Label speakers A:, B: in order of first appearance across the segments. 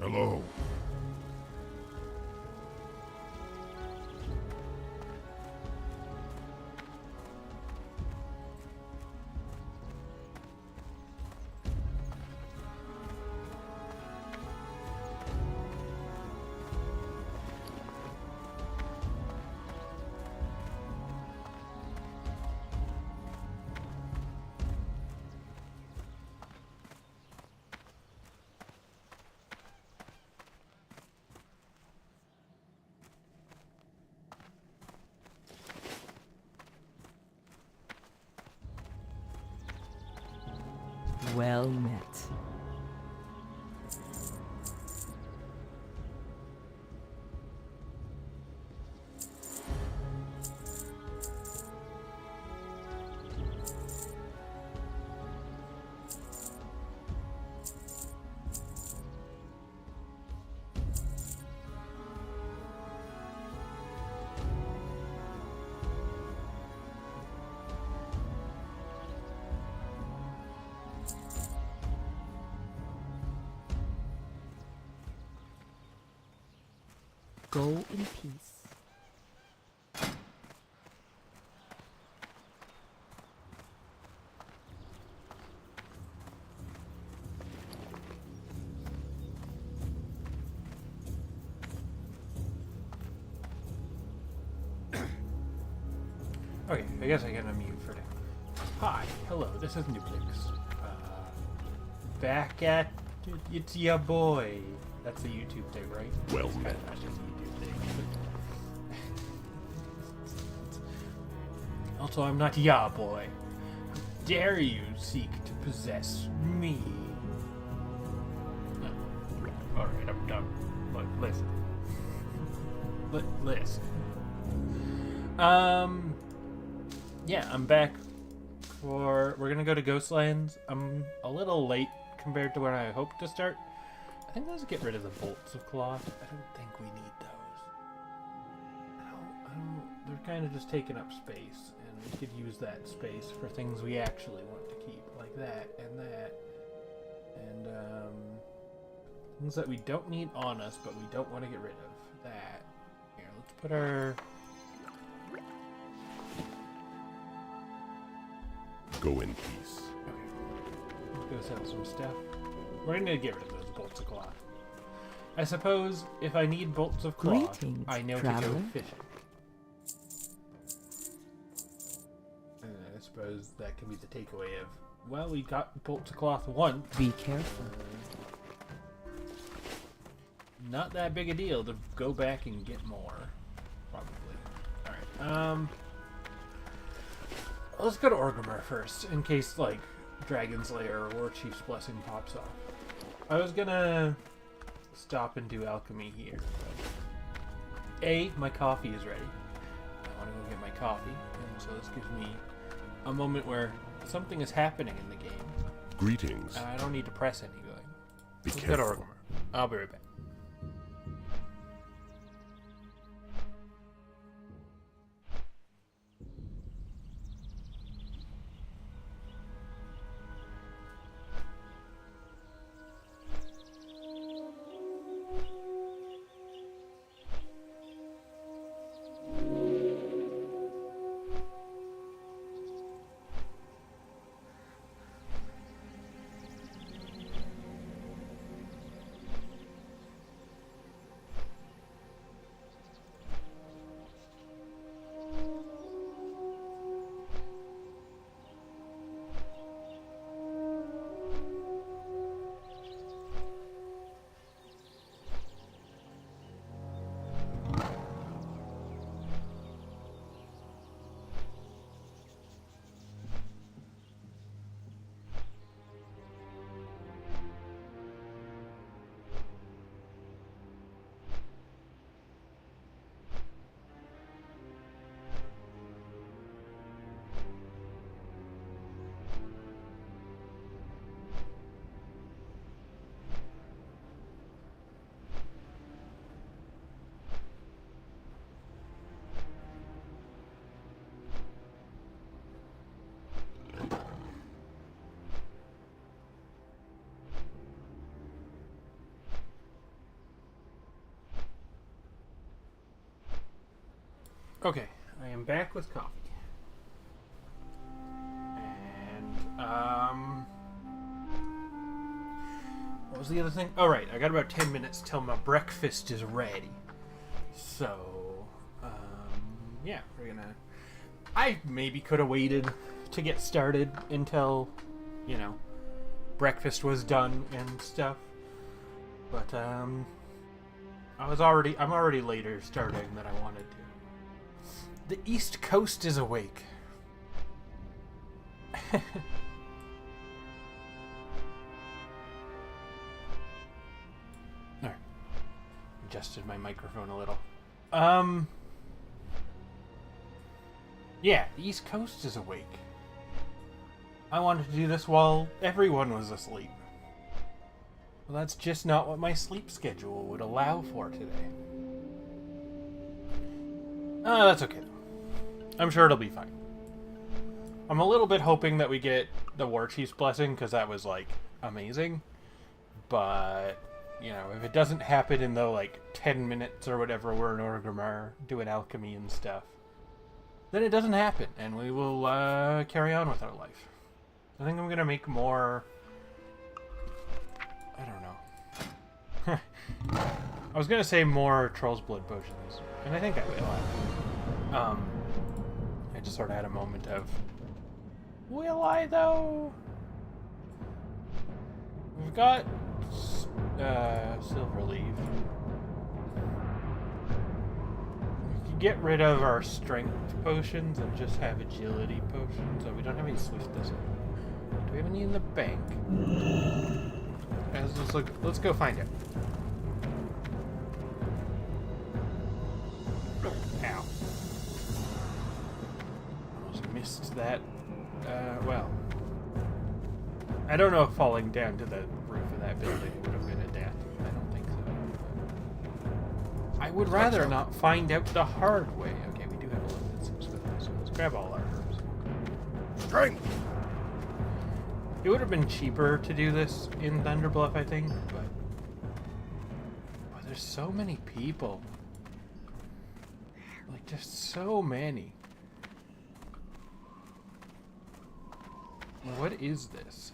A: Hello.
B: Well met. Go in peace.
C: Okay, I guess I can unmute for now. Hi, hello, this is Nuplix. Back at it's ya boy. That's a YouTube thing, right?
A: Well
C: It's
A: met.
C: That's just a YouTube thing. Also, I'm not ya boy. How dare you seek to possess me? No. Alright, I'm done. Look, listen. Listen. Yeah, I'm back we're gonna go to Ghostlands. I'm a little late compared to when I hoped to start. I think let's get rid of the bolts of cloth. I don't think we need those. They're kind of just taking up space, and we could use that space for things we actually want to keep, like that, and things that we don't need on us, but we don't want to get rid of. That. Here, let's put our...
A: Go in peace.
C: Let's go sell some stuff. We're going to get rid of those bolts of cloth. I suppose if I need bolts of cloth,
B: Greetings,
C: I know to
B: traveler.
C: go fishing. And I suppose that can be the takeaway of, well, we got bolts of cloth once.
B: Be careful.
C: Not that big a deal to go back and get more. Probably. Alright, let's go to Orgrimmar first, in case, like, Dragon's Lair or War Chief's Blessing pops off. I was gonna stop and do alchemy here. But my coffee is ready. I want to go get my coffee, and so this gives me a moment where something is happening in the game.
A: Greetings.
C: And I don't need to press anything.
A: Be
C: Let's go to
A: careful.
C: Orgrimmar. I'll be right back. Okay, I am back with coffee. And, what was the other thing? Oh, right, I got about 10 minutes till my breakfast is ready. So, yeah, we're gonna... I maybe could have waited to get started until, you know, breakfast was done and stuff. But, I'm already later starting than I wanted to. The East Coast is awake. Alright. Adjusted my microphone a little. Yeah, the East Coast is awake. I wanted to do this while everyone was asleep. Well, that's just not what my sleep schedule would allow for today. That's okay though. I'm sure it'll be fine. I'm a little bit hoping that we get the War Chief's blessing, because that was, like, amazing. But, you know, if it doesn't happen in the, like, 10 minutes or whatever we're in Orgrimmar doing alchemy and stuff, then it doesn't happen, and we will carry on with our life. I think I'm going to make more... I don't know. I was going to say more Troll's Blood potions, and I think I will. I just sort of had a moment of... Will I, though? We've got Silverleaf. We could get rid of our strength potions and just have agility potions. So we don't have any swiftness. Do we have any in the bank? Let's go find it. Ow. Almost missed that. Well, I don't know if falling down to the roof of that building would have been a death. I don't think so. I would rather not find out the hard way. Okay, we do have a little bit of swiftness, so let's grab all our herbs.
A: Strength!
C: It would have been cheaper to do this in Thunderbluff, I think, but there's so many people. Like, just so many. What is this?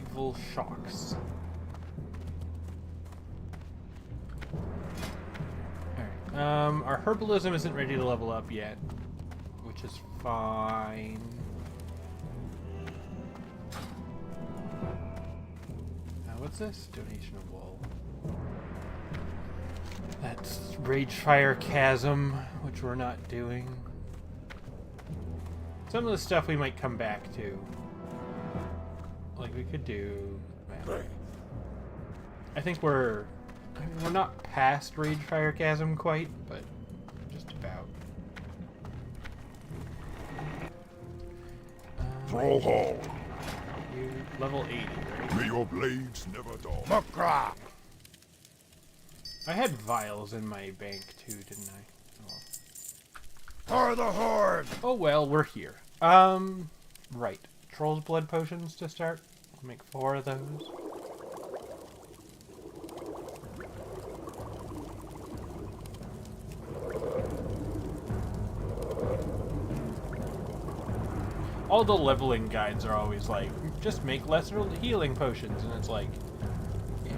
C: Evil shocks. Alright. Our herbalism isn't ready to level up yet, which is fine. What's this? Donation of wool. That's Ragefire Chasm, which we're not doing. Some of the stuff we might come back to. Like, we could do... Man, I think we're not past Ragefire Chasm quite, but just about.
A: Trollhall!
C: You level 80, right?
A: May your blades never dull.
D: Makra!
C: I had vials in my bank too, didn't I? Oh,
D: For the Horde!
C: oh well, we're here. Right. Troll's Blood potions to start. I'll make 4 of those. All the leveling guides are always like, just make lesser healing potions, and it's like,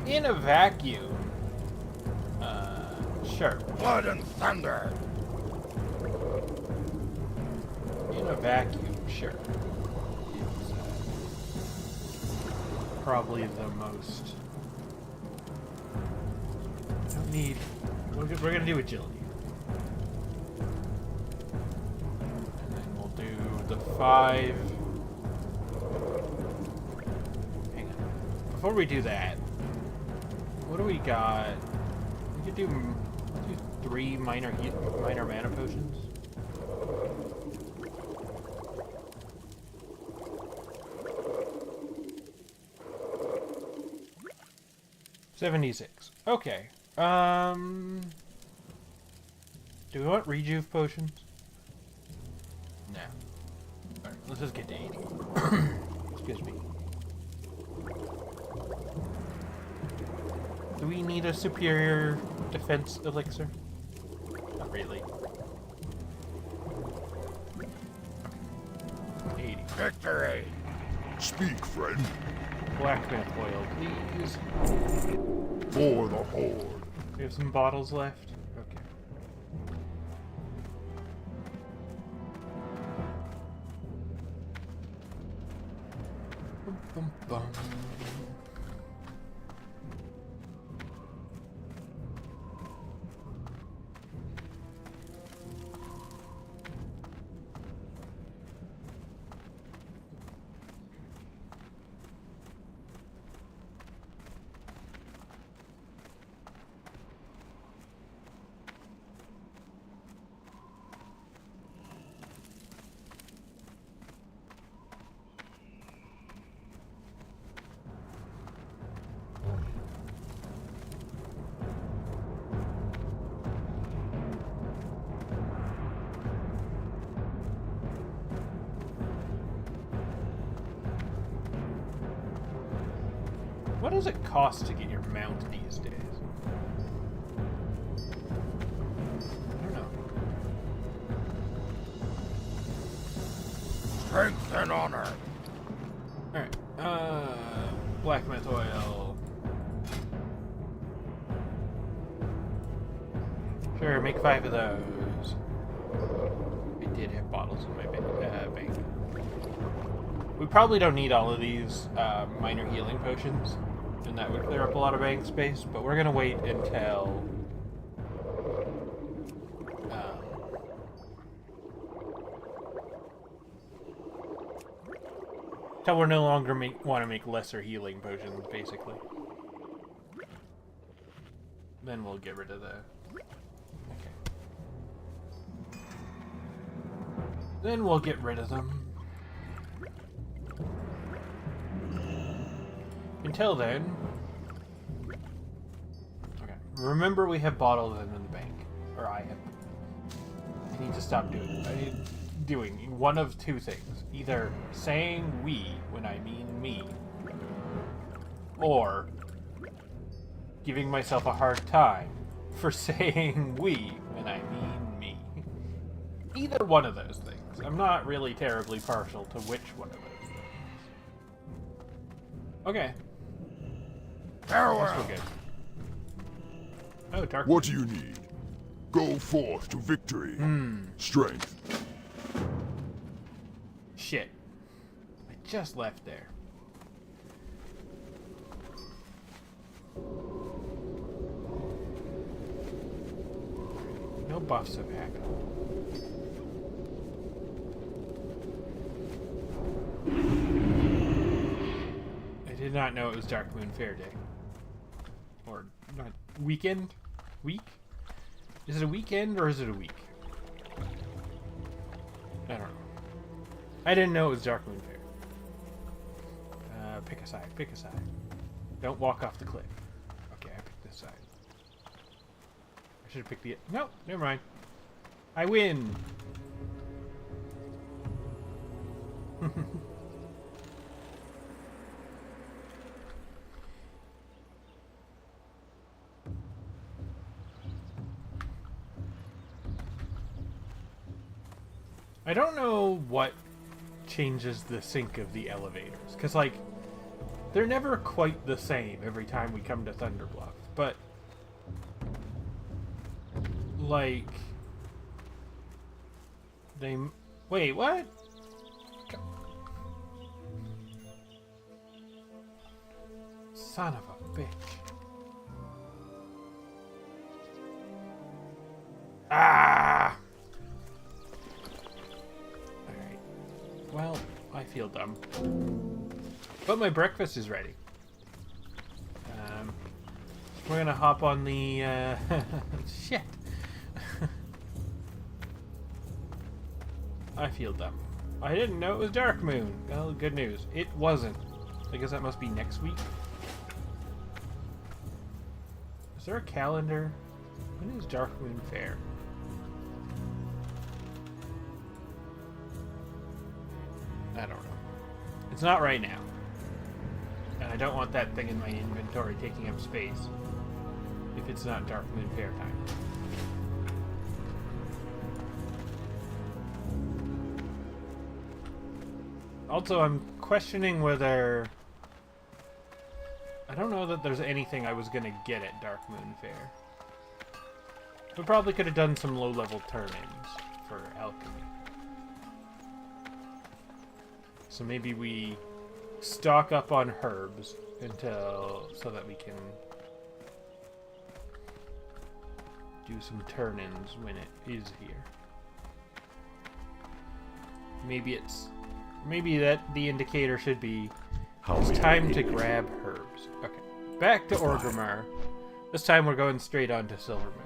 C: in a vacuum. Sure.
D: Blood and thunder!
C: In a vacuum, sure. It's probably the most... Don't need... We're gonna do agility. And then we'll do the 5... Hang on. Before we do that, what do we got? We could do 3 minor mana potions. $76. Okay. Do we want rejuve potions? No. Alright, let's just get to 80. Excuse me. Do we need a superior defense elixir? Not really. 80.
D: Victory!
A: Speak, friend.
C: Black myth oil, please.
A: For the Horde.
C: We have some bottles left. Okay. Bum, bum, bum. What does it cost to get your mount these days? I don't know.
D: Strength and honor!
C: Alright, black myth oil. Sure, make 5 of those. I did have bottles in my bank. We probably don't need all of these minor healing potions, and that would clear up a lot of bank space, but we're gonna wait until we're no longer want to make lesser healing potions, basically. Then we'll get rid of the... Okay. Then we'll get rid of them. Until then... Okay. Remember we have bottles in the bank. Or I have. I need to stop doing one of two things. Either saying we when I mean me, or giving myself a hard time for saying we when I mean me. Either one of those things. I'm not really terribly partial to which one of those things. Okay.
D: Farewell!
C: Guess we're good. Oh, dark.
A: What do you need? Go forth to victory. Strength.
C: Shit. I just left there. No buffs have happened. I did not know it was Dark Moon Fair Day. Or not weekend? Week? Is it a weekend or is it a week? I don't know. I didn't know it was Dark Moon Fair. Pick a side. Pick a side. Don't walk off the cliff. Okay, I picked this side. I should have picked the... No, never mind. I win! I don't know what changes the sync of the elevators, because, like, they're never quite the same every time we come to Thunderbluff, but, like, they... Wait, what? Son of a bitch. Ah! Alright. Well, I feel dumb. But my breakfast is ready. We're gonna hop on the, shit. I feel dumb. I didn't know it was Dark Moon. Well, good news. It wasn't. I guess that must be next week. Is there a calendar? When is Dark Moon Fair? I don't know. It's not right now. And I don't want that thing in my inventory taking up space. if it's not Dark Moon Fair time. Also, I'm questioning whether... I don't know that there's anything I was gonna get at Dark Moon Fair. We probably could have done some low-level turn-ins for alchemy. So maybe we stock up on herbs until... so that we can do some turn-ins when it is here. Maybe it's... maybe that the indicator should be... it's time to grab herbs. Okay. Back to Orgrimmar. This time we're going straight on to Silverman.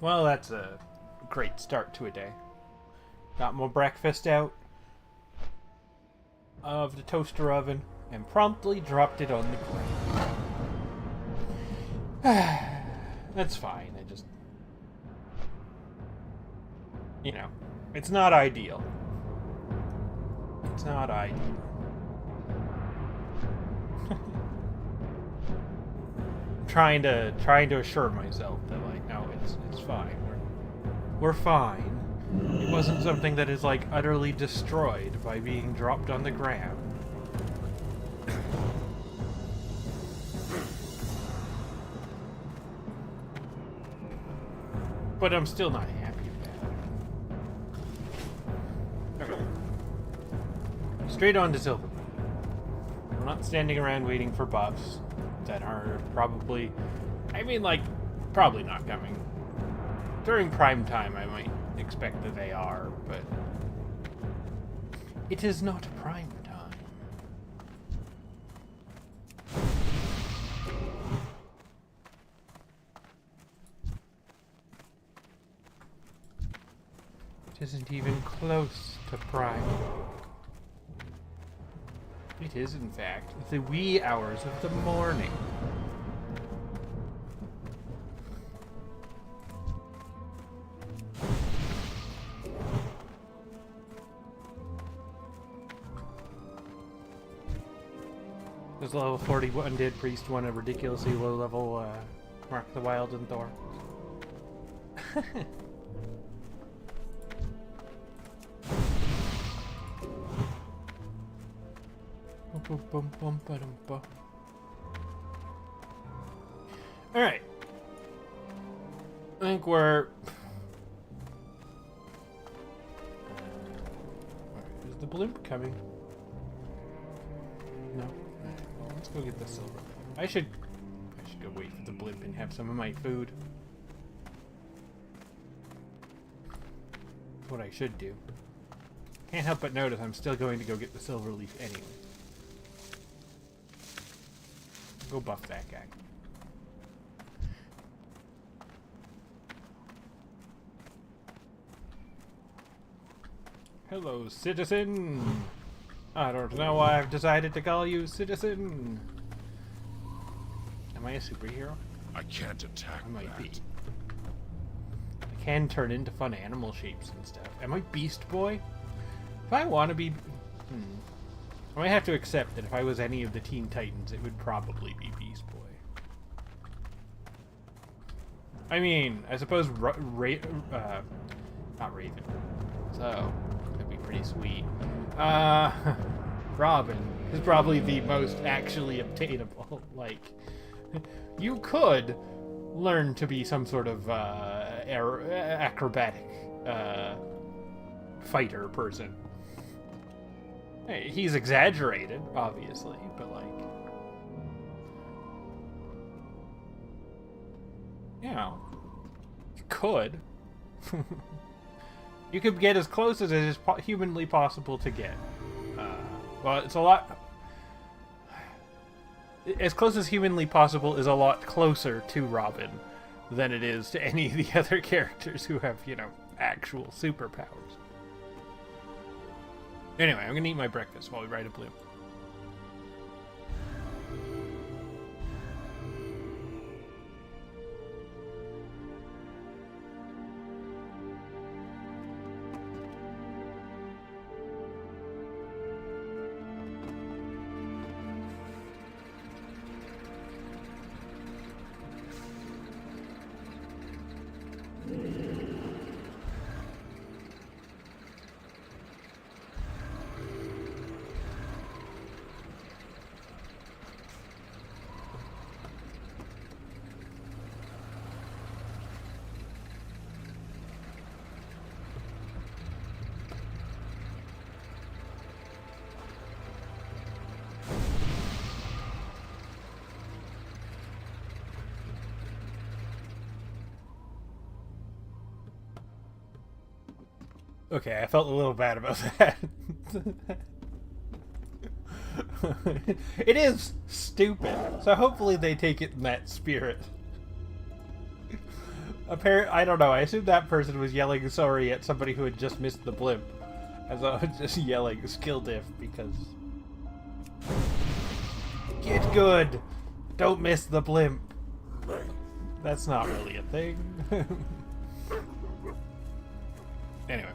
C: Well, that's a great start to a day. Got my breakfast out of the toaster oven and promptly dropped it on the ground. That's fine. I just... you know, it's not ideal. It's not ideal. trying to assure myself that, like, no, it's fine. We're fine. It wasn't something that is, like, utterly destroyed by being dropped on the ground. But I'm still not happy about it. Okay. Straight on to Silverman. We're not standing around waiting for buffs that are probably... I mean, like, probably not coming. During prime time, I might expect that they are, but... it is not prime time. It isn't even close to prime. It is, in fact, the wee hours of the morning. Does level 41 Dead Priest want a ridiculously low level Mark the Wild and Thor? Alright. I think we're... Is the blimp coming? No. Well, let's go get the silver. I should go wait for the blimp and have some of my food. That's what I should do. Can't help but notice I'm still going to go get the silver leaf anyway. Go buff that guy. Hello, citizen! I don't know why I've decided to call you citizen. Am I a superhero?
A: I can't attack
C: I might
A: that.
C: be. I can turn into fun animal shapes and stuff. Am I Beast Boy? If I want to be... I might have to accept that if I was any of the Teen Titans, it would probably be Beast Boy. I mean, I suppose not Raven. So, that'd be pretty sweet. Robin is probably the most actually obtainable. Like, you could learn to be some sort of acrobatic fighter person. Hey, he's exaggerated, obviously, but like, you know, you could. You could get as close as it is humanly possible to get. Well, it's a lot... As close as humanly possible is a lot closer to Robin than it is to any of the other characters who have, you know, actual superpowers. Anyway, I'm gonna eat my breakfast while we ride a blimp. Okay, I felt a little bad about that. It is stupid, so hopefully they take it in that spirit. I don't know, I assume that person was yelling sorry at somebody who had just missed the blimp, as I was just yelling skill diff because... Get good! Don't miss the blimp! That's not really a thing. Anyway.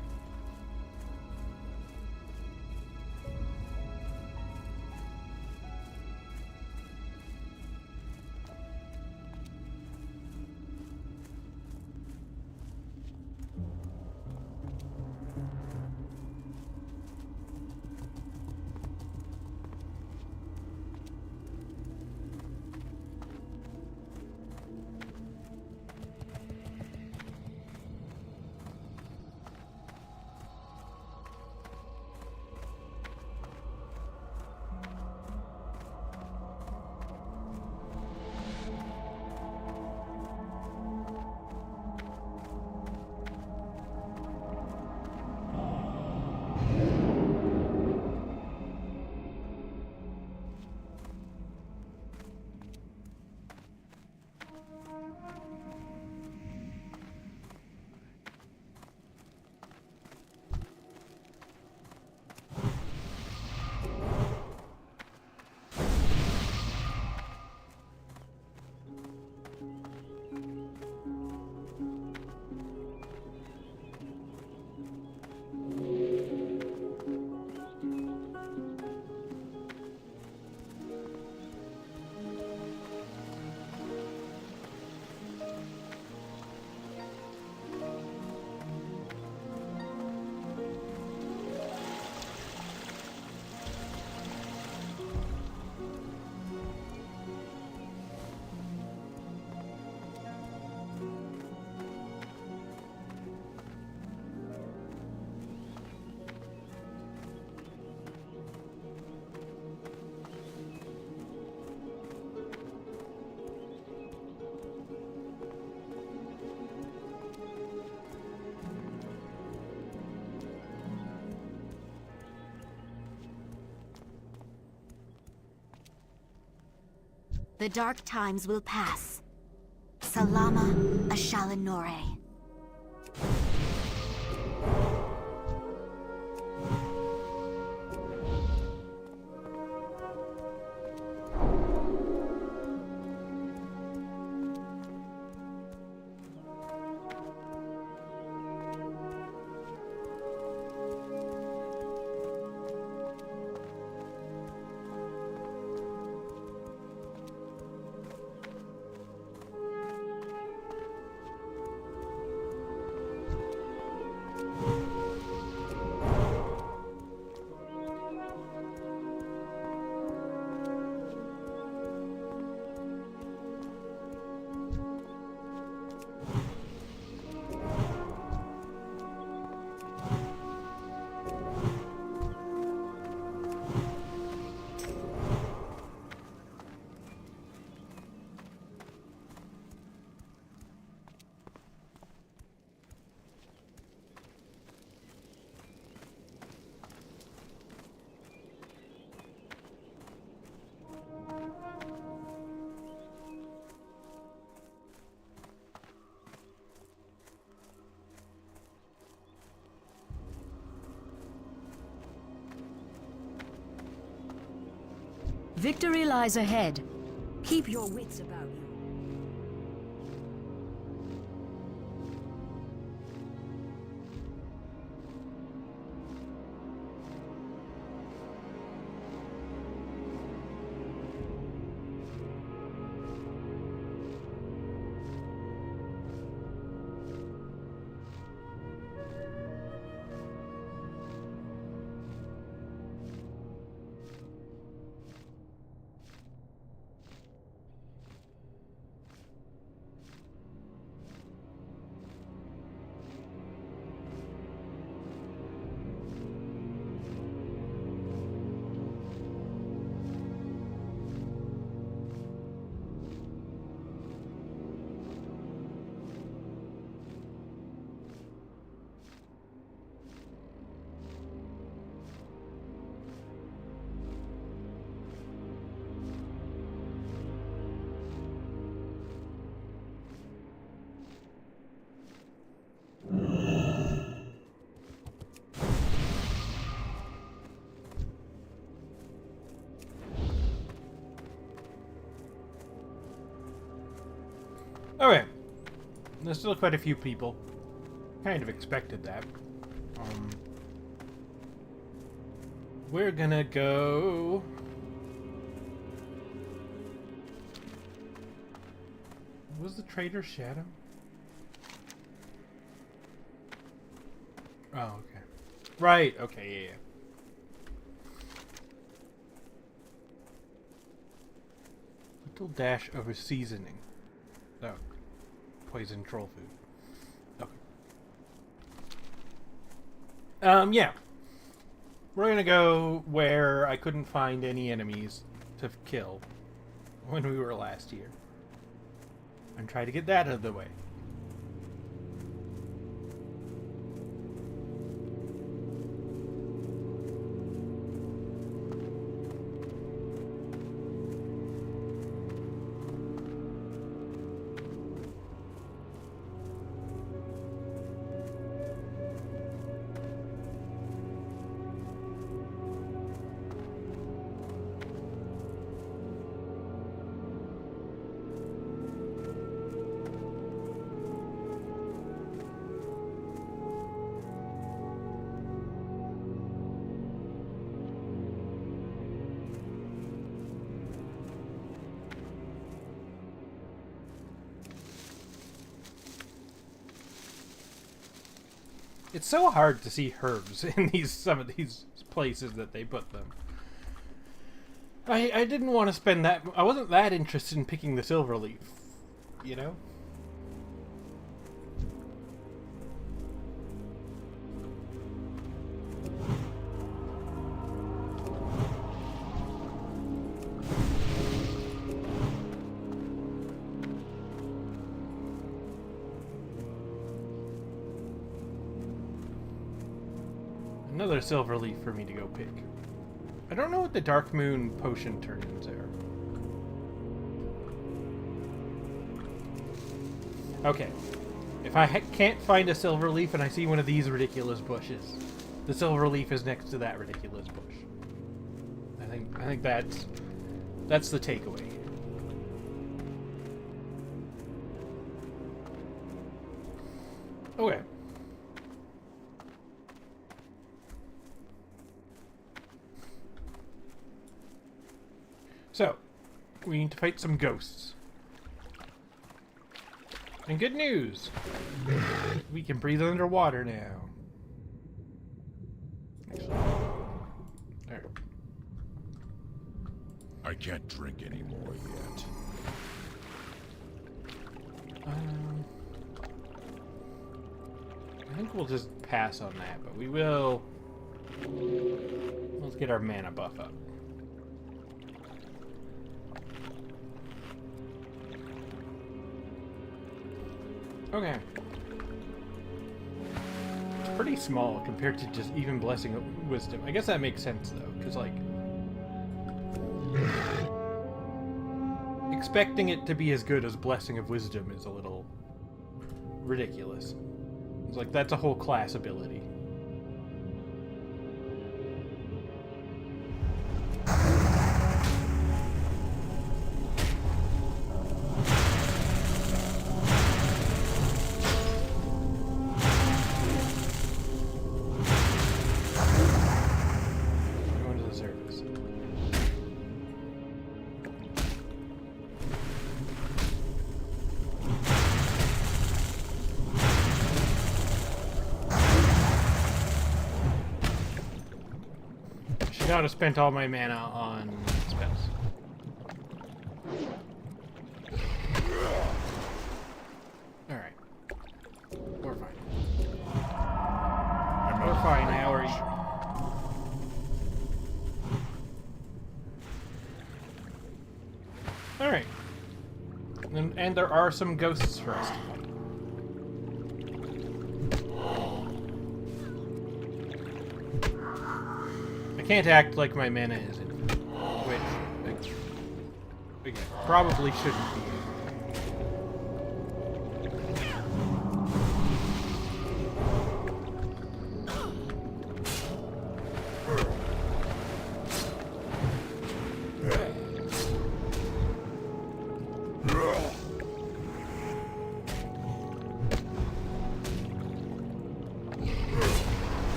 E: The dark times will pass. Salama Ashalanore.
F: Victory lies ahead. Keep your wits about you.
C: Okay. There's still quite a few people. Kind of expected that. We're gonna go... Was the Trader's Shadow? Oh, okay. Right, okay, yeah. Little dash of a seasoning. Oh. Poison troll food. Okay. Yeah. We're gonna go where I couldn't find any enemies to kill when we were last here. And try to get that out of the way. It's so hard to see herbs in some of these places that they put them. I didn't want to spend that... I wasn't that interested in picking the silver leaf, you know? Another silver leaf for me to go pick. I don't know what the Dark Moon potion turn-ins are. Okay. If I can't find a silver leaf and I see one of these ridiculous bushes, the silver leaf is next to that ridiculous bush. I think that's the takeaway. Okay. So, we need to fight some ghosts. And good news! We can breathe underwater now. Alright.
A: I can't drink anymore yet.
C: I think we'll just pass on that, but we will... Let's get our mana buff up. Okay. It's pretty small compared to just even Blessing of Wisdom. I guess that makes sense, though, because, like... expecting it to be as good as Blessing of Wisdom is a little... ridiculous. It's like, that's a whole class ability. Going to the surface. Should not have spent all my mana on spells. Alright. We're fine. We're fine, how are you? Alright. And there are some ghosts for us to fight. I can't act like my mana is infinite, which, again, probably shouldn't be.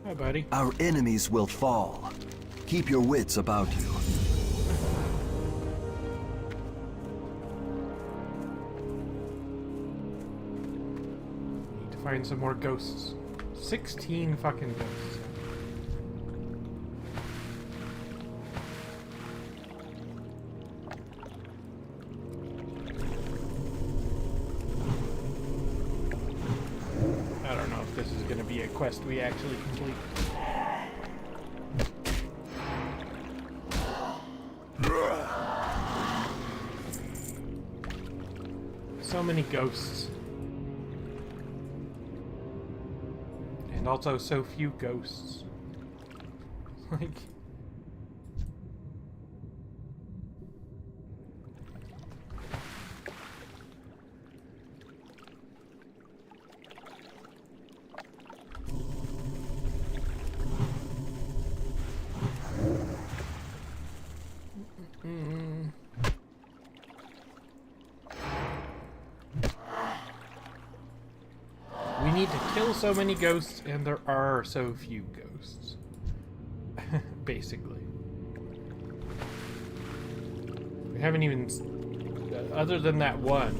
C: Hi, buddy.
G: Our enemies will fall. Keep your wits about you.
C: Need to find some more ghosts. 16 fucking ghosts. I don't know if this is going to be a quest we actually complete. So many ghosts. And also so few ghosts. Like... We need to kill so many ghosts, and there are so few ghosts. Basically. We haven't even... other than that one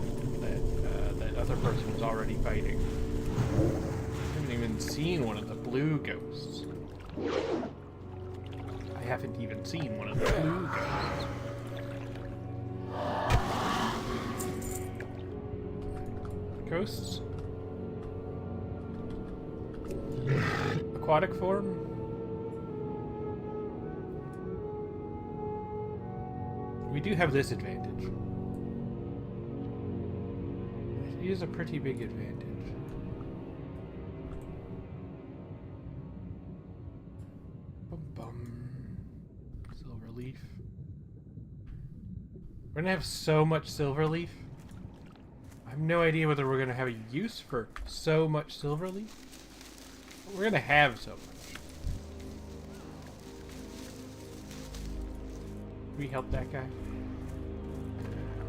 C: that other person was already fighting. I haven't even seen one of the blue ghosts. I haven't even seen one of the blue ghosts. Ghosts? Aquatic form? We do have this advantage. It is a pretty big advantage. Bum bum. Silver leaf. We're gonna have so much silver leaf. I have no idea whether we're gonna have a use for so much silver leaf. But we're gonna have so much. We help that guy?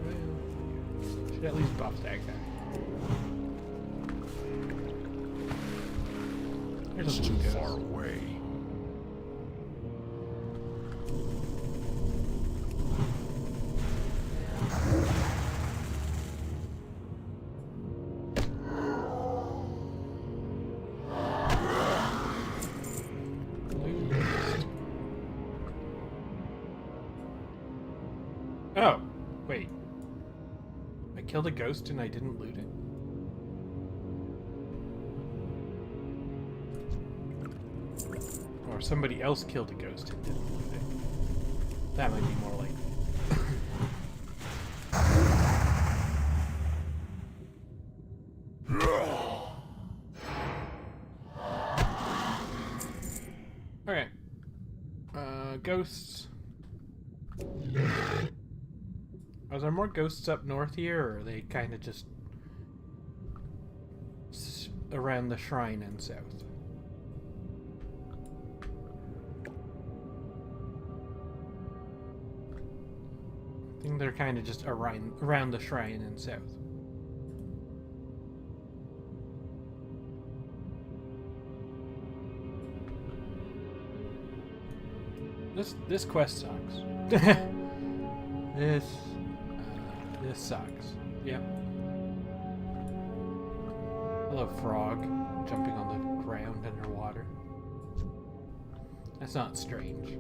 C: Well, should at least buff that guy.
D: It's too far away.
C: Oh, wait. I killed a ghost and I didn't loot it? Or somebody else killed a ghost and didn't loot it. That might be more likely. Alright. Ghosts. Are there more ghosts up north here, or are they kind of just around the shrine and south? I think they're kind of just around the shrine and south. This quest sucks. This sucks. Yep. Hello, frog. Jumping on the ground underwater. That's not strange.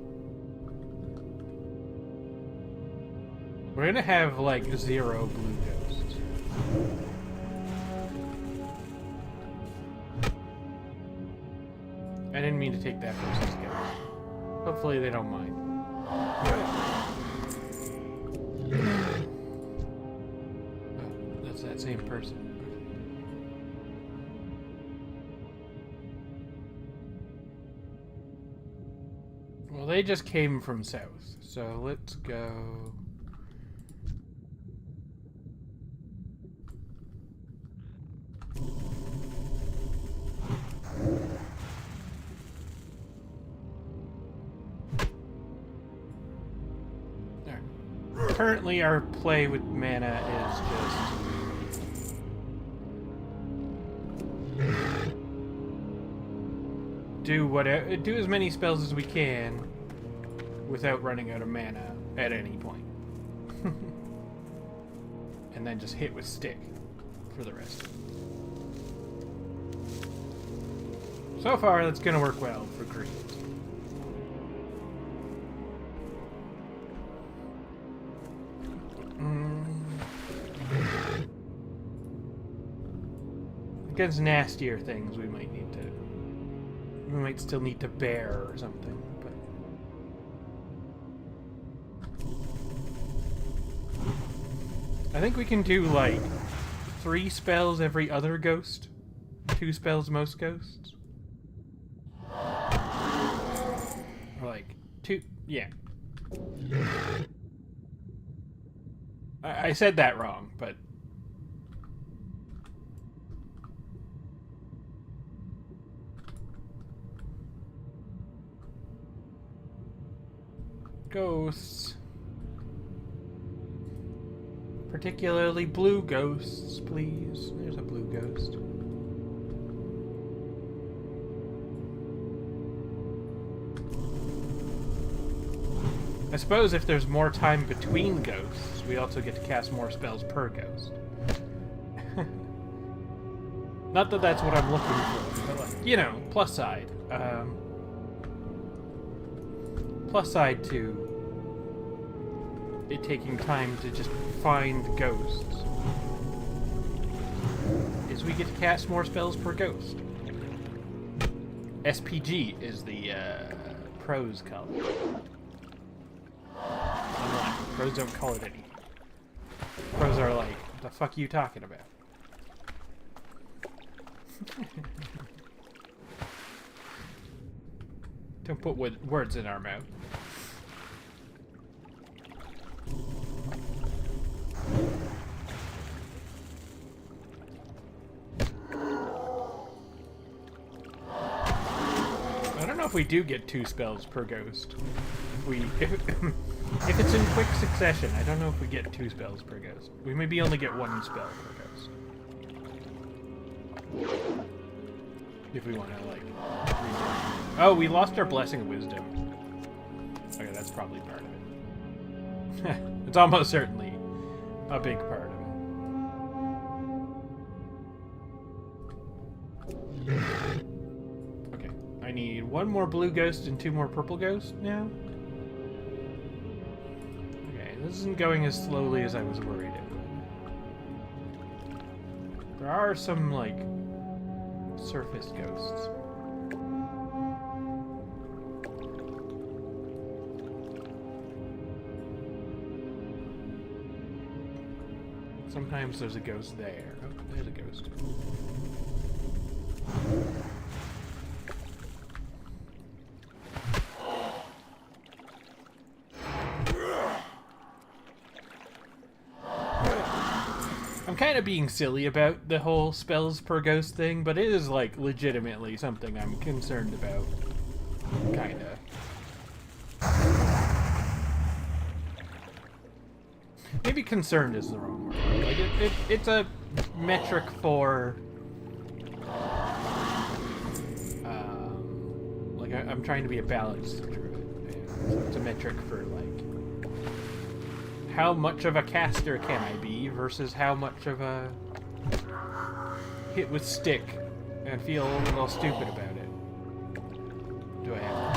C: We're gonna have, like, 0 blue ghosts. I didn't mean to take that person's ghost. Hopefully they don't mind. That's that same person. Well, they just came from south, so let's go. Currently, our play with mana is just do as many spells as we can without running out of mana at any point, and then just hit with stick for the rest. So far, that's gonna work well for green. Against nastier things, we might still need to bear or something, but I think we can do like 3 spells every other ghost, 2 spells most ghosts, or like 2. Yeah, I said that wrong, but ghosts. Particularly blue ghosts, please. There's a blue ghost. I suppose if there's more time between ghosts, we also get to cast more spells per ghost. Not that that's what I'm looking for, but like, you know, plus side. Plus side to it taking time to just find ghosts is we get to cast more spells per ghost. SPG is the pros color. Pros don't call it anything. Pros are like, what the fuck are you talking about? Don't put words in our mouth. I don't know if we do get 2 spells per ghost. If it's in quick succession, I don't know if we get 2 spells per ghost. We maybe only get 1 spell per ghost. If we want to, like... Oh, we lost our Blessing of Wisdom. Okay, that's probably part of it. It's almost certainly a big part of it. Okay, I need 1 more blue ghost and 2 more purple ghosts now. Okay, this isn't going as slowly as I was worried it would. There are some, like, surface ghosts. Sometimes there's a ghost there. Oh, there's a ghost. I'm kind of being silly about the whole spells per ghost thing, but it is, like, legitimately something I'm concerned about. Kinda. Maybe concerned is the wrong word. Like, it's a metric for... like, I'm trying to be a balanced druid. So it's a metric for, like... how much of a caster can I be versus how much of a hit with stick and feel a little stupid about it do I have?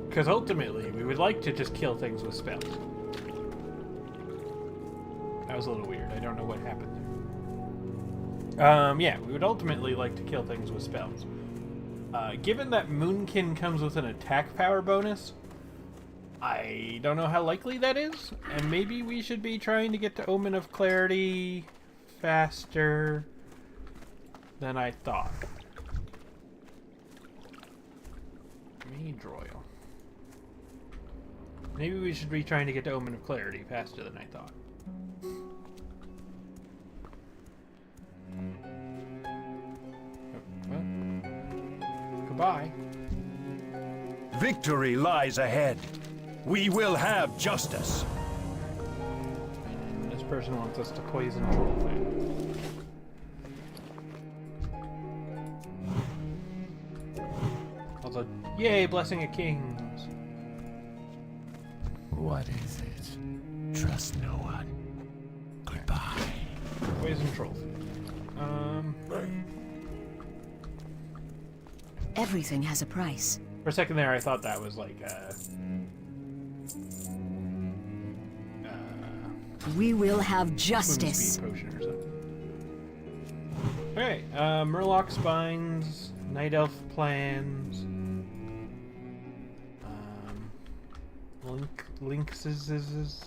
C: Because ultimately, we would like to just kill things with spells. That was a little weird. I don't know what happened there. Yeah, we would ultimately like to kill things with spells. Given that Moonkin comes with an attack power bonus, I don't know how likely that is, and maybe we should be trying to get to Omen of Clarity faster than I thought. Mage Royal. Maybe we should be trying to get to Omen of Clarity faster than I thought. Goodbye.
D: Victory lies ahead. We will have justice.
C: This person wants us to poison Trollfang. Also, yay, Blessing of Kings.
H: What is it? Trust no one. Goodbye.
C: Poison Trollfang.
F: Everything has a price.
C: For a second there, I thought that was like
F: We will have justice.
C: Speed potion or something. Okay, Murloc Spines, Night Elf Plans, Lynxes is...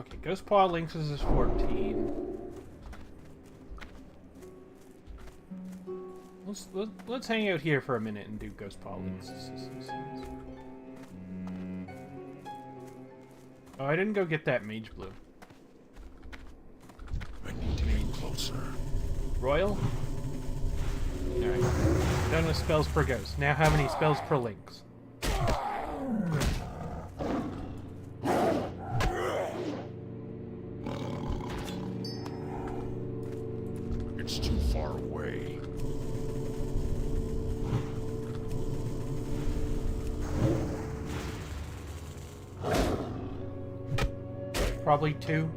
C: Okay, Ghost Paw Lynxes is 14. Let's hang out here for a minute and do Ghost Paw Lynxes. Oh, I didn't go get that Mage Blue.
A: I need to get closer.
C: Royal? Alright. Done with spells per ghost. Now how many spells per lynx?
A: It's too far away.
C: Probably 2.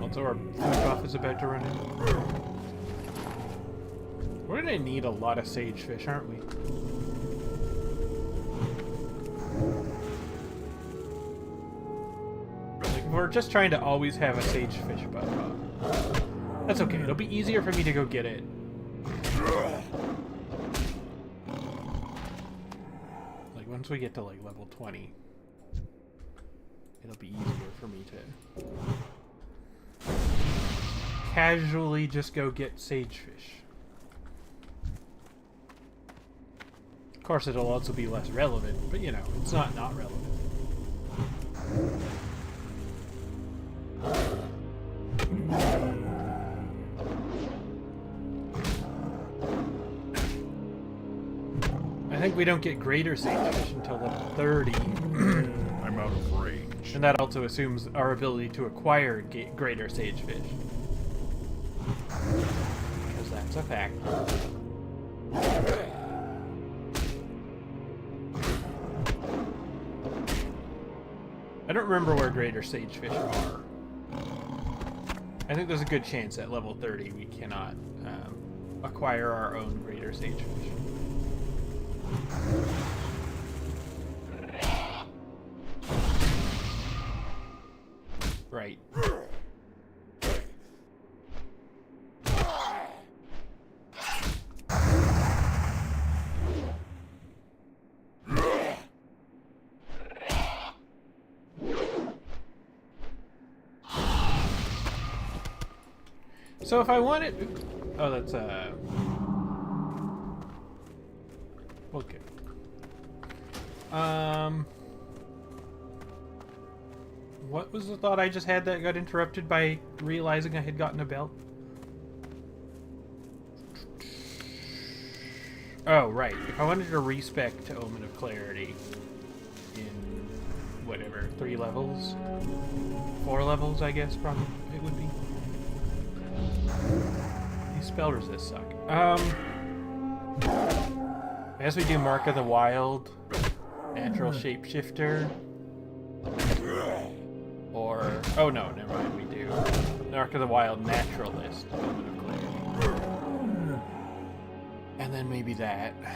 C: Also, our food buff is about to run out. We're gonna need a lot of sagefish, aren't we? Like, we're just trying to always have a sagefish buff up. That's okay. It'll be easier for me to go get it once we get to like level 20, it'll be easier for me to casually just go get sagefish. Of course, it'll also be less relevant, but you know, it's not relevant. I think we don't get greater sagefish until level 30.
A: I'm out of range.
C: And that also assumes our ability to acquire greater sagefish. Because that's a fact. I don't remember where greater sagefish are. I think there's a good chance at level 30 we cannot acquire our own greater sagefish. Right. So if I wanted... Oh, that's okay. What was the thought I just had that got interrupted by realizing I had gotten a belt? Oh, right. If I wanted to respec to Omen of Clarity in whatever, 3 levels? 4 levels, I guess, probably it would be. These spell resists suck. I guess we do Mark of the Wild, Natural Shapeshifter, or... Oh no, never mind, we do Mark of the Wild Naturalist, Omen of Clarity. And then maybe that. I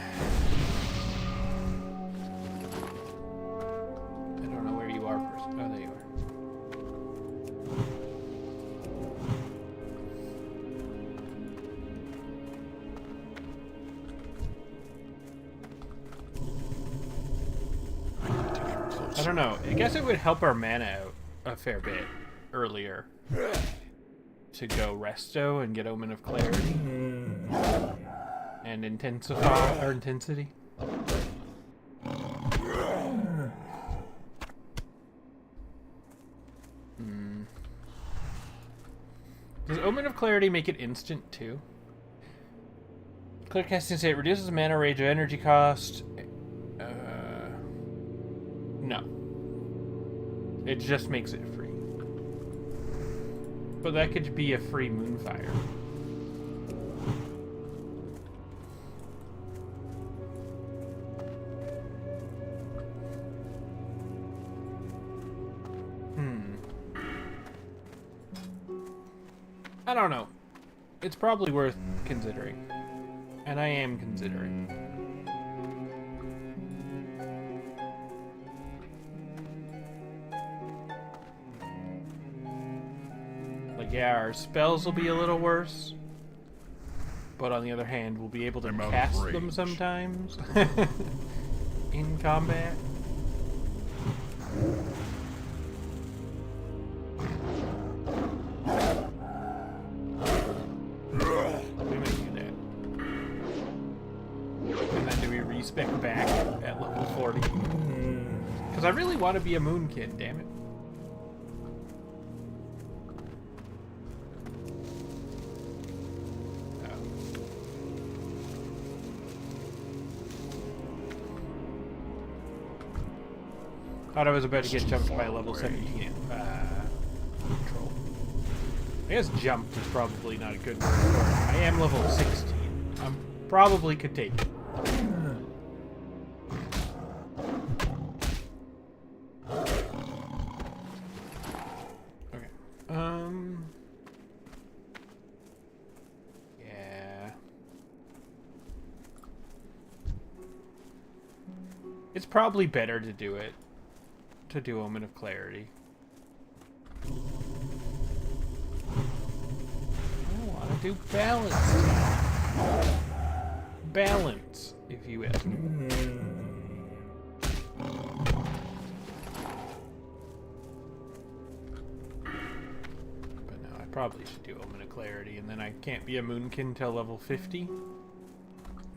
C: don't know where you are, person. Oh, there you are. I don't know. I guess it would help our mana out a fair bit earlier to go Resto and get Omen of Clarity and intensify our intensity. Does Omen of Clarity make it instant too? Clear casting state reduces mana, rage, or energy cost. No. It just makes it free. But that could be a free Moonfire. I don't know. It's probably worth considering. And I am considering. Like, yeah, our spells will be a little worse. But on the other hand, we'll be able to cast them sometimes. In combat. Spec back at level 40. Because I really want to be a Moonkin, damn it. Oh. Thought I was about to get jumped by a level 17 troll. I guess jumped is probably not a good word for it. I am level 16. I probably could take it. Yeah. It's probably better to do it. To do Omen of Clarity. I want to do balance. Balance, if you will. probably should do Omen of Clarity, and then I can't be a Moonkin till level 50.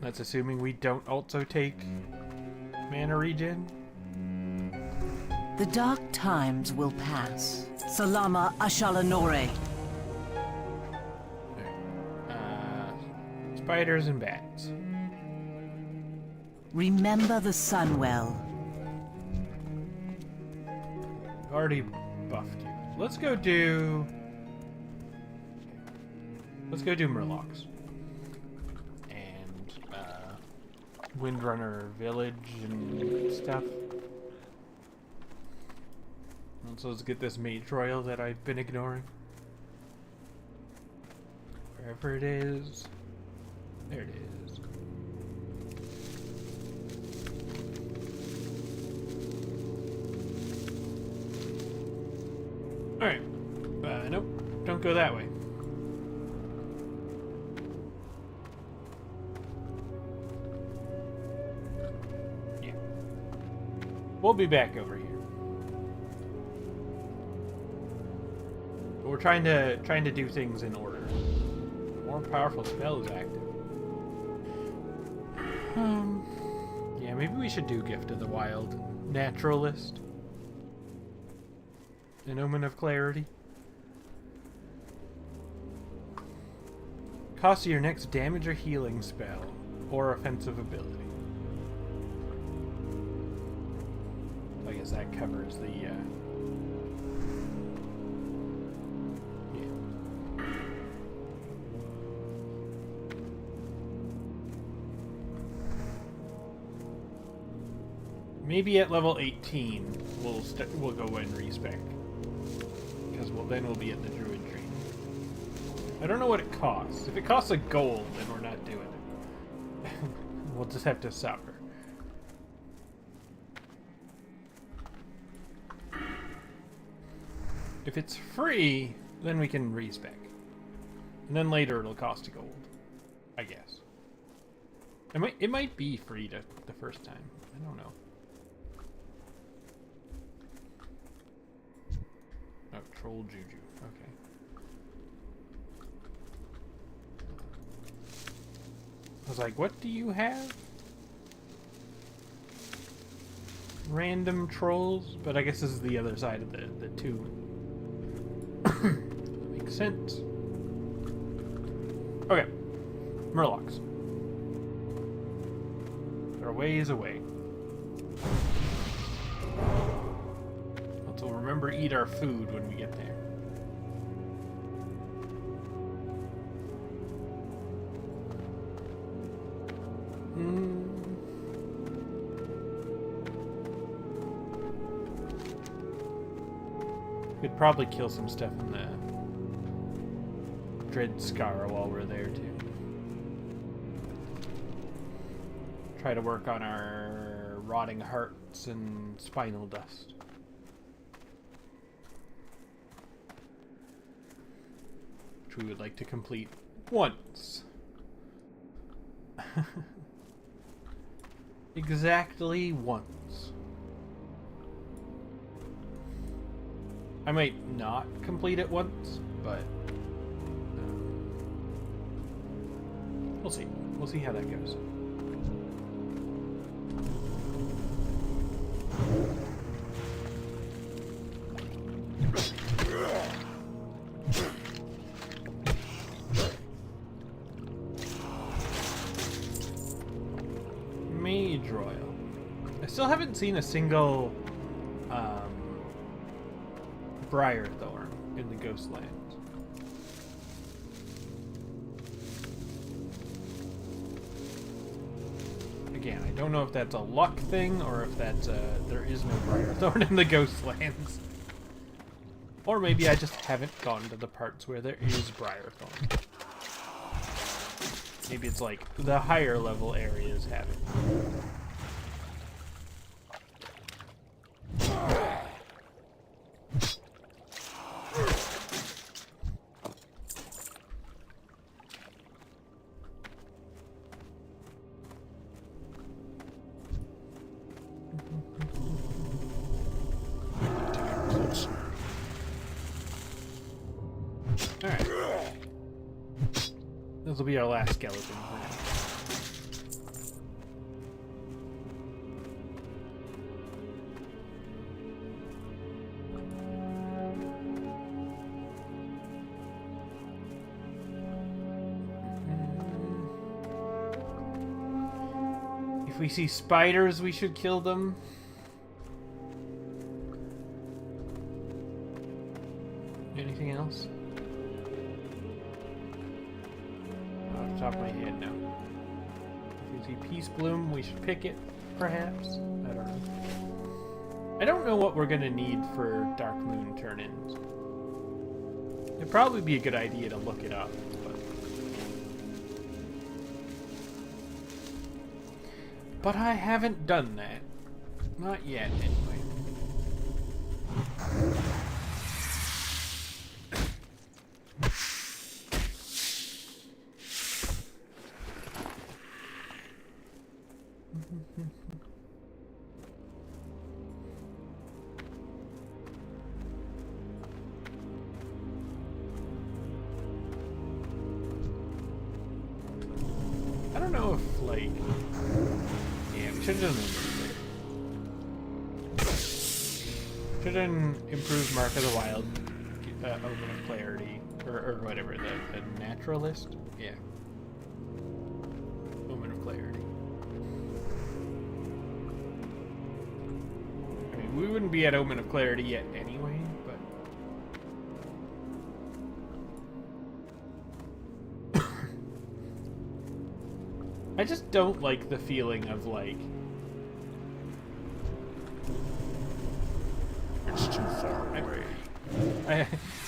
C: That's assuming we don't also take mana regen.
F: The dark times will pass. Salama Ashalanore.
C: Spiders and bats.
F: Remember the sun well.
C: Already buffed you. Let's go do Murlocs. And Windrunner Village and stuff. And so let's get this Mage Royal that I've been ignoring. Wherever it is. There it is. Alright. Nope. Don't go that way. Yeah. We'll be back over here. But we're trying to do things in order. More powerful spell is active. Yeah, maybe we should do Gift of the Wild. Naturalist. An Omen of Clarity. Cost of your next damage or healing spell, or offensive ability. I guess that covers the, yeah. Maybe at level 18, we'll go and respec. Because then we'll be at the Druid tree. I don't know what it costs. If it costs a gold, then we're not doing it. We'll just have to suffer. If it's free, then we can respec. And then later it'll cost a gold. I guess. It might be free the first time. I don't know. Oh, Troll Juju. Okay. I was like, what do you have? Random trolls? But I guess this is the other side of the tomb. Makes sense. Okay. Murlocs. They're a ways away. So remember, eat our food when we get there. Could probably kill some stuff in the Dread Scar while we're there too. Try to work on our rotting hearts and spinal dust. Which we would like to complete once. Exactly once. I might not complete it once, but we'll see. We'll see how that goes. Mage Royal. I still haven't seen a single Briar Thorn in the Ghostlands. Again, I don't know if that's a luck thing or if that's there is no Briar Thorn in the Ghostlands. Or maybe I just haven't gone to the parts where there is Briar Thorn. Maybe it's like the higher level areas have it. Alright. This will be our last skeleton for now. If we see spiders, we should kill them. Anything else? Off the top of my head, no. If we see Peace Bloom, we should pick it, perhaps? I don't know. I don't know what we're gonna need for Dark Moon turn-ins. It'd probably be a good idea to look it up, but I haven't done that. Not yet, anyway. I don't know if, like... Yeah, we should have done it. Should have done improved Mark of the Wild, Omen of Clarity, or whatever, the Naturalist? Yeah. Omen of Clarity. I mean, we wouldn't be at Omen of Clarity yet anyway, but... I just don't like the feeling of, like...
A: It's too far away.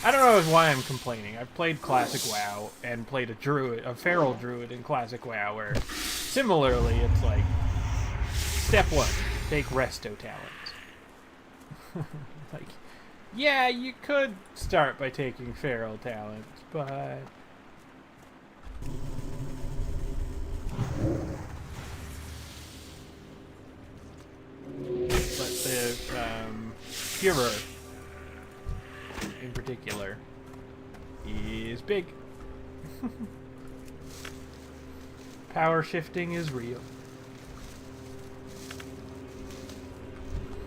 C: I don't know why I'm complaining. I've played Classic WoW and played a Feral Druid in Classic WoW where similarly it's like, step 1, take Resto Talents. Like, yeah, you could start by taking Feral Talents, but... But the Führer, in particular, is big. Power shifting is real.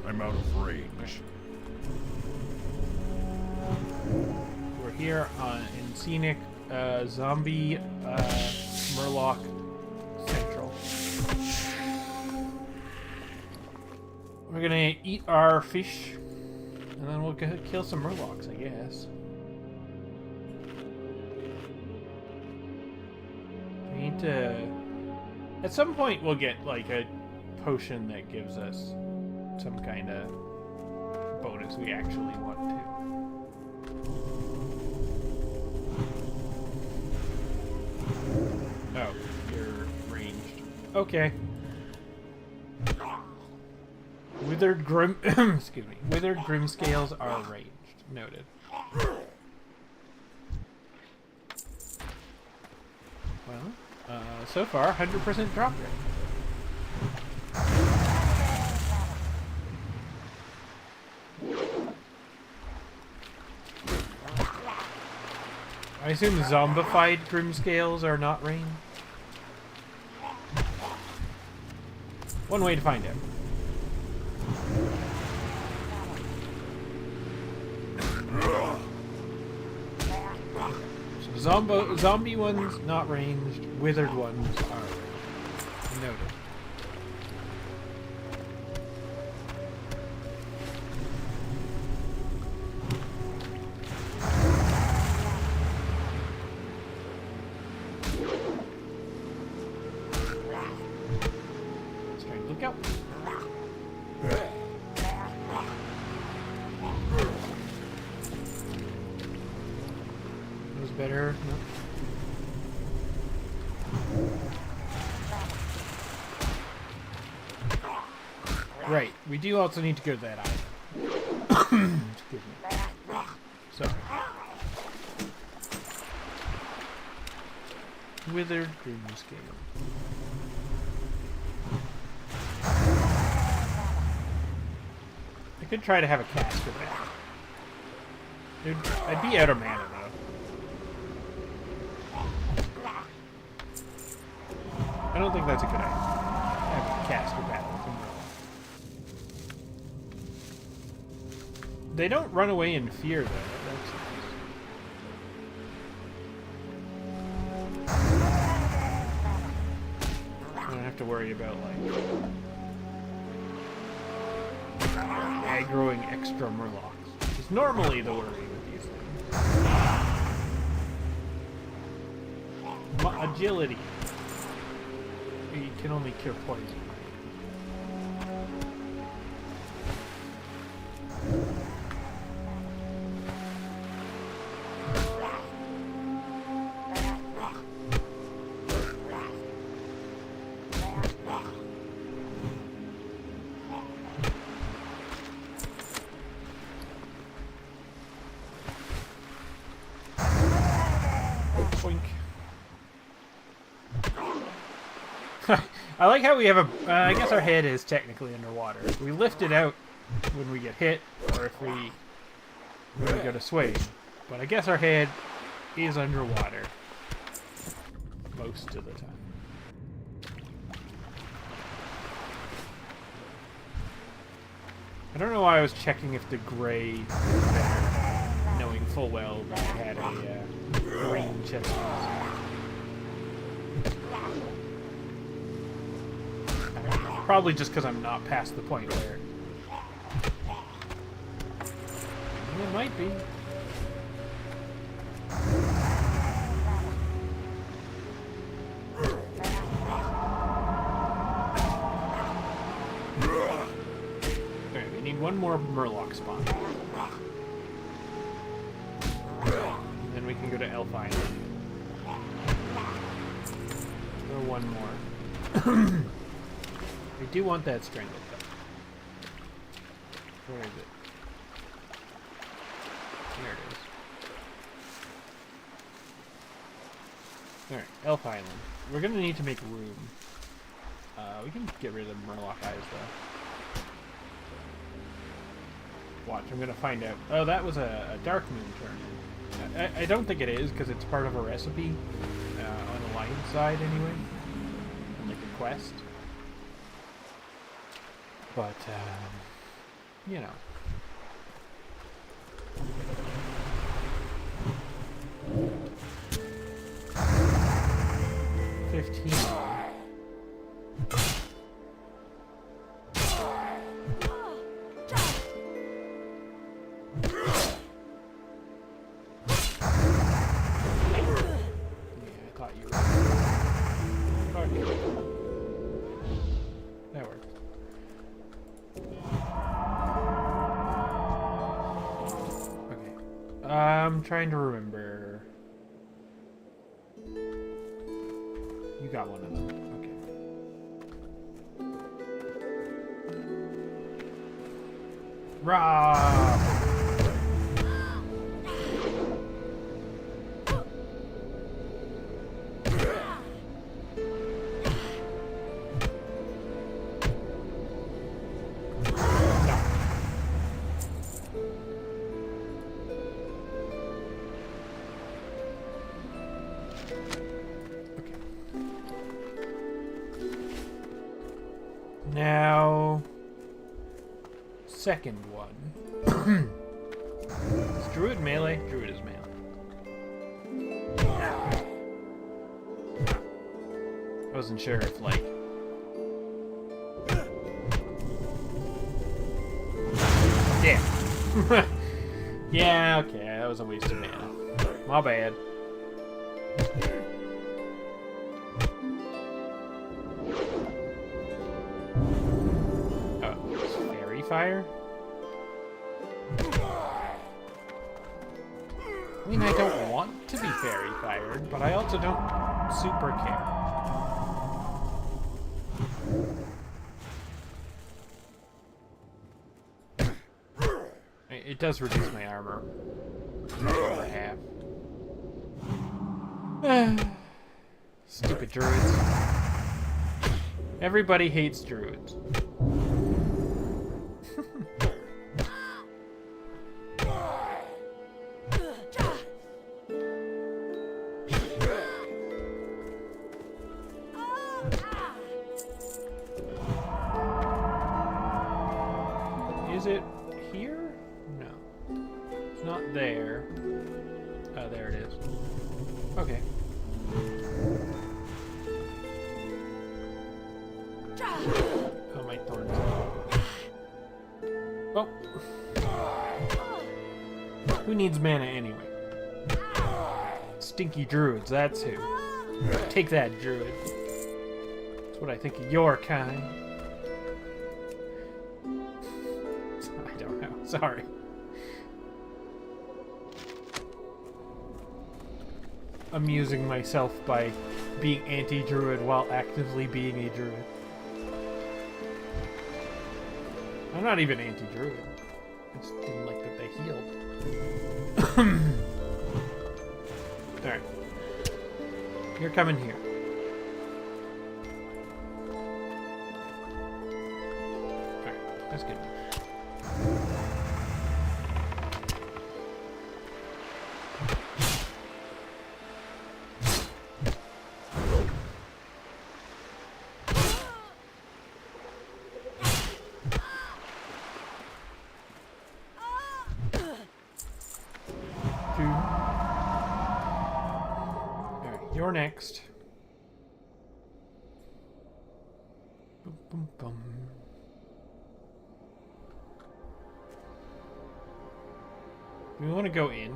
A: I'm out of range.
C: We're here in scenic zombie Murloc Central. We're gonna eat our fish, and then we'll go kill some Murlocs, I guess. We need to... At some point we'll get, like, a potion that gives us some kind of bonus we actually want to. Oh, you're ranged. Okay. Withered excuse me. Withered Grimscales are ranged. Noted. Well, so far, 100% drop rate. I assume zombified Grimscales are not ranged. One way to find out. So zombie ones not ranged, withered ones are ranged. Noted. Look out. Was better. No. Right. We do also need to go to that island. Excuse me. Sorry. Withered Grimscale. I could try to have a cast for that. I'd be out of mana though. I don't think that's a good idea. Have a caster battle with them. They don't run away in fear, though. That's nice. I don't have to worry about, like, aggroing extra murlocs, which is normally the worry with these things. Agility. You can only cure poison. Boink. I like how we have a... I guess our head is technically underwater. We lift it out when we get hit, or if when we go to swing. But I guess our head is underwater most of the time. I don't know why I was checking if the gray was better, knowing full well that I had a green chest piece. Probably just because I'm not past the point where... It might be. Okay, we need one more Murloc spawn. And then we can go to Elf Island. Or one more. I do want that strangled though. Where is it? There it is. Alright, Elf Island. We're gonna need to make room. We can get rid of the Murloc eyes though. Watch, I'm gonna find out. Oh, that was a Dark Moon turn. I don't think it is, because it's part of a recipe. On the lion side anyway. Like a quest. But, you know. $15. Yeah, I thought you were. That worked. I'm trying to remember. You got one of them. Okay. Rob! Now, second one. Is Druid melee? Druid is melee. I wasn't sure if, like... Yeah. Yeah, okay, that was a waste of mana. My bad. Fire? I mean, I don't want to be fairy fired, but I also don't super care. It does reduce my armor. Over half. Stupid druids. Everybody hates druids. not there. Oh, there it is. Okay. Oh, my thorns. Oh. Who needs mana anyway? Stinky druids, that's who. Take that, druid. That's what I think of your kind. I don't know. Sorry. Amusing myself by being anti-druid while actively being a druid. I'm not even anti-druid. I just didn't like that they healed. Alright. You're coming here. Alright, that's good. You're next. Boom, boom, boom. Do we want to go in?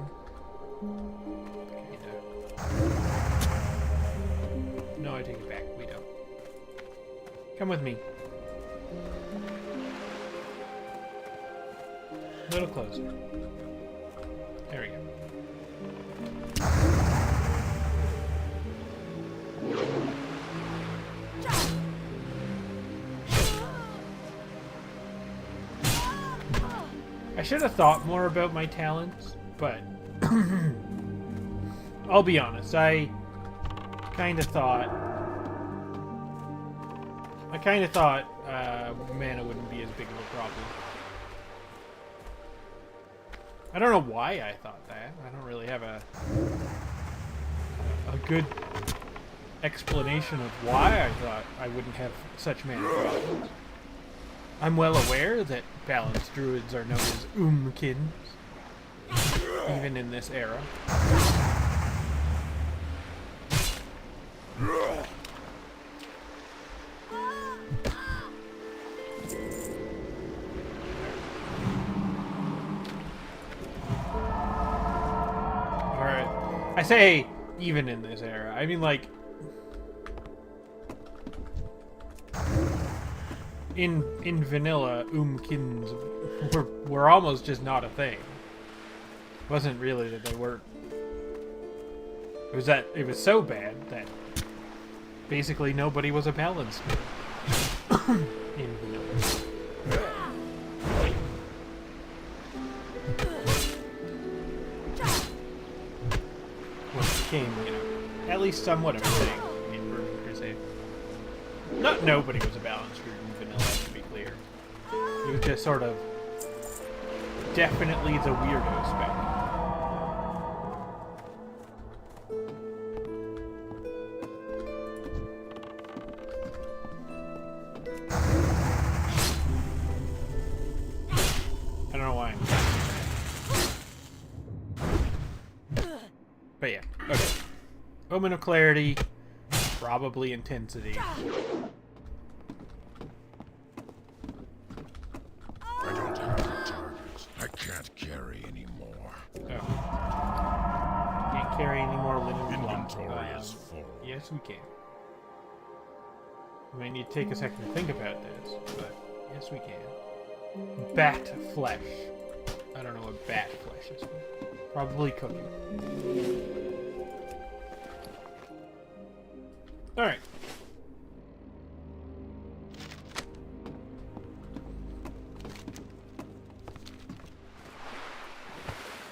C: No, I take it back. We don't. Come with me. A little closer. There we go. I should have thought more about my talents, but I'll be honest, I kind of thought mana wouldn't be as big of a problem. I don't know why I thought that. I don't really have a good explanation of why I thought I wouldn't have such mana problems. I'm well aware that balanced druids are known as Umkins, even in this era. Alright. I say even in this era. I mean, like, in vanilla, Umkins were almost just not a thing. It wasn't really that they weren't. It was that it was so bad that basically nobody was a balanced in vanilla. What became, you know, at least somewhat of a thing in Burning Crusade. Not nobody was a balanced druid in vanilla, to be clear. It was just sort of definitely the weirdo spec. I don't know why I'm but yeah, okay. Omen of Clarity, probably Intensity.
A: I don't have any targets. I can't carry anymore.
C: Oh. Can't carry any more linen
A: Inventory is full.
C: Yes, we can. We might need to take a second to think about this, but yes, we can. Bat flesh. I don't know what bat flesh is. Probably cooking. Alright.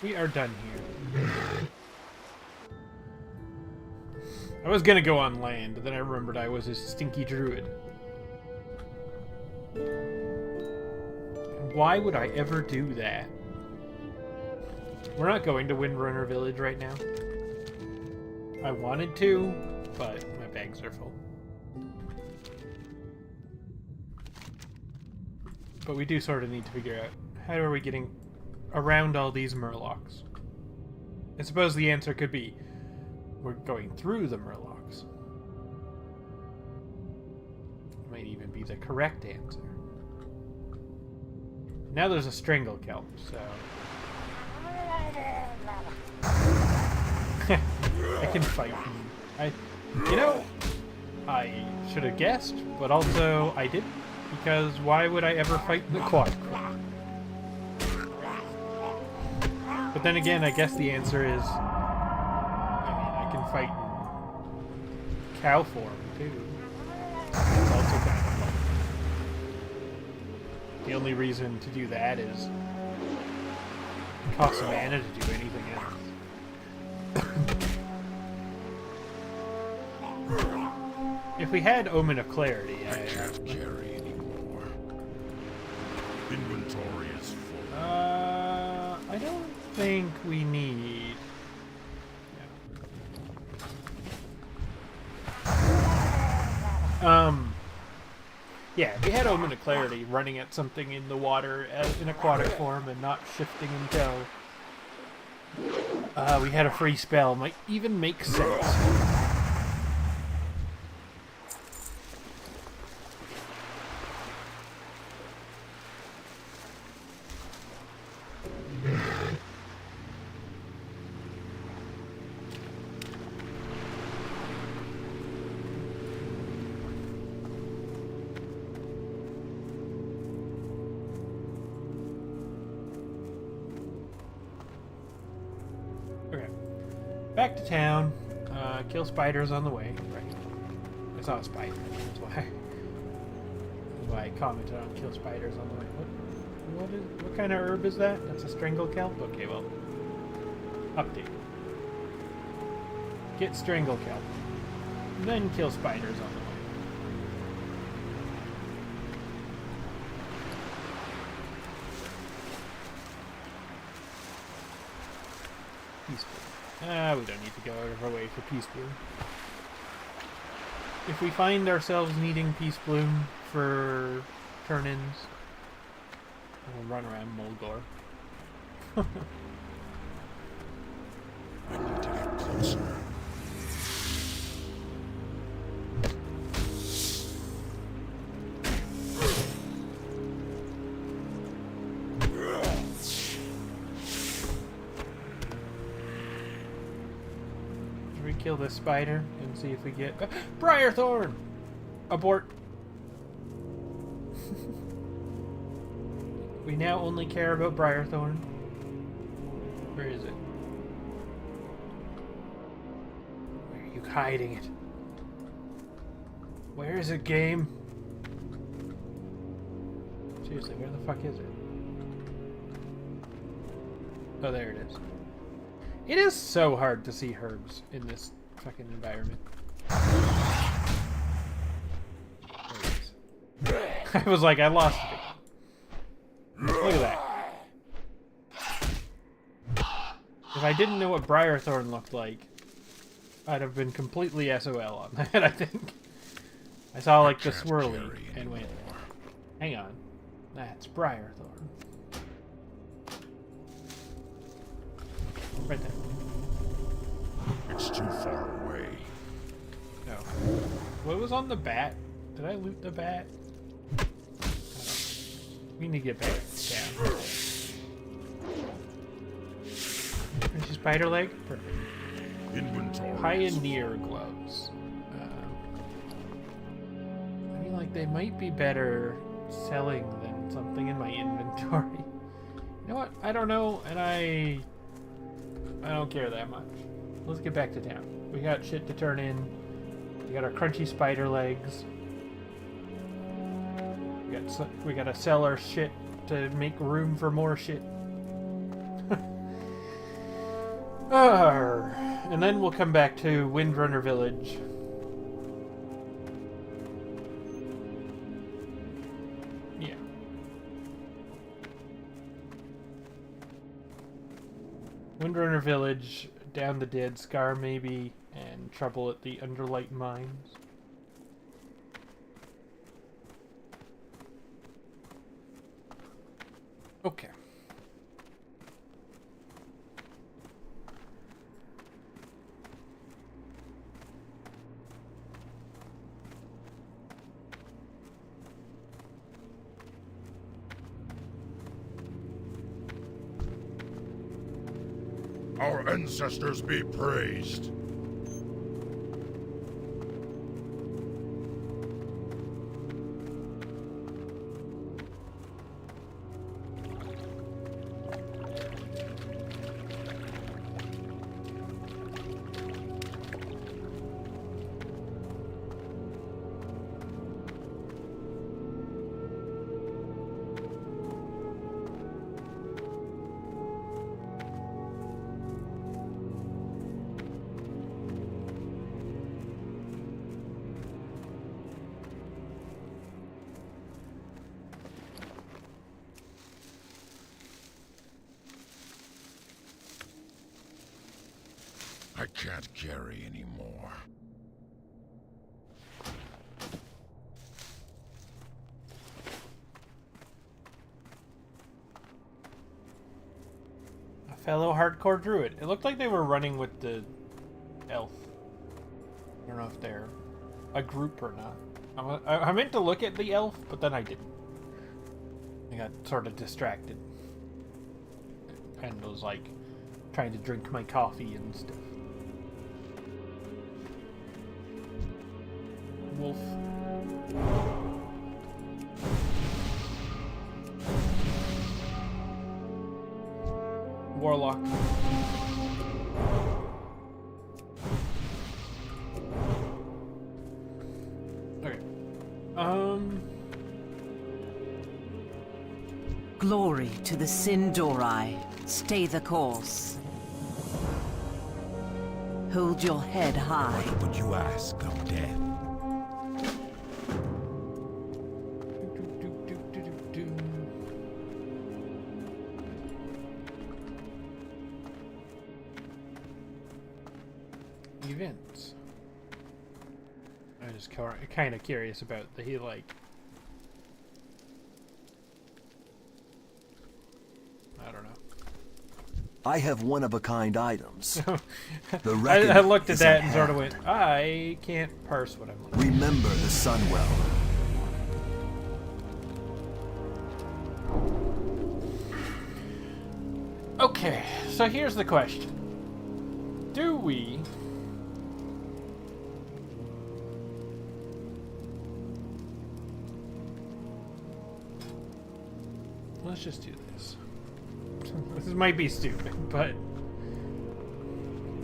C: We are done here. I was gonna go on land, but then I remembered I was a stinky druid. And why would I ever do that? We're not going to Windrunner Village right now. I wanted to, but my bags are full. But we do sort of need to figure out how are we getting around all these murlocs? I suppose the answer could be we're going through the murlocs. Might even be the correct answer. Now there's a strangle kelp, so I can fight him. I should have guessed, but also I didn't, because why would I ever fight the quad? But then again, I guess the answer is, I can fight in cow form too. It's also kind of fun. The only reason to do that is it costs mana to do anything else. If we had Omen of Clarity,
A: I can't carry anymore. Inventory is full.
C: I don't think we need. Yeah, if we had Omen of Clarity running at something in the water in aquatic form and not shifting until we had a free spell, might even make sense. Back to town. Kill spiders on the way. Right. I saw a spider. That's why I commented on kill spiders on the way. What kind of herb is that? That's a strangle kelp? Okay, well. Update. Get strangle kelp. Then kill spiders on the way. Peaceful. We don't need to go out of our way for Peace Bloom. If we find ourselves needing Peace Bloom for turn-ins, we'll run around Mulgore.
A: I need to get closer.
C: Kill this spider and see if we get Briarthorn! Abort. We now only care about Briarthorn. Where is it? Where are you hiding it? Where is it, game? Seriously, where the fuck is it? Oh, there it is. It is so hard to see herbs in this fucking environment. I was like, I lost it. Look at that. If I didn't know what Briarthorn looked like, I'd have been completely SOL on that, I think. I saw like the swirly and went, hang on, that's Briarthorn. Right there.
A: It's too far away.
C: No. What was on the bat? Did I loot the bat? We need to get back down. There's a spider leg? Perfect.
A: Inventory.
C: Pioneer gloves. I mean, like, they might be better selling than something in my inventory. You know what? I don't know, and I don't care that much. Let's get back to town. We got shit to turn in. We got our crunchy spider legs. We gotta sell our shit to make room for more shit. And then we'll come back to Windrunner Village. Yeah. Windrunner Village, down the Dead Scar maybe, and trouble at the Underlight Mines. Okay.
A: Our ancestors be praised. I can't carry anymore.
C: A fellow hardcore druid. It looked like they were running with the elf. I don't know if they're a group or not. I meant to look at the elf, but then I didn't. I got sort of distracted. And was like trying to drink my coffee and stuff. Wolf. Warlock. Okay.
I: Glory to the Sindorai. Stay the course. Hold your head high.
D: What would you ask of death?
C: Events. I'm just kind of curious about the like. I don't know.
G: I have one-of-a-kind items. The
C: I
G: reckoning
C: looked at
G: is
C: that
G: at
C: and sort of
G: hand.
C: went, I can't parse what I'm looking at.
G: Remember the Sunwell.
C: Okay, so here's the question. Do we... Let's just do this. This might be stupid, but...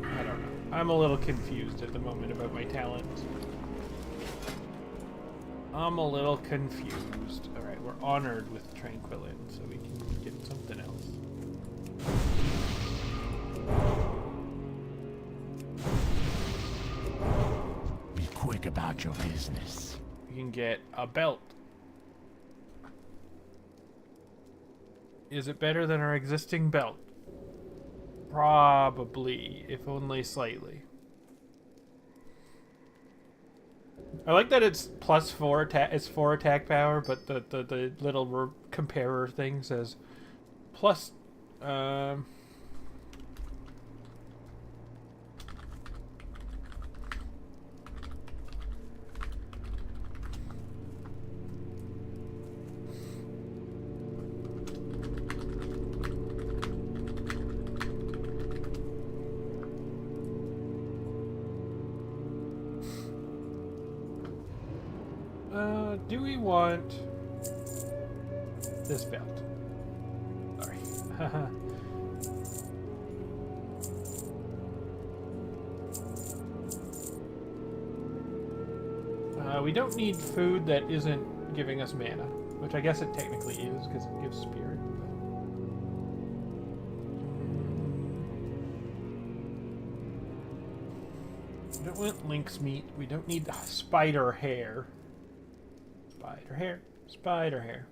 C: I don't know. I'm a little confused at the moment about my talents. I'm a little confused. Alright, we're honored with Tranquillin, so we can get something else.
H: Be quick about your business.
C: We can get a belt. Is it better than our existing belt? Probably, if only slightly. I like that it's plus 4 attack. It's 4 attack power, but the little comparer thing says plus. Do we want this belt? Sorry. We don't need food that isn't giving us mana, which I guess it technically is because it gives spirit. We don't want lynx meat. We don't need spider hair. Spider hair. Spider hair.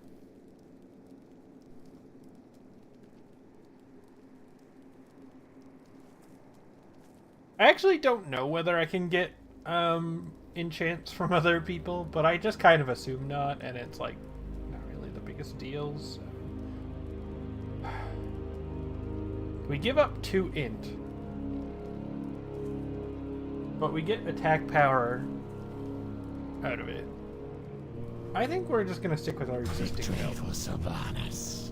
C: I actually don't know whether I can get enchants from other people, but I just kind of assume not, and it's like not really the biggest deals. So. We give up 2 int, but we get attack power out of it. I think we're just gonna stick with our existing
H: Victory
C: build.
H: for Sylvanas.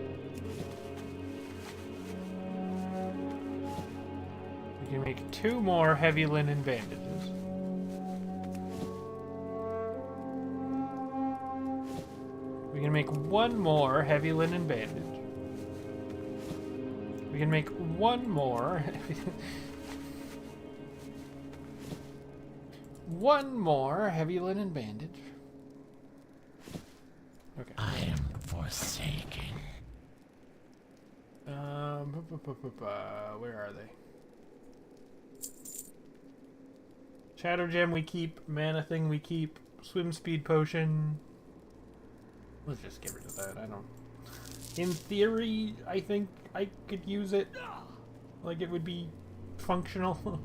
C: Make 2 more heavy linen bandages. We can make 1 more heavy linen bandage. We can make 1 more. 1 more heavy linen bandage. Okay.
H: I am forsaken.
C: Where are they? Shadow gem we keep. Mana thing we keep. Swim speed potion. Let's just get rid of that. I don't. In theory, I think I could use it. Like it would be functional.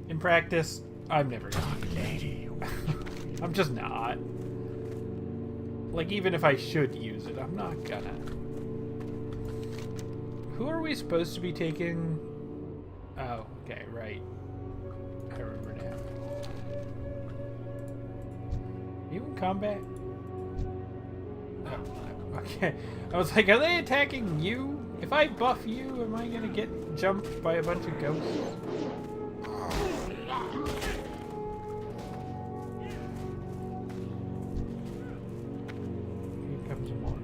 C: In practice, I'm never gonna use it. I'm just not. Like even if I should use it, I'm not gonna. Who are we supposed to be taking? Oh, okay, right. I remember now. You in combat? Oh, okay. I was like, are they attacking you? If I buff you, am I gonna get jumped by a bunch of ghosts? Here comes more.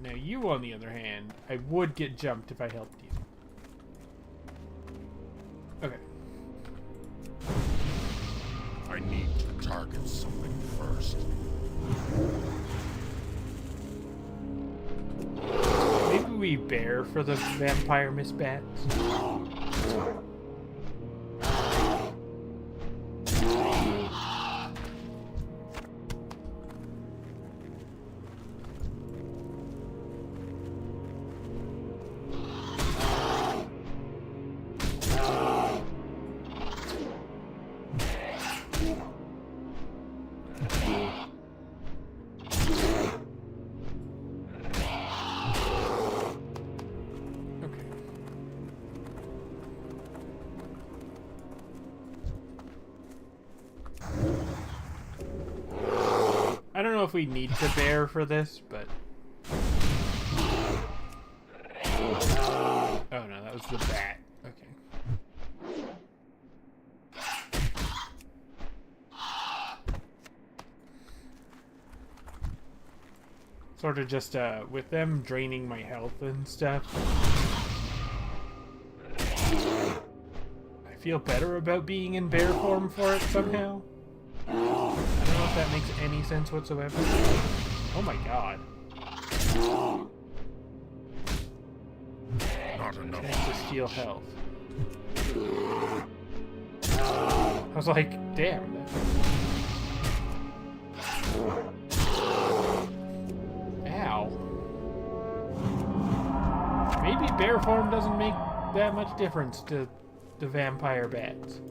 C: Now you, on the other hand, I would get jumped if I helped you. Okay.
A: I need to target something first.
C: Maybe we bear for the vampire misbats. I don't know if we need to bear for this, but... Oh no, that was the bat. Okay. Sort of just, with them draining my health and stuff, I feel better about being in bear form for it somehow. I don't know if that makes any sense whatsoever. Oh my god.
A: Not enough.
C: Chance to steal health. I was like, damn. Ow. Maybe bear form doesn't make that much difference to the vampire bats.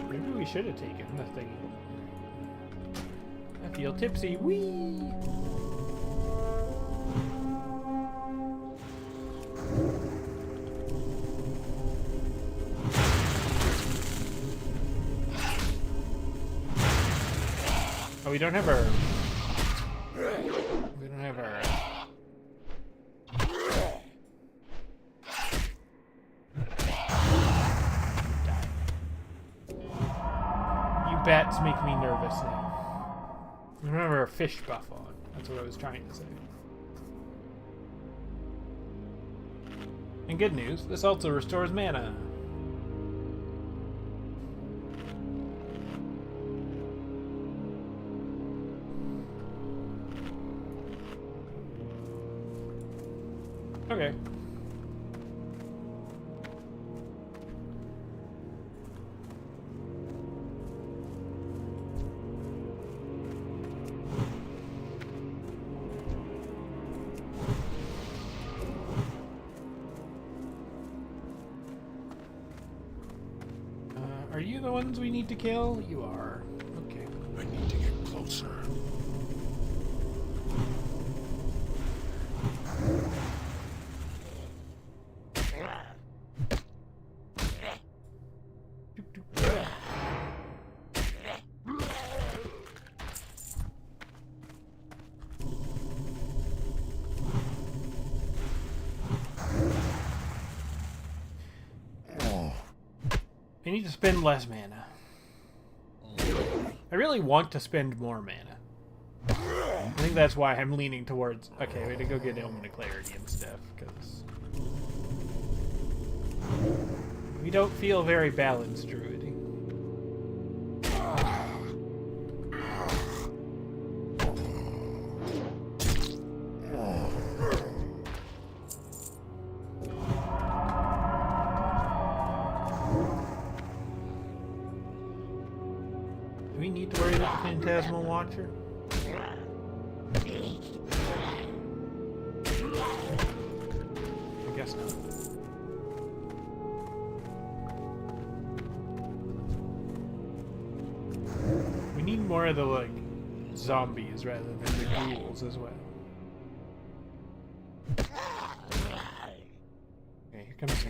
C: Maybe we should have taken the thing. I feel tipsy. Whee! Oh, we don't have our... We don't have our... You bats make me nervous now. We don't have our fish buff on. That's what I was trying to say. And good news, this also restores mana. Okay. Are you the ones we need to kill? You are. Okay.
A: I need to get closer.
C: I need to spend less mana. I really want to spend more mana. I think that's why I'm leaning towards... Okay, we had to go get Omen of Clarity and stuff, because... we don't feel very balanced, Druid. Do we need to worry about the Phantasmal Watcher? I guess not. We need more of the, like, zombies rather than the ghouls as well. Okay, here comes the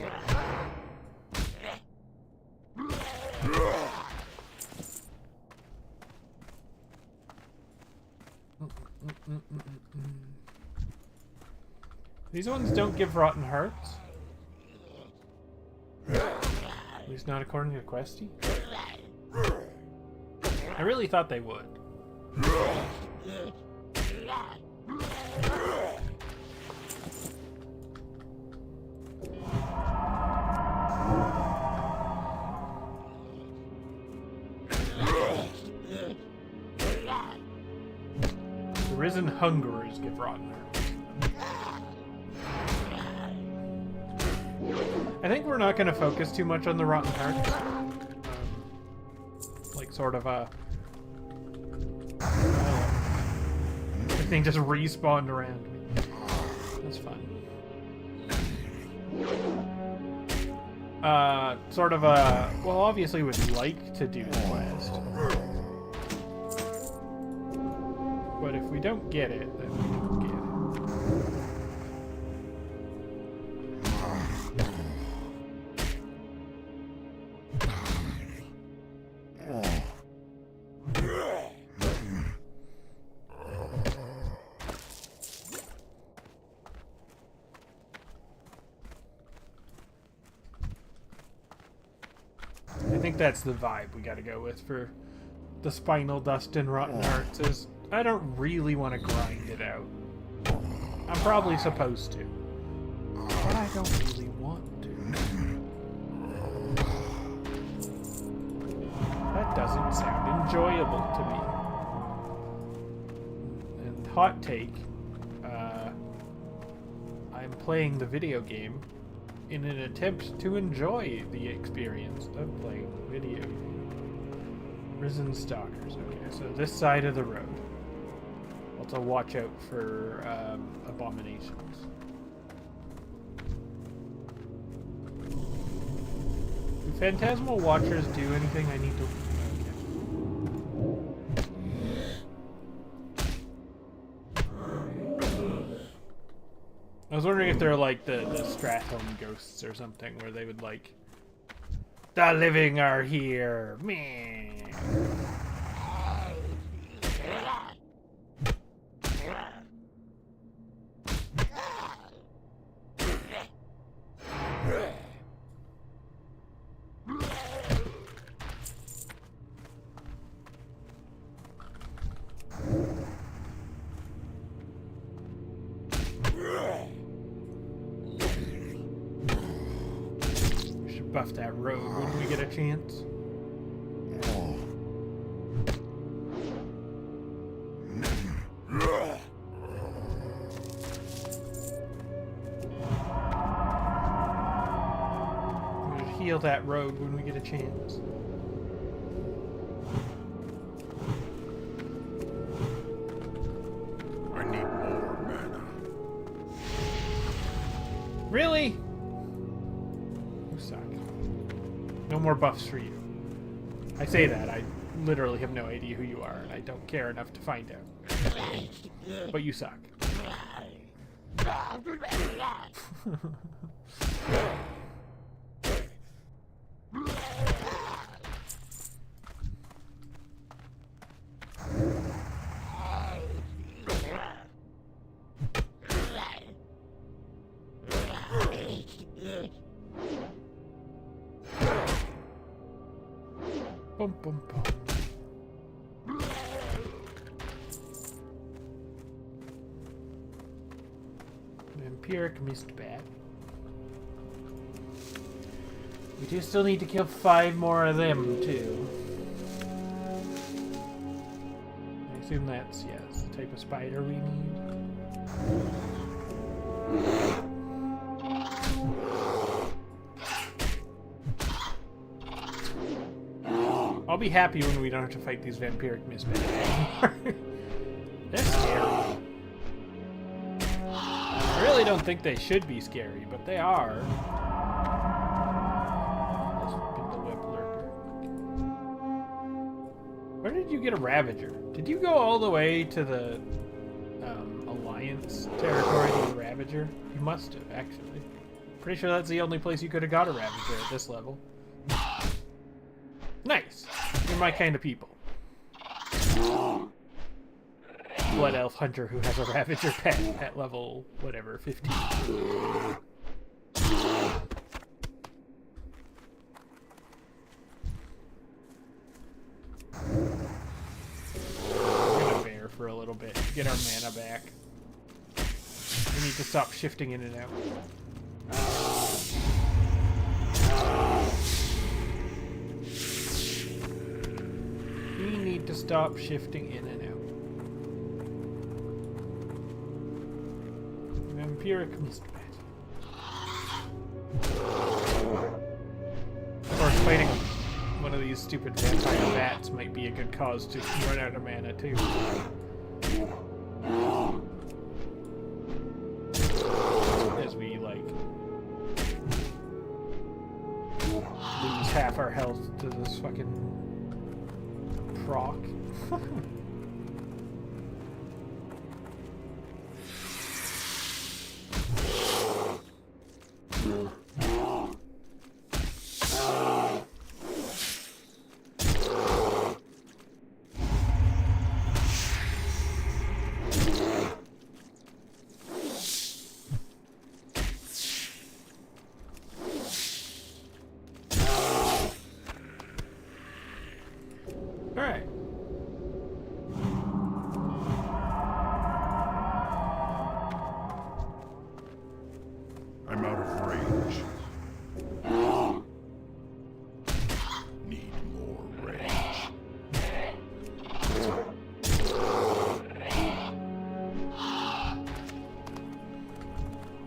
C: These ones don't give rotten hearts. At least not according to Questy. I really thought they would. The Risen Hungerers give rotten hearts. I think we're not going to focus too much on the rotten hearts. Like sort of a... everything just respawned around me. That's fun. Sort of a... well, obviously would like to do the quest. But if we don't get it, then we don't get it. I think that's the vibe we gotta go with for the Spinal Dust and Rotten Hearts, is I don't really want to grind it out. I'm probably supposed to, but I don't really want to. That doesn't sound enjoyable to me. And hot take, I'm playing the video game in an attempt to enjoy the experience of playing the video game. Risen Stalkers. Okay, so this side of the road. Also watch out for abominations. Do Phantasmal Watchers do anything I need to... I was wondering if they're like the Strathome ghosts or something, where they would like, the living are here, meh. Buff that road when we get a chance. We should heal that road when we get a chance.
A: I need more mana.
C: Really? You suck. No more buffs for you. I say that, I literally have no idea who you are, and I don't care enough to find out. But you suck. Bum, bum, bum. Vampiric mist bat. We do still need to kill 5 more of them too. I assume that's, yes, the type of spider we need. I'll be happy when we don't have to fight these vampiric mist bats anymore. They're scary. I really don't think they should be scary, but they are. Where did you get a Ravager? Did you go all the way to the Alliance territory to get a Ravager? You must have, actually. Pretty sure that's the only place you could have got a Ravager at this level. Nice! You're my kind of people. Blood Elf Hunter who has a Ravager pet at level, whatever, 15. For a little bit, get our mana back. We need to stop shifting in and out. We need to stop shifting in and out. Vampiric mist bat. Of course, fighting one of these stupid vampire bats might be a good cause to run out of mana too. As we, like, lose half our health to this fucking proc. Alright.
A: I'm out of range. Need more range.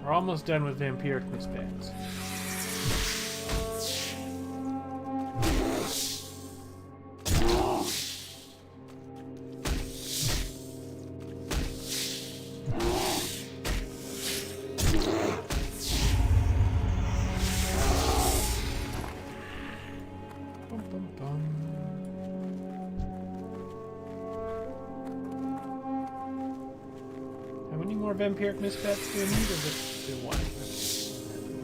C: We're almost done with vampiric mist bats. Vampiric mist bats do we need, or just do one?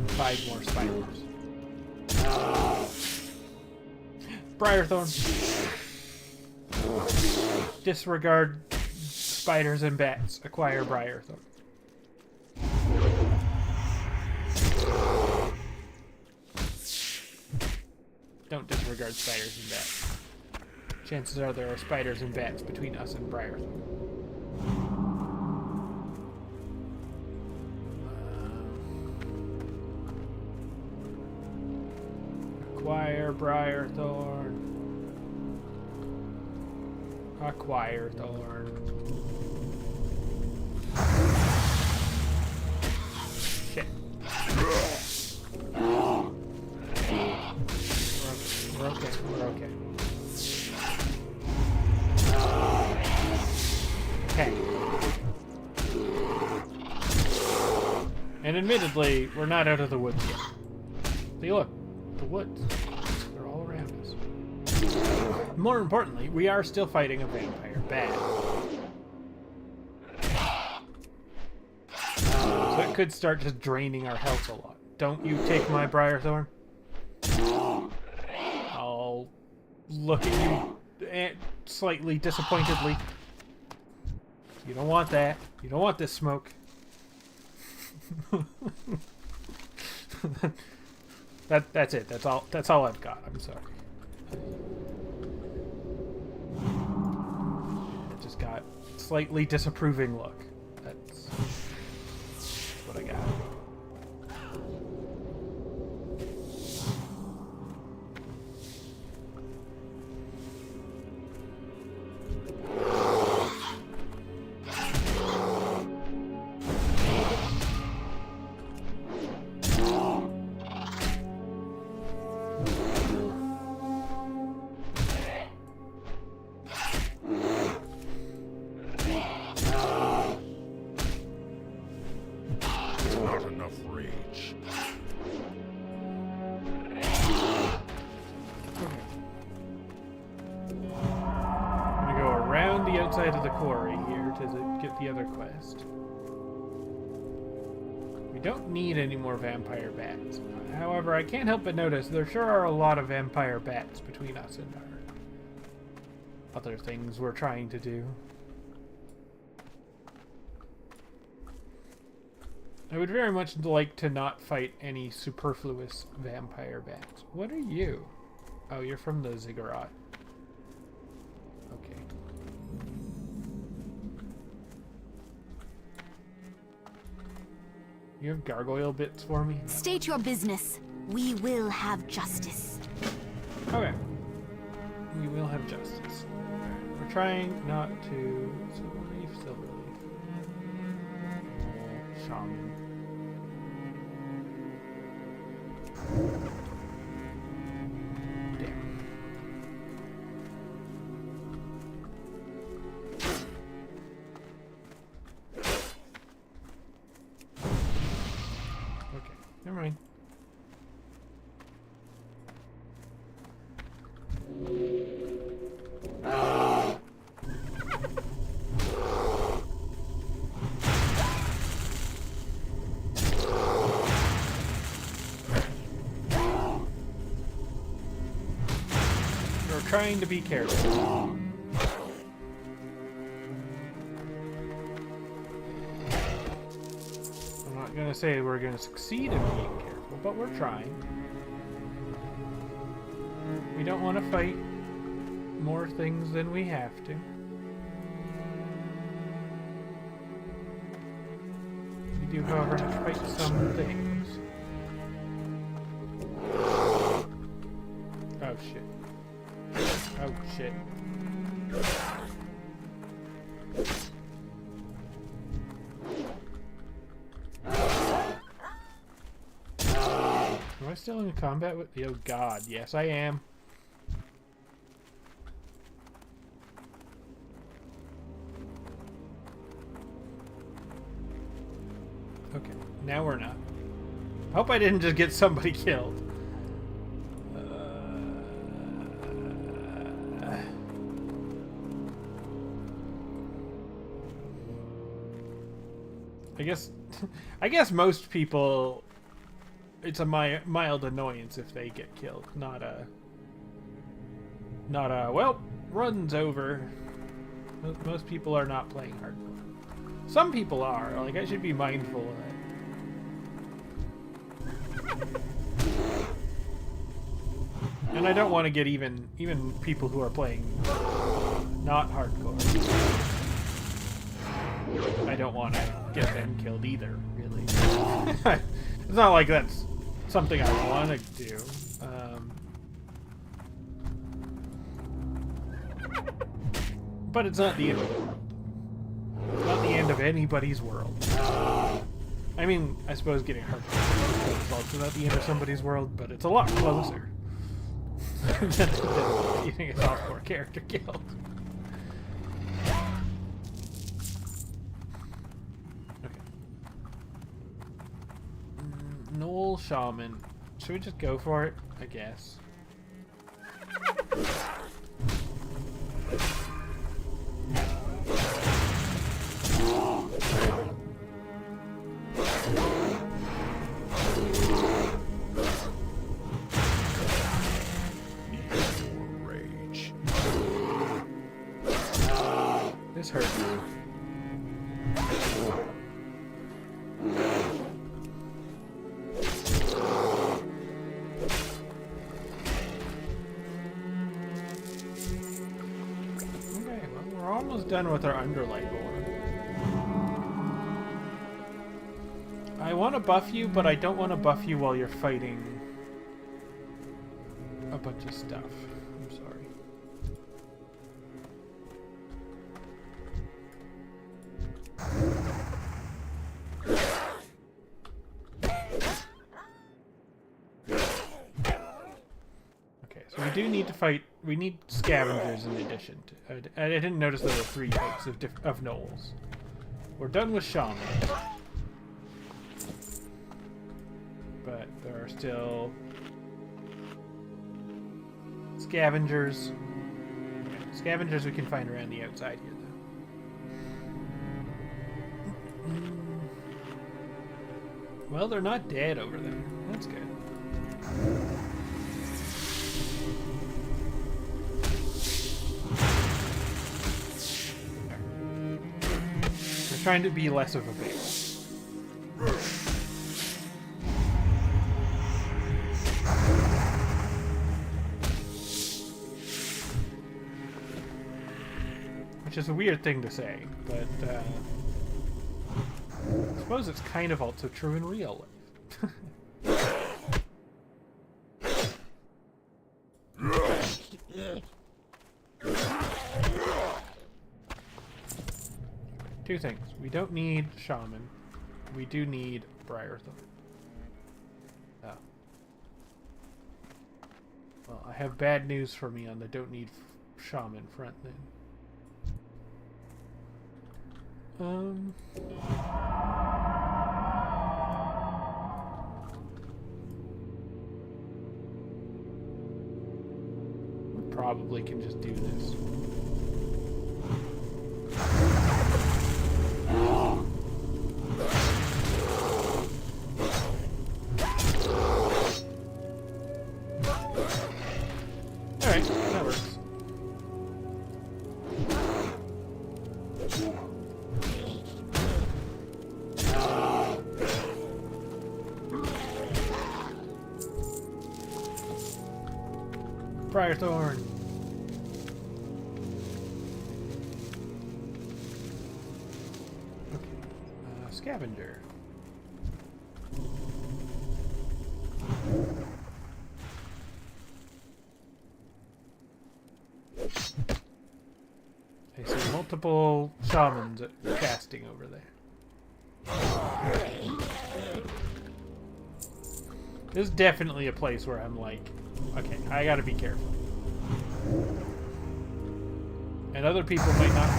C: 5 more spiders. Briarthorn. Disregard spiders and bats. Acquire Briarthorn. Don't disregard spiders and bats. Chances are there are spiders and bats between us and Briarthorn. Acquire Briarthorn. Acquire Thorn. Shit. We're okay. We're okay. Okay. And admittedly, we're not out of the woods yet. See, look. The woods. They're all around us. More importantly, we are still fighting a vampire bat. So it could start just draining our health a lot. Don't you take my Briarthorn? I'll look at you slightly disappointedly. You don't want that. You don't want this smoke. That's it. That's all I've got. I'm sorry. slightly disapproving look. That's what I got.
A: Not enough rage.
C: I'm gonna go around the outside of the quarry here to get the other quest. We don't need any more vampire bats. However, I can't help but notice there sure are a lot of vampire bats between us and our other things we're trying to do. I would very much like to not fight any superfluous vampire bats. What are you? Oh, you're from the ziggurat. Okay. You have gargoyle bits for me?
E: State your business. We will have justice.
C: Okay. We will have justice. We're trying not to... Silverleaf, Silverleaf. Oh, Shaman. Damn. Okay, never mind. We're trying to be careful. I'm not gonna say we're gonna succeed in being careful, but we're trying. We don't want to fight more things than we have to. We do, however, have to fight some things. Oh shit. Oh shit. Am I still in combat with... Oh god, yes I am. Okay, now we're not. Hope I didn't just get somebody killed. I guess most people, it's a mild annoyance if they get killed, not a well, run's over. Most people are not playing hardcore. Some people are. Like, I should be mindful of that. And I don't want to get even people who are playing not hardcore. I don't want to get them killed either, really. It's not like that's something I want to do. But it's not the end of the world. Not the end of anybody's world. I mean, I suppose getting hurt is also not the end of somebody's world, but it's a lot closer than getting a softcore character killed. Knoll Shaman. Should we just go for it? I guess.
A: Rage.
C: This hurts. almost done with our underlight ore. I want to buff you, but I don't want to buff you while you're fighting a bunch of stuff. I'm sorry. Okay, so we do need to fight. We need scavengers in addition to. I didn't notice there were 3 types of gnolls. We're done with shaman, but there are still scavengers. Okay, scavengers we can find around the outside here, though. Well, they're not dead over there. That's good. We're trying to be less of a base. Which is a weird thing to say, but I suppose it's kind of also true in real life. 2 things. We don't need shaman. We do need Briarthorn. Oh. Well, I have bad news for me on the don't need shaman front then. We probably can just do this. Alright, that works. Briarthorn. Okay. Scavenger. I see multiple shamans casting over there. This is definitely a place where I'm like, okay, I gotta be careful. And other people might not.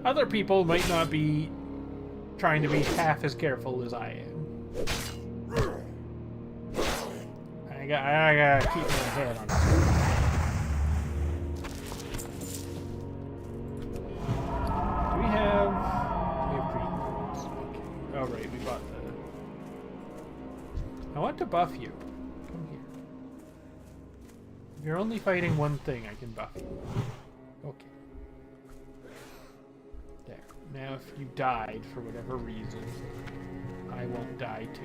C: Other people might not be trying to be half as careful as I am. I gotta keep my head on it. Do we have green boots? Okay. Oh right, we bought the. I want to buff you. Come here. If you're only fighting one thing, I can buff you. Okay. There. Now if you died for whatever reason, I won't die too.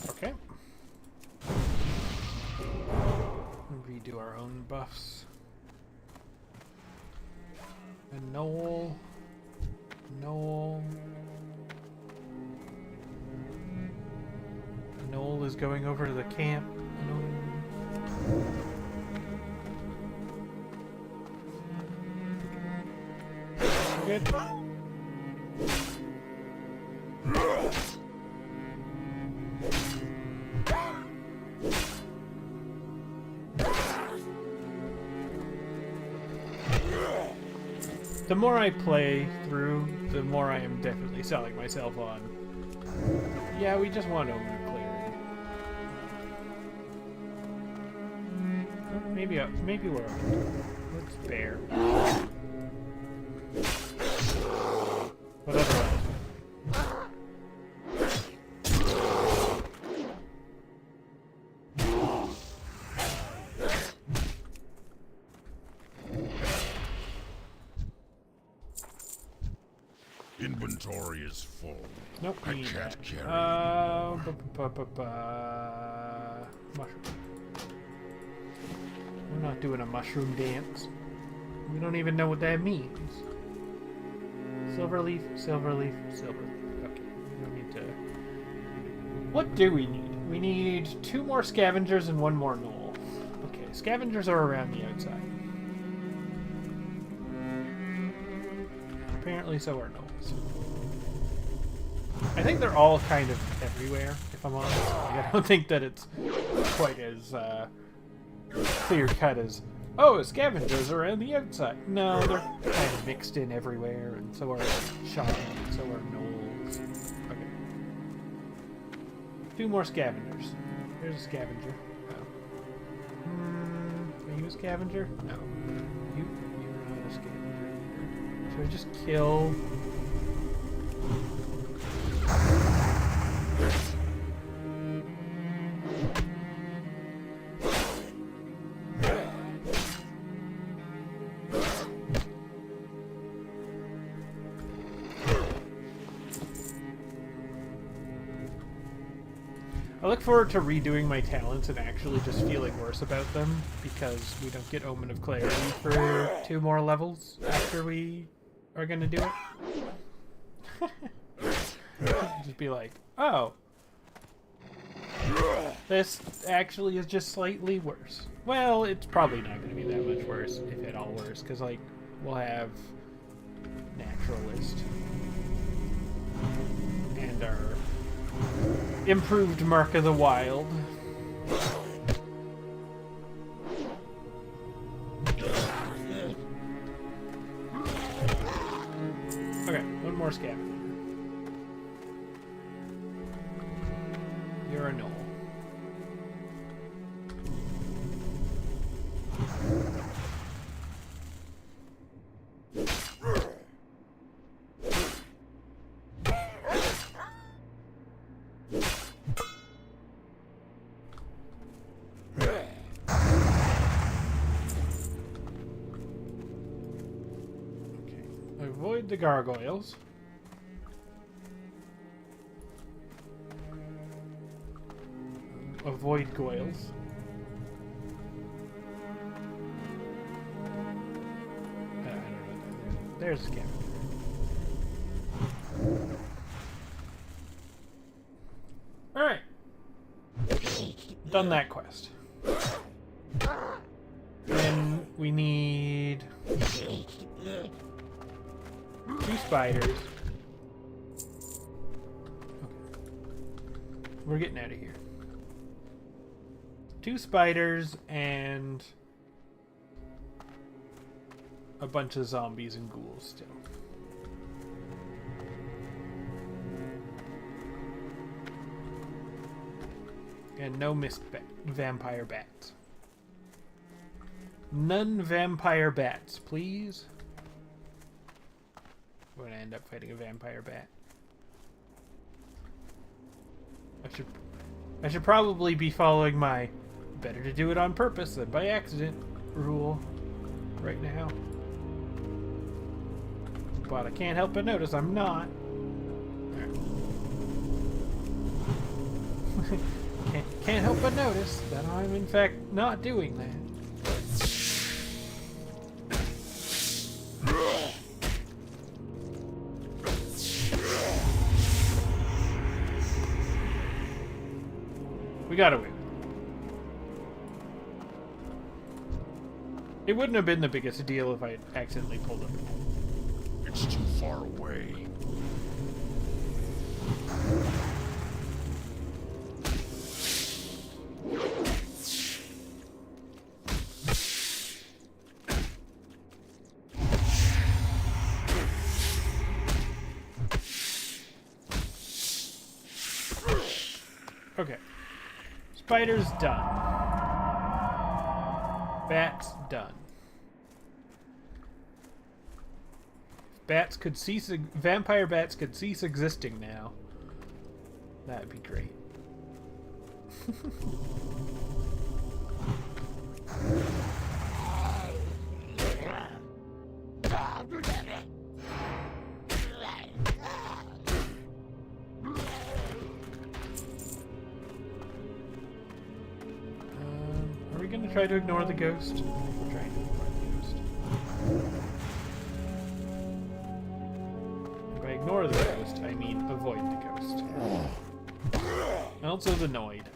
C: Okay. Redo our own buffs. And Noel. Noel is going over to the camp. Good. The more I play through, the more I am definitely selling myself on. Yeah, we just want over clearing. Maybe we're okay. Let's bear. But otherwise.
A: Inventory is full.
C: Nope,
A: I
C: we need
A: can't
C: that.
A: carry
C: Mushroom. We're not doing a mushroom dance. We don't even know what that means. Silver leaf, silver leaf, silver leaf. Okay, we don't need to... What do we need? We need 2 more scavengers and 1 more gnoll. Okay, scavengers are around the outside. Apparently so are gnolls. I think they're all kind of everywhere, if I'm honest. Like, I don't think that it's quite as clear-cut as, oh, scavengers are around the outside. No, they're kind of mixed in everywhere, and so are shaman, and so are gnolls. Okay. 2 more scavengers. There's a scavenger. Oh. Are you a scavenger? No. You're not a scavenger either. Should I just kill... I look forward to redoing my talents and actually just feeling worse about them because we don't get Omen of Clarity for 2 more levels after we are gonna do it. Just be like, oh, this actually is just slightly worse. Well, it's probably not gonna be that much worse, if at all worse, because like we'll have Naturalist and our improved Mark of the Wild. Okay, 1 more scavenger. You're a gnoll. Avoid the gargoyles. Avoid goyles. I don't know. There's a scavenger. Alright. Done that quest. Then we need 2 spiders. Okay. We're getting out of here. 2 spiders and a bunch of zombies and ghouls still. And no vampire bats. None vampire bats, please. We're gonna end up fighting a vampire bat. I should probably be following my better to do it on purpose than by accident rule right now. But I can't help but notice I'm not. Can't help but notice that I'm in fact not doing that. We got away with it. It wouldn't have been the biggest deal if I had accidentally pulled up.
A: It's too far away.
C: Okay. Spiders done. Bats done. vampire bats could cease existing now. That'd be great. Are we gonna try to ignore the ghost? I think we're trying to ignore the ghost. If I ignore the ghost, I mean avoid the ghost. Also the Noid.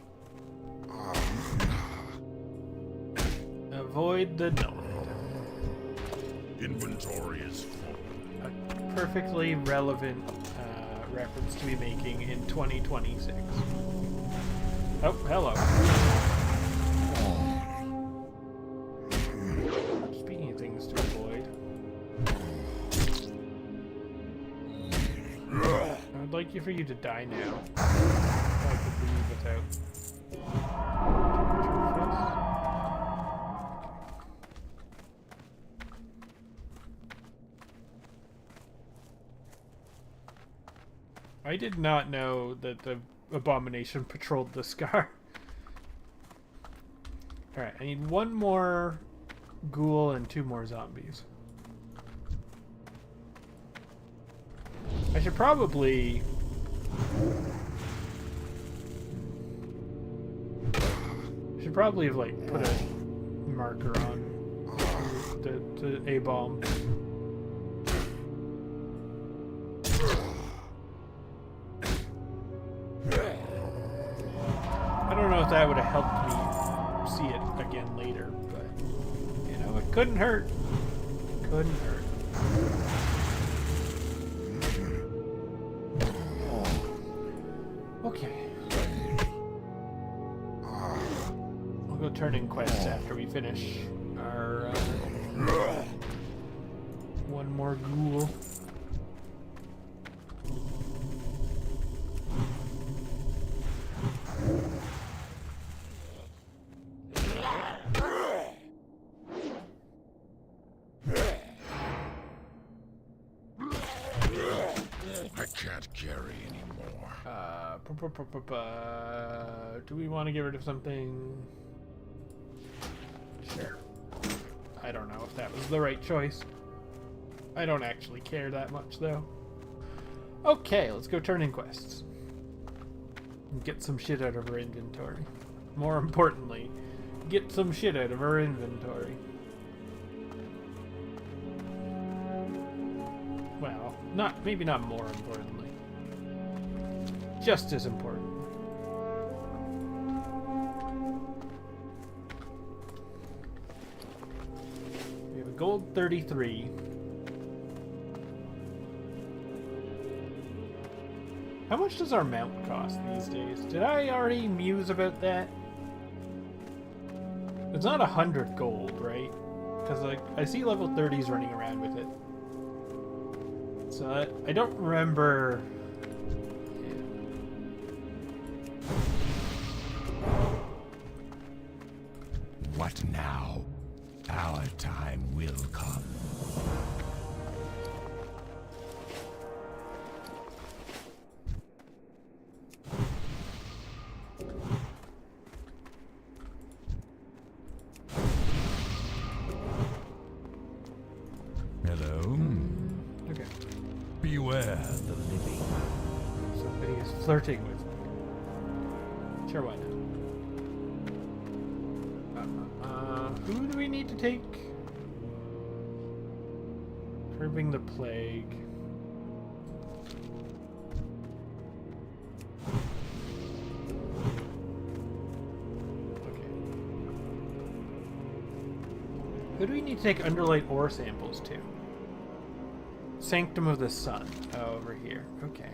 C: Avoid the Noid.
A: Inventory is full.
C: A perfectly relevant reference to be making in 2026. Oh, hello. Speaking of things to avoid, I'd like for you to die now. If I could leave without. I did not know that the abomination patrolled the scar. Alright, I need one more ghoul and 2 more zombies. I should probably... have, like, put a marker on the A-bomb. I don't know if that would have helped me see it again later, but, you know, it couldn't hurt. Couldn't hurt. Okay. We'll go turn in quests after we finish our one more ghoul.
A: I can't carry anymore.
C: Do we want to get rid of something? Sure. I don't know if that was the right choice. I don't actually care that much, though. Okay, let's go turn in quests. And get some shit out of our inventory. More importantly, get some shit out of our inventory. Well, maybe not more importantly. Just as important. We have a gold 33. How much does our mount cost these days? Did I already muse about that? It's not 100 gold, right? Because like I see level 30s running around with it. So I don't remember.
H: What now? Our time will come. Hello?
C: Okay.
H: Beware the living.
C: Somebody is flirting with me. Sure, why not? Who do we need to take? Curbing the plague. Okay. Who do we need to take underlight ore samples to? Sanctum of the Sun. Oh, over here. Okay.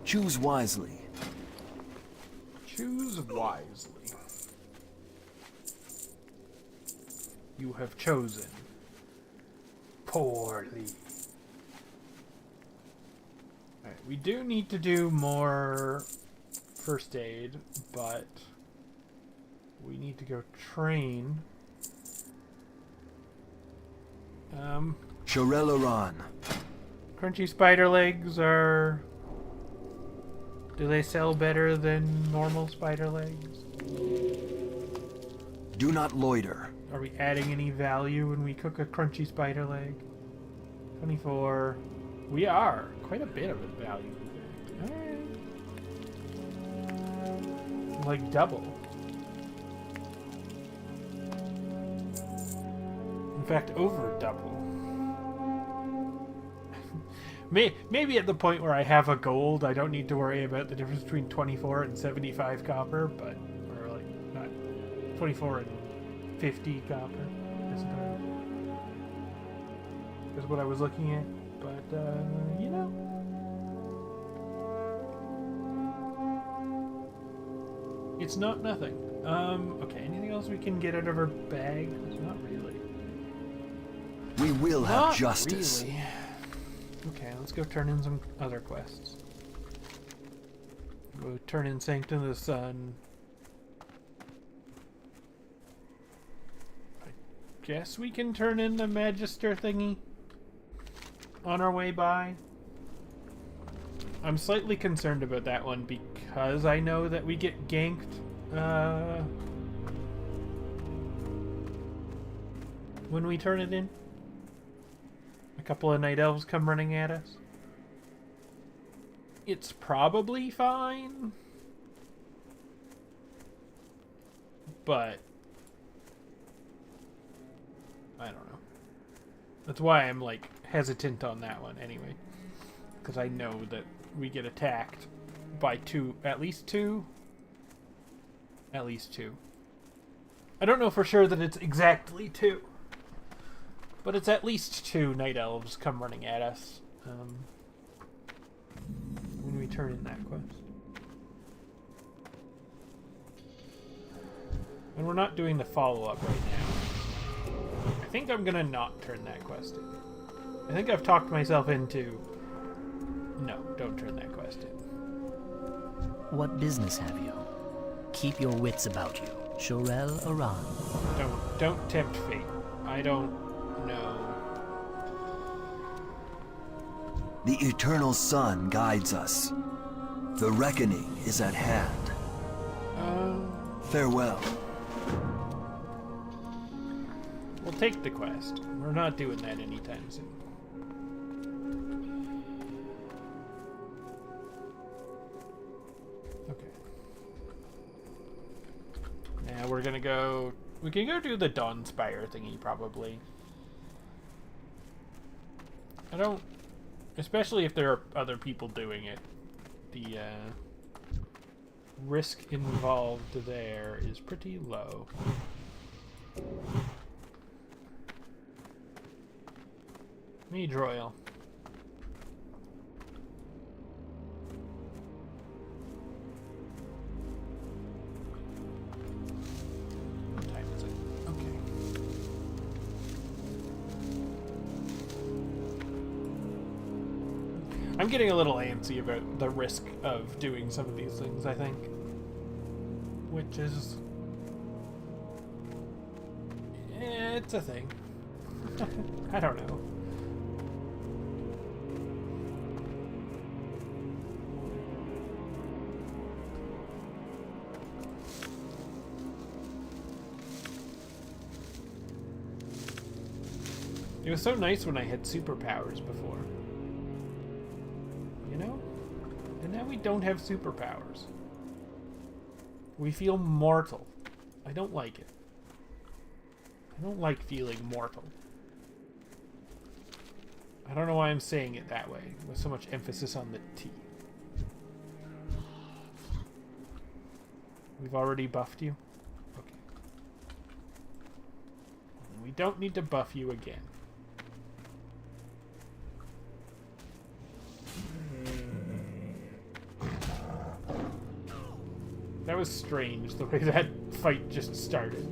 G: Choose wisely.
C: Choose wisely. You have chosen poorly. Alright, we do need to do more first aid, but we need to go train.
G: Shorel-Aran.
C: Crunchy spider legs are... Do they sell better than normal spider legs?
G: Do not loiter.
C: Are we adding any value when we cook a crunchy spider leg? 24. We are. Quite a bit of a value. Alright. Like double. In fact, over double. Maybe at the point where I have a gold, I don't need to worry about the difference between 24 and 75 copper, but... Or, like, not... 24 and 50 copper, I suppose. Is what I was looking at. But, you know... It's not nothing. Okay, anything else we can get out of our bag? Not really.
G: We will have
C: Not
G: justice.
C: Really. Okay, let's go turn in some other quests. We'll turn in Sanctum of the Sun. I guess we can turn in the Magister thingy on our way by. I'm slightly concerned about that one because I know that we get ganked when we turn it in. A couple of night elves come running at us. It's probably fine, but I don't know. That's why I'm like hesitant on that one anyway, because I know that we get attacked by at least two. At least two. I don't know for sure that it's exactly two. But it's at least two night elves come running at us when we turn in that quest. And we're not doing the follow-up right now. I think I'm gonna not turn that quest in. I think I've talked myself into... No, don't turn that quest in.
B: What business have you? Keep your wits about you. Shorel-Aran.
C: Don't tempt fate. I don't know.
G: The eternal sun guides us. The reckoning is at hand. Farewell.
C: We'll take the quest. We're not doing that anytime soon. Okay. Now we're gonna go... We can go do the Dawn Spire thingy, probably. I don't... Especially if there are other people doing it. The, risk involved there is pretty low. Mage Royal. What time is it? Okay. I'm getting a little antsy about the risk of doing some of these things, I think. Which is... it's a thing. I don't know. It was so nice when I had superpowers before. You know? And now we don't have superpowers. We feel mortal. I don't like it. I don't like feeling mortal. I don't know why I'm saying it that way, with so much emphasis on the T. We've already buffed you? Okay. We don't need to buff you again. That was strange, the way that fight just started.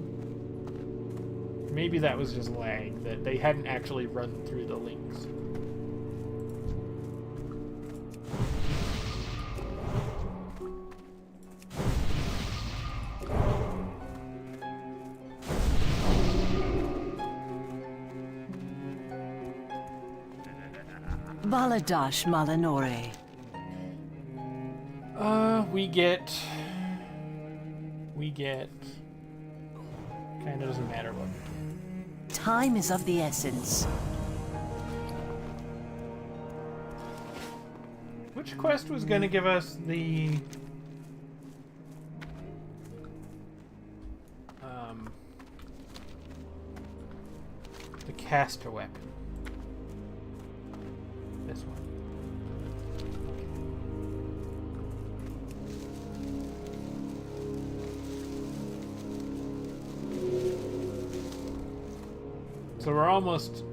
C: Maybe that was just lag, that they hadn't actually run through the links.
I: Baladash Malanore.
C: We get... Kinda doesn't matter what.
I: Time is of the essence.
C: Which quest was gonna give us the... the caster weapon? This one. So we're almost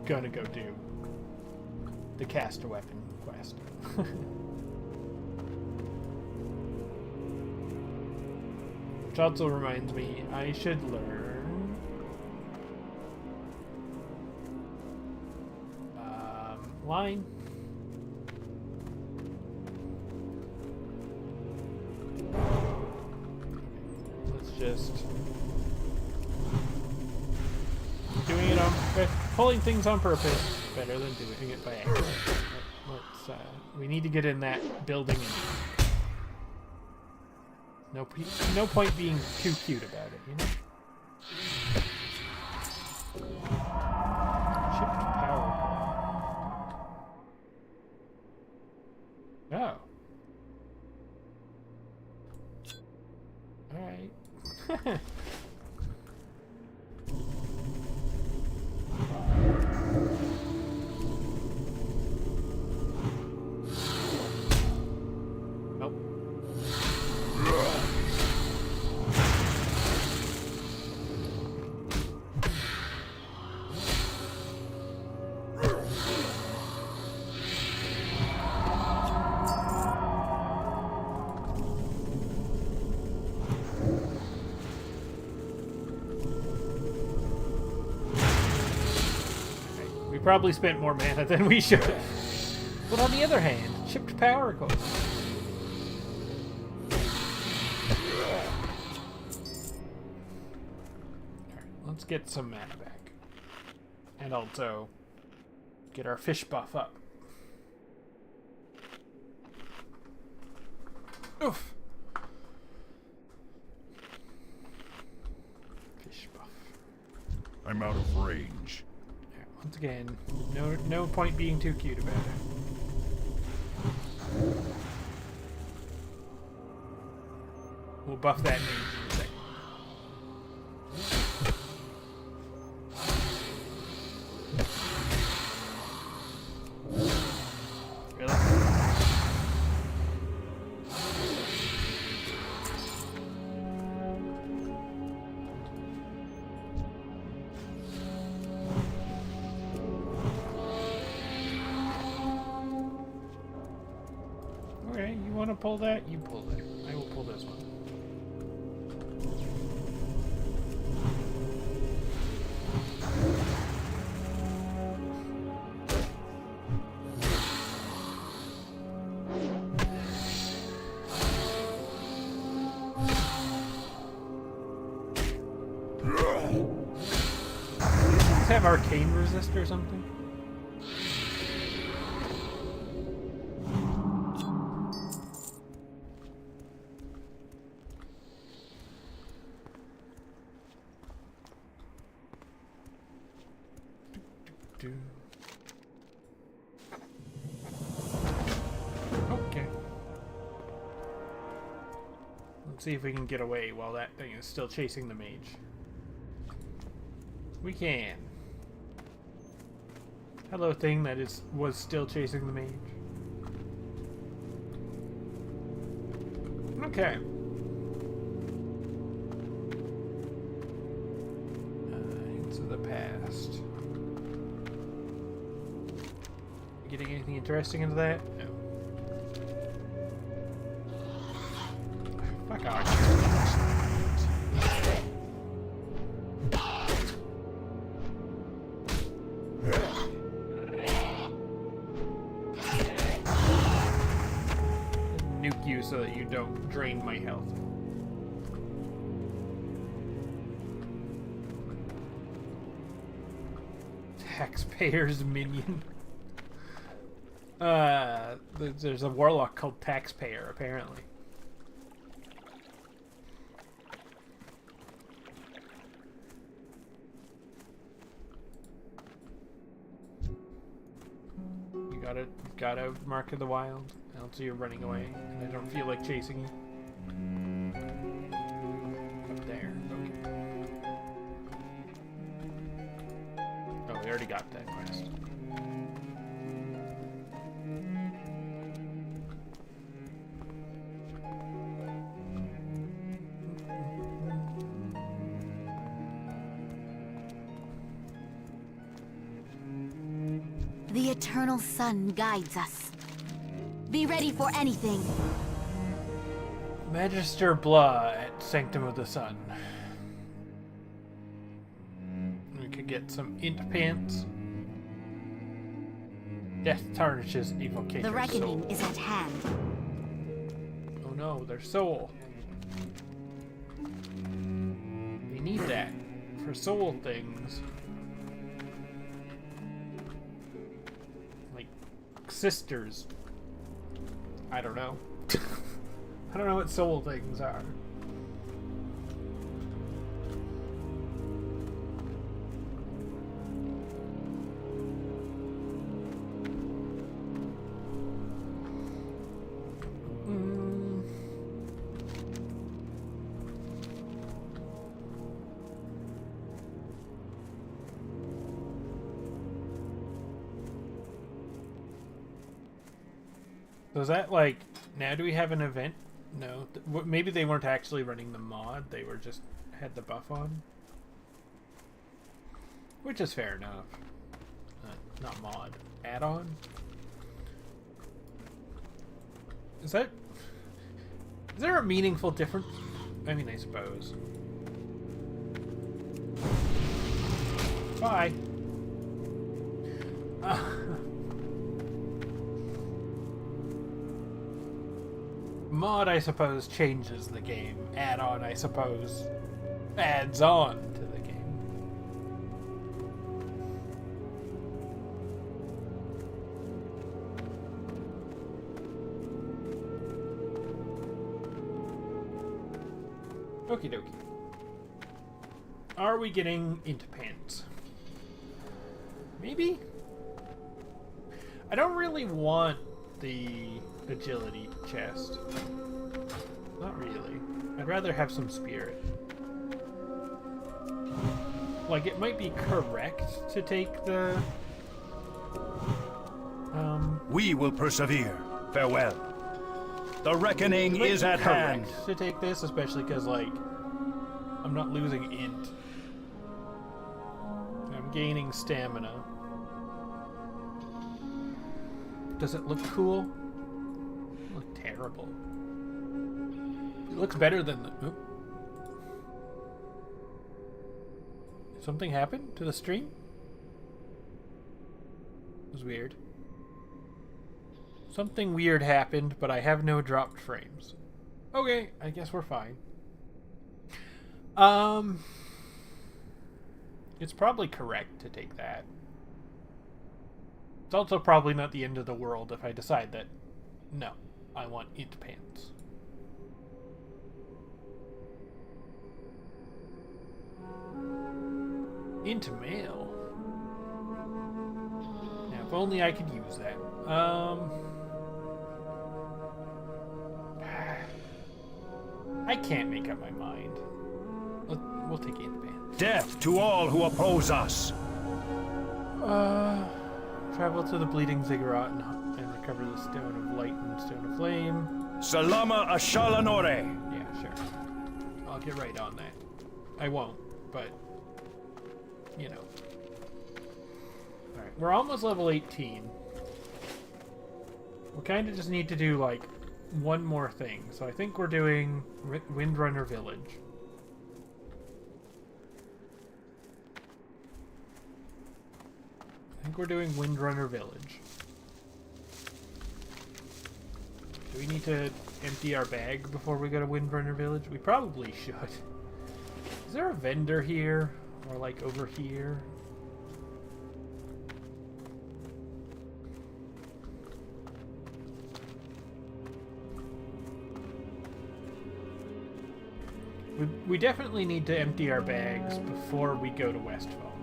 C: gonna go do the caster weapon quest. Which also reminds me, I should learn line. Let's just doing it on pulling things on purpose better than doing it by accident. Let's we need to get in that building. No point being too cute about it, you know? Chipped power core. Oh. Alright. Probably spent more mana than we should have. But on the other hand, chipped power core. Alright, let's get some mana back. And also get our fish buff up. Oof. Fish buff.
A: I'm out of range.
C: Once again, no point being too cute about it. We'll buff that mage in a second. Really? Okay, you want to pull that? You pull that. I will pull this one. Does it have arcane resist or something? Okay. Let's see if we can get away while that thing is still chasing the mage. We can. Hello, thing that was still chasing the mage. Okay. Into the past. Getting anything interesting into that? No. Fuck off. Nuke you so that you don't drain my health. Taxpayer's minion. There's a warlock called Taxpayer, apparently. You gotta mark of the wild. I don't see you running away, and I don't feel like chasing you. Up there. Okay. Oh, we already got that quest.
E: The eternal sun guides us. Be ready for anything.
C: Magister Blah at Sanctum of the Sun. We could get some int pants. Death tarnishes evocator's
E: The reckoning
C: soul.
E: is at hand.
C: Oh no, their soul. They need that for soul things. Like sisters. I don't know. I don't know what soul things are. So is that like, now do we have an event? No. Maybe they weren't actually running the mod, they were just had the buff on. Which is fair enough. Not mod. Add-on? Is there a meaningful difference? I mean, I suppose. Bye. Mod, I suppose, changes the game. Add-on, I suppose, adds on to the game. Okie dokie. Are we getting into pants? Maybe? I don't really want the agility chest. Not really. I'd rather have some spirit. Like, it might be correct to take the...
D: We will persevere. Farewell. The reckoning is at hand.
C: To take this, especially because, like, I'm not losing int. I'm gaining stamina. Does it look cool? It looks terrible. It looks better than the... Oop. Something happened to the stream? It was weird. Something weird happened, but I have no dropped frames. Okay, I guess we're fine. It's probably correct to take that. It's also probably not the end of the world if I decide that, no, I want int pants. Int mail. Now, if only I could use that. I can't make up my mind. We'll take int pants.
D: Death to all who oppose us.
C: Travel to the Bleeding Ziggurat and recover the Stone of Light and Stone of Flame.
D: Salama Ashalanore.
C: Yeah, sure. I'll get right on that. I won't, but, you know. Alright, we're almost level 18. We kind of just need to do, like, one more thing. So I think we're doing Windrunner Village. I think we're doing Windrunner Village. Do we need to empty our bag before we go to Windrunner Village? We probably should. Is there a vendor here? Or like over here? We definitely need to empty our bags before we go to Westfall.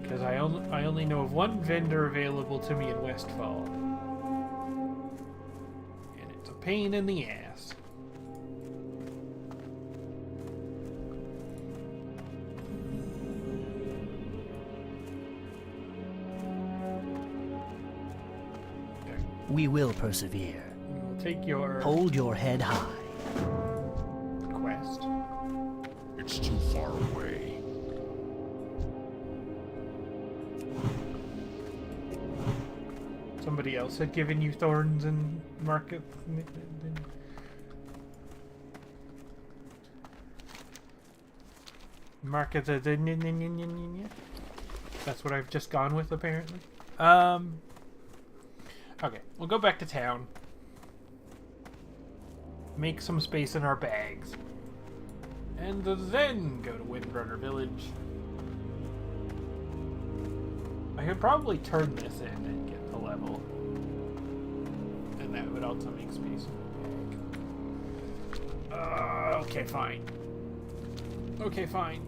C: Because I only know of one vendor available to me in Westfall. And it's a pain in the ass.
B: We will persevere.
C: We'll take your
B: Hold your head high.
C: quest.
A: It's too far away.
C: Somebody else had given you thorns and market. Market. That's what I've just gone with, apparently. Okay, we'll go back to town. Make some space in our bags. And then go to Windrunner Village. I could probably turn this in and get the level. And that would also make space in the bag. Okay, fine. Okay, fine.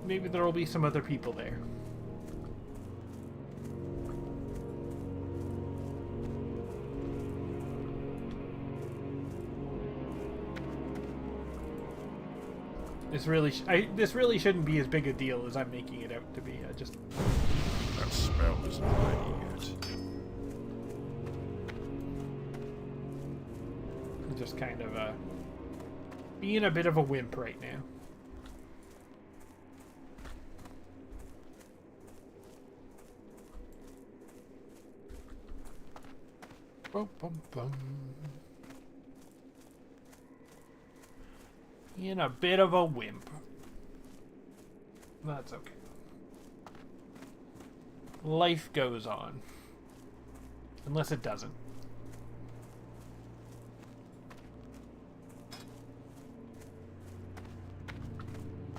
C: Maybe there will be some other people there. This really shouldn't be as big a deal as I'm making it out to be.
A: That smell isn't ready yet.
C: I'm just kind of being a bit of a wimp right now. Bum, bum, bum. Being a bit of a wimp. That's okay. Life goes on. Unless it doesn't.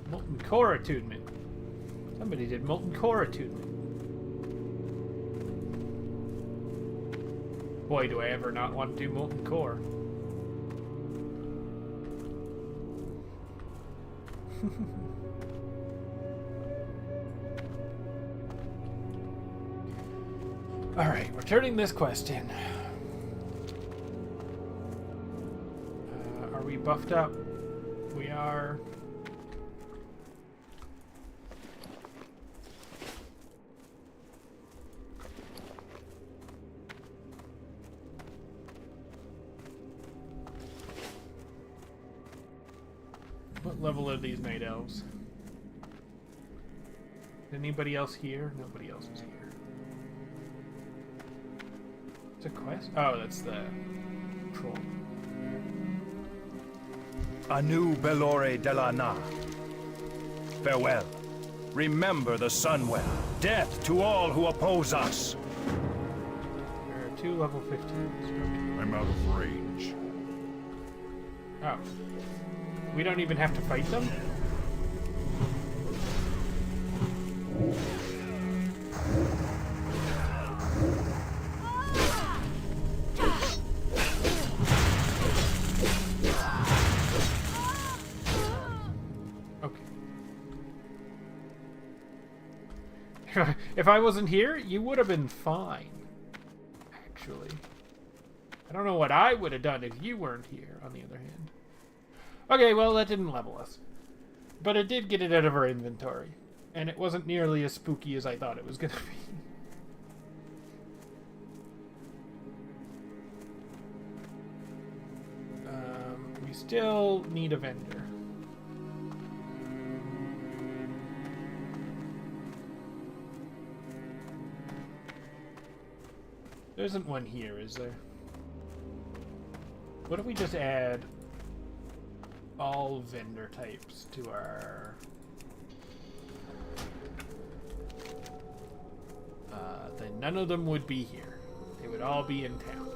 C: Molten core attunement. Somebody did molten core attunement. Boy, do I ever not want to do molten core. Alright, we're turning this quest in. Are we buffed up? We are. What level are these night elves? Anybody else here? Nobody else is here. It's a quest? Oh, that's the troll.
D: Anu Belore de la Na. Farewell. Remember the Sunwell. Death to all who oppose us.
C: There are 2 level 15s.
A: I'm out of range.
C: Oh. We don't even have to fight them? Okay. If I wasn't here, you would have been fine. Actually. I don't know what I would have done if you weren't here, on the other hand. Okay, well, that didn't level us. But it did get it out of our inventory. And it wasn't nearly as spooky as I thought it was going to be. We still need a vendor. There isn't one here, is there? What if we just add all vendor types to our then none of them would be here. They would all be in town.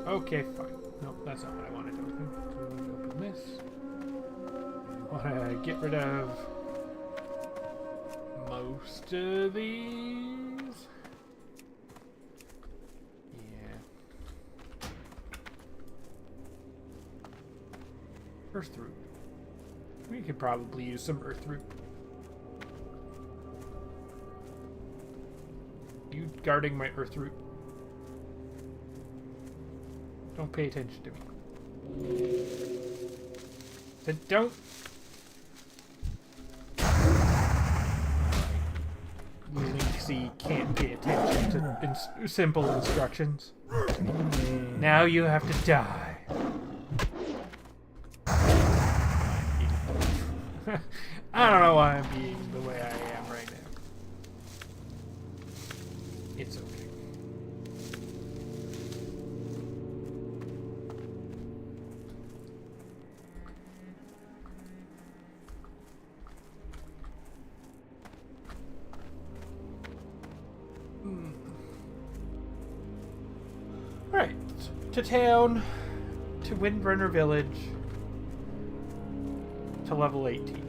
C: Okay, fine. Nope, that's not what I wanted to open. So we need to open this. I want to get rid of most of these. Yeah. Earth root. We could probably use some earth root. You guarding my earth root? Don't pay attention to me. Then don't. Lynxie can't pay attention to simple instructions. Now you have to die. I don't know why I'm being the way I am right now. It's okay. Alright, to town, to Windrunner Village, to level 18.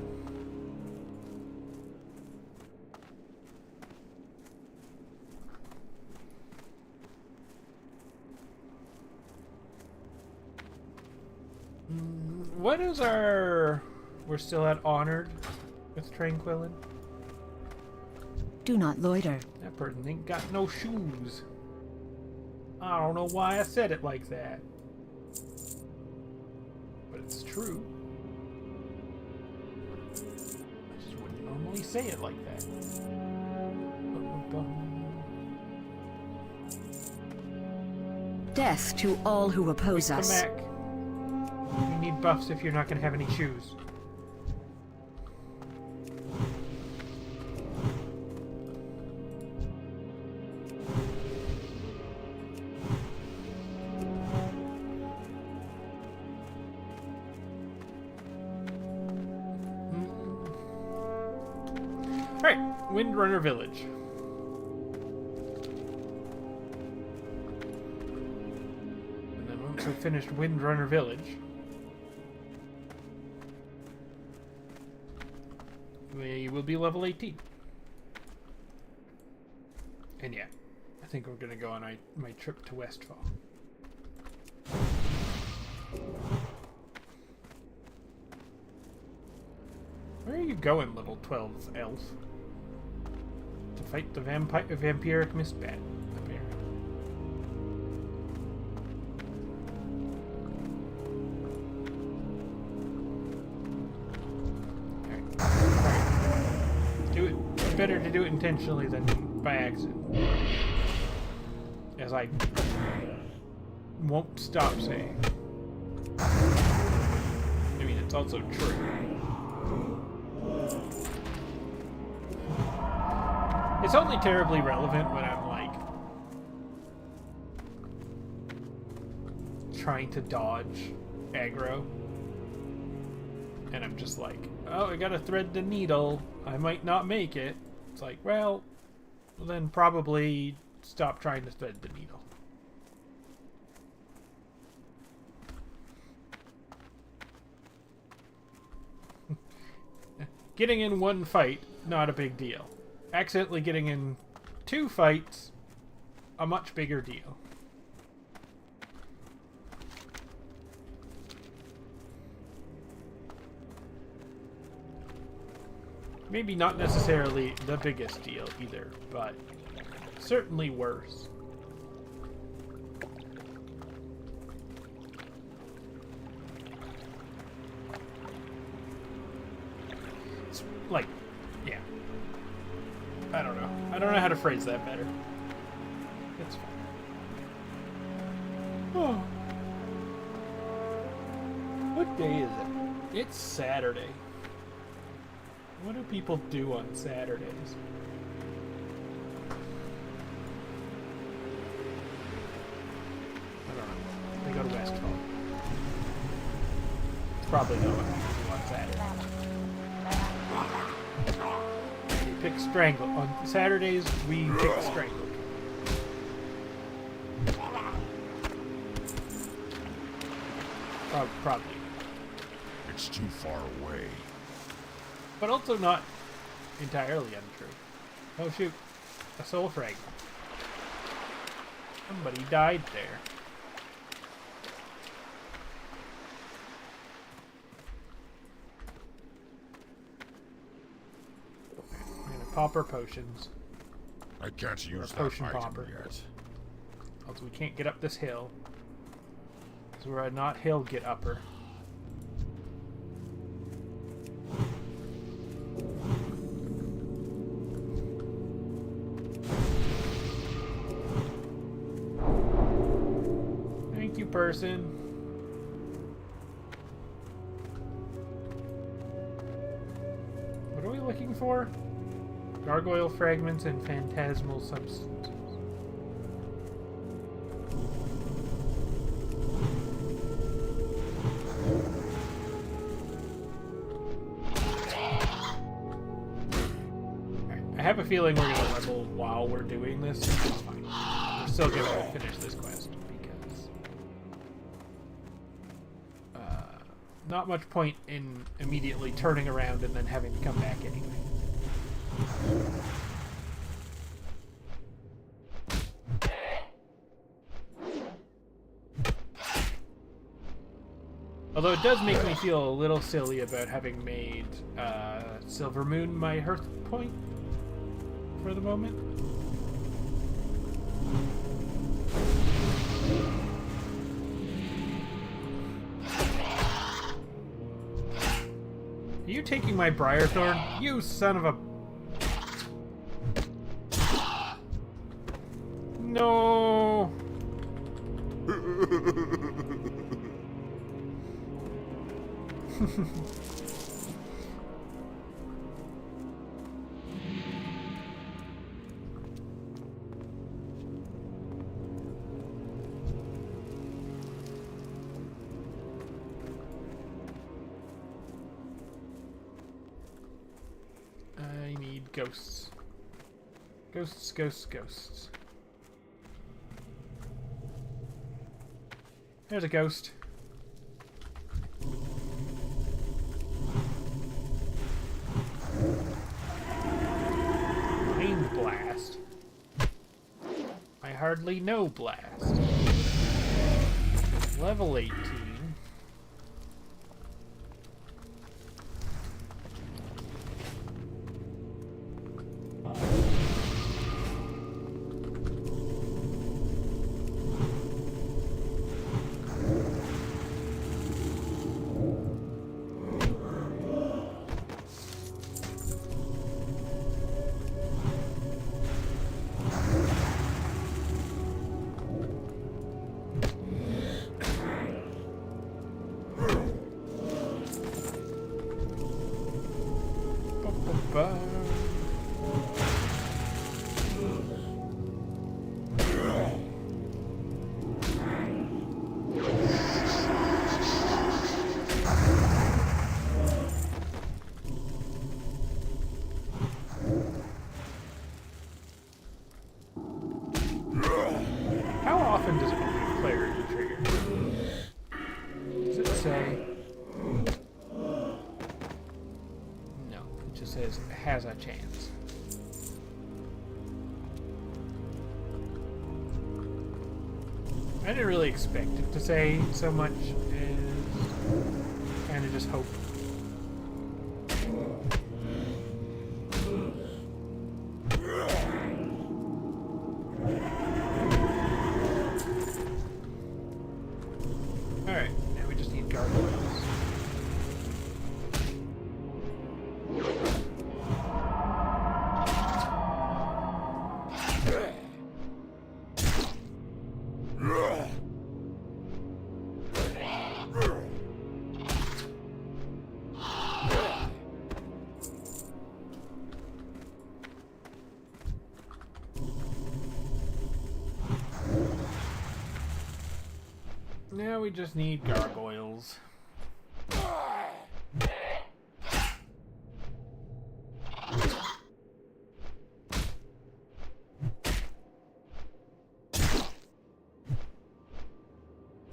C: What is our... We're still at Honored with Tranquillin?
F: Do not loiter.
C: That person ain't got no shoes. I don't know why I said it like that. But it's true. I just wouldn't normally say it like that.
F: Death to all who oppose
C: Come
F: us.
C: back. You need buffs if you're not going to have any shoes. Alright, Windrunner Village. And then once we've finished Windrunner Village, we will be level 18. And yeah, I think we're going to go on my trip to Westfall. Where are you going, little 12 elf? To fight the vampiric mistbat, apparently. Alright. Do it. It's better to do it intentionally than by accident. As I won't stop saying. I mean, it's also true. It's only terribly relevant when I'm, like, trying to dodge aggro. And I'm just like, oh, I gotta thread the needle. I might not make it. It's like, well, then probably stop trying to thread the needle. Getting in one fight, not a big deal. Accidentally getting in 2 fights, a much bigger deal. Maybe not necessarily the biggest deal either, but certainly worse. It's like, yeah. I don't know. I don't know how to phrase that better. It's fine. Oh. What day is it? It's Saturday. What do people do on Saturdays? I don't know. They go to Westfall. It's probably not what people do on Saturday. We pick Strangle. On Saturdays, we pick Strangle. Probably.
A: It's too far away.
C: But also not entirely untrue. Oh shoot. A soul fragment. Somebody died there. Popper potions.
A: I can't use that
C: potion
A: item
C: popper.
A: yet.
C: Also, we can't get up this hill. Because we're a not hill get upper. Thank you, person. What are we looking for? Gargoyle fragments and phantasmal substances. I have a feeling we're gonna level while we're doing this. It's fine. We're still gonna finish this quest because not much point in immediately turning around and then having to come back anyway. Although it does make me feel a little silly about having made Silver Moon my hearth point for the moment. Are you taking my Briarthorn? You son of a... No! I need ghosts. Ghosts, ghosts, ghosts. There's a ghost. Mind blast. I hardly know blast. Level 18. How often does it remove clarity trigger? Does it say? No, it just says has a chance. I didn't really expect it to say so much as kind of just hope. Alright, now we just need gargoyles. Now we just need gargoyles.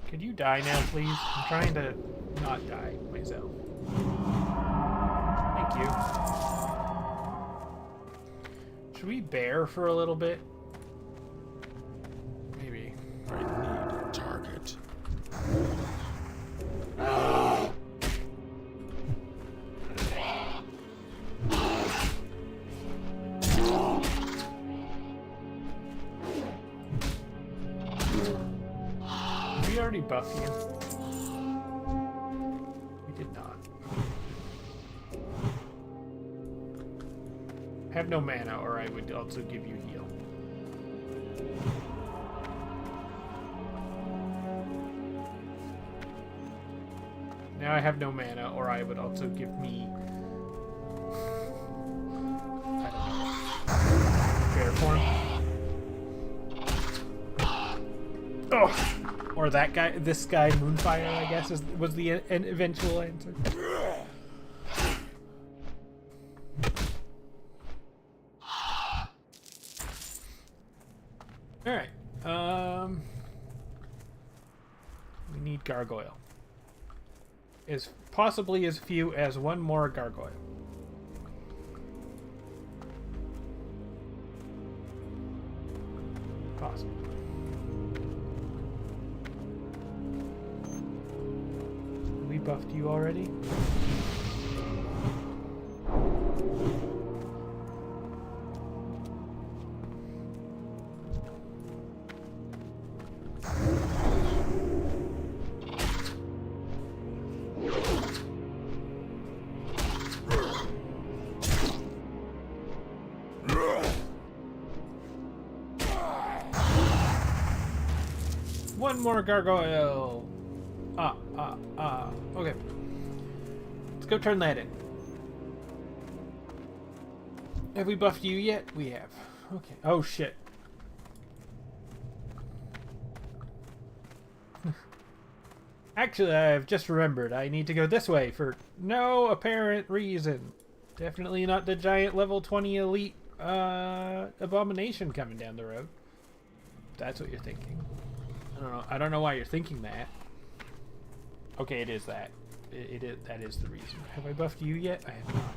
C: Could you die now, please? I'm trying to not die myself. Thank you. Should we bear for a little bit? Maybe.
A: I need a target.
C: already buff you? We did not. Have no mana, or I would also give you heal. Now I have no mana, or I would also give me... I don't know. Bear form. Oh! Or that guy, this guy, Moonfire, I guess, was the eventual answer. Alright. We need Gargoyle. Possibly as few as one more Gargoyle. Possible. We buffed you already? One more gargoyle. Okay. Let's go turn that in. Have we buffed you yet? We have. Okay. Oh shit. Actually, I've just remembered. I need to go this way for no apparent reason. Definitely not the giant level 20 elite abomination coming down the road. That's what you're thinking. I don't know. I don't know why you're thinking that. Okay, it is that. It is. That is the reason. Have I buffed you yet? I have not.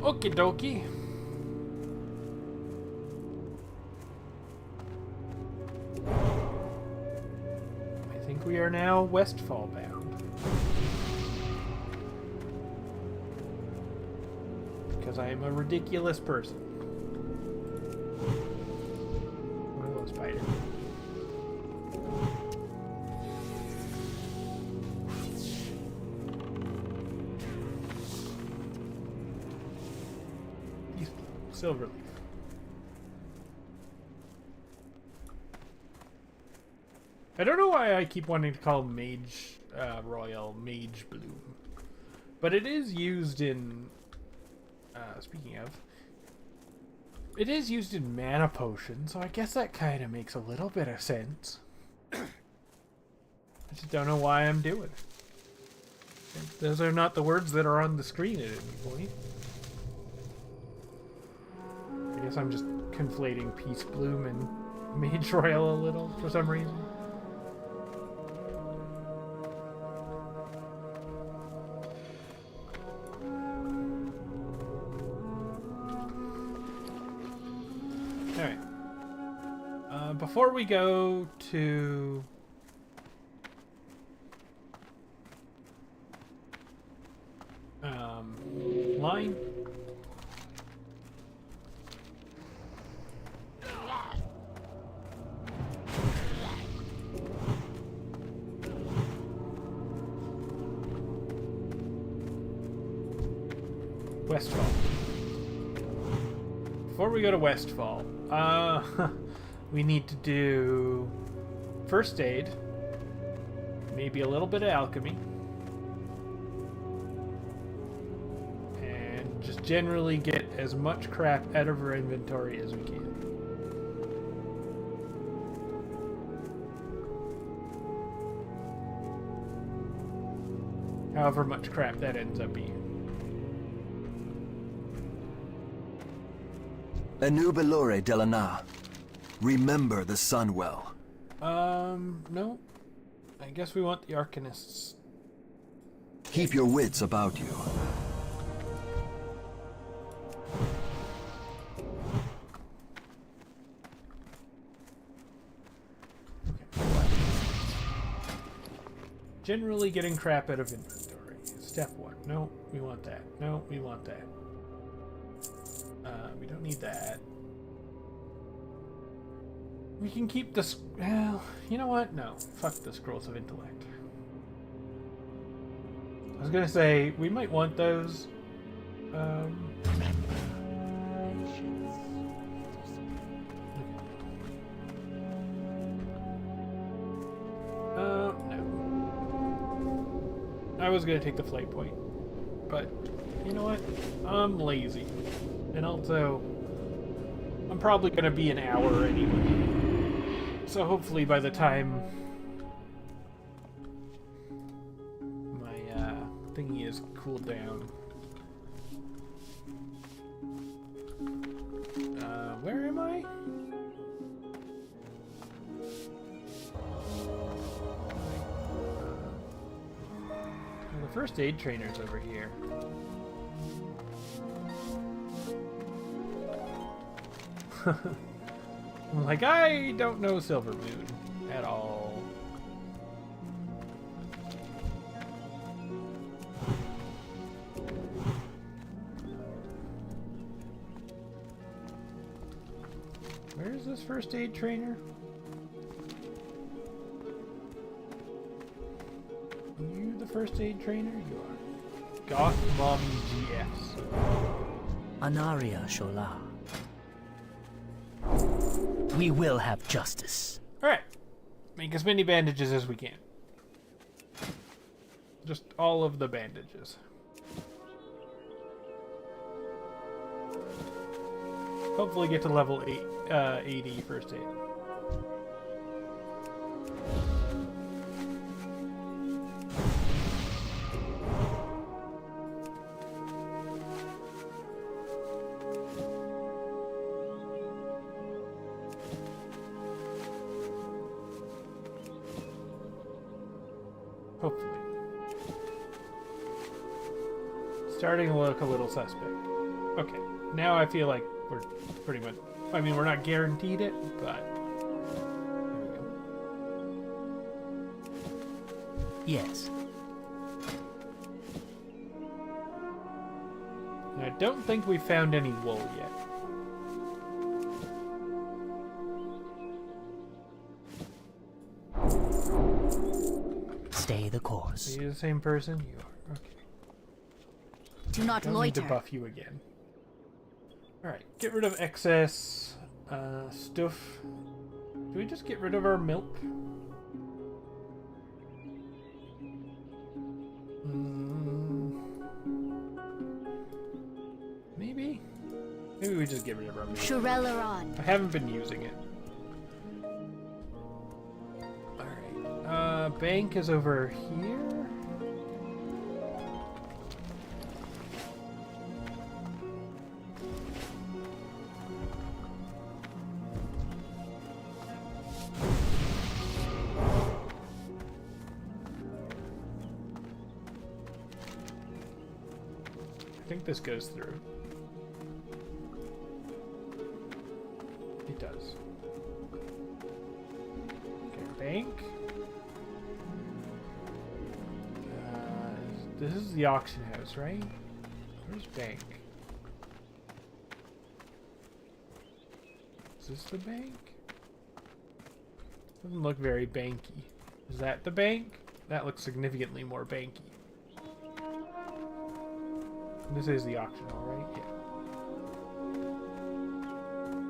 C: Okie dokie. I think we are now Westfall bound. Because I am a ridiculous person. Oh, spider. Silverleaf. I don't know why I keep wanting to call Mage Royal Mage Bloom, but it is used in. Speaking of, it is used in mana potion, so I guess that kind of makes a little bit of sense. I just don't know why I'm doing it. Those are not the words that are on the screen at any point. I guess I'm just conflating Peace Bloom and Mage Royal a little for some reason. Alright. Before we go to... line... Westfall. Before we go to Westfall, we need to do first aid, maybe a little bit of alchemy, and just generally get as much crap out of our inventory as we can. However much crap that ends up being.
G: Anubelore Delana. Remember the sun well.
C: No. I guess we want the Arcanists.
G: Keep your wits about you.
C: Generally getting crap out of inventory. Step 1. No, we want that. No, we want that. We don't need that. We can keep the... Well, you know what? No. Fuck the Scrolls of Intellect. I was gonna say, we might want those. No. I was gonna take the flight point, but you know what? I'm lazy. And also, I'm probably gonna be an hour anyway. So hopefully by the time my thingy is cooled down. Where am I? Well, the first aid trainer's over here. I'm like, I don't know Silver Moon at all. Where is this first aid trainer? Are you the first aid trainer? You are. Goth Mommy GFs.
B: Anaria Shola. We will have justice.
C: Alright. Make as many bandages as we can. Just all of the bandages. Hopefully get to level 80 first aid. Hopefully. Starting to look a little suspect. Okay, now I feel like we're pretty much... I mean, we're not guaranteed it, but... There we go.
B: Yes.
C: And I don't think we found any wool yet.
B: Stay the course.
C: Are you the same person? You are. Okay.
E: Do not
C: Don't need to
E: loiter.
C: buff you again. Alright, get rid of excess stuff. Do we just get rid of our milk? Maybe? Maybe we just get rid of our milk.
E: Shurelaron.
C: I haven't been using it. Alright, bank is over here. I think this goes through. It does. Okay, bank. This is the auction house, right? Where's bank? Is this the bank? Doesn't look very banky. Is that the bank? That looks significantly more banky. This is the auction hall, right?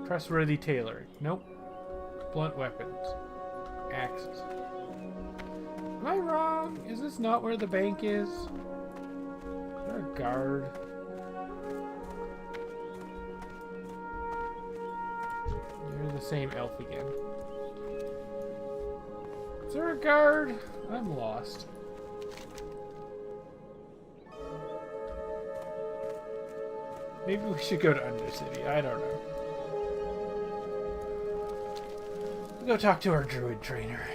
C: Yeah. Trustworthy tailoring. Nope. Blunt weapons. Axes. Am I wrong? Is this not where the bank is? Is there a guard? You're the same elf again. Is there a guard? I'm lost. Maybe we should go to Undercity. I don't know. We'll go talk to our druid trainer.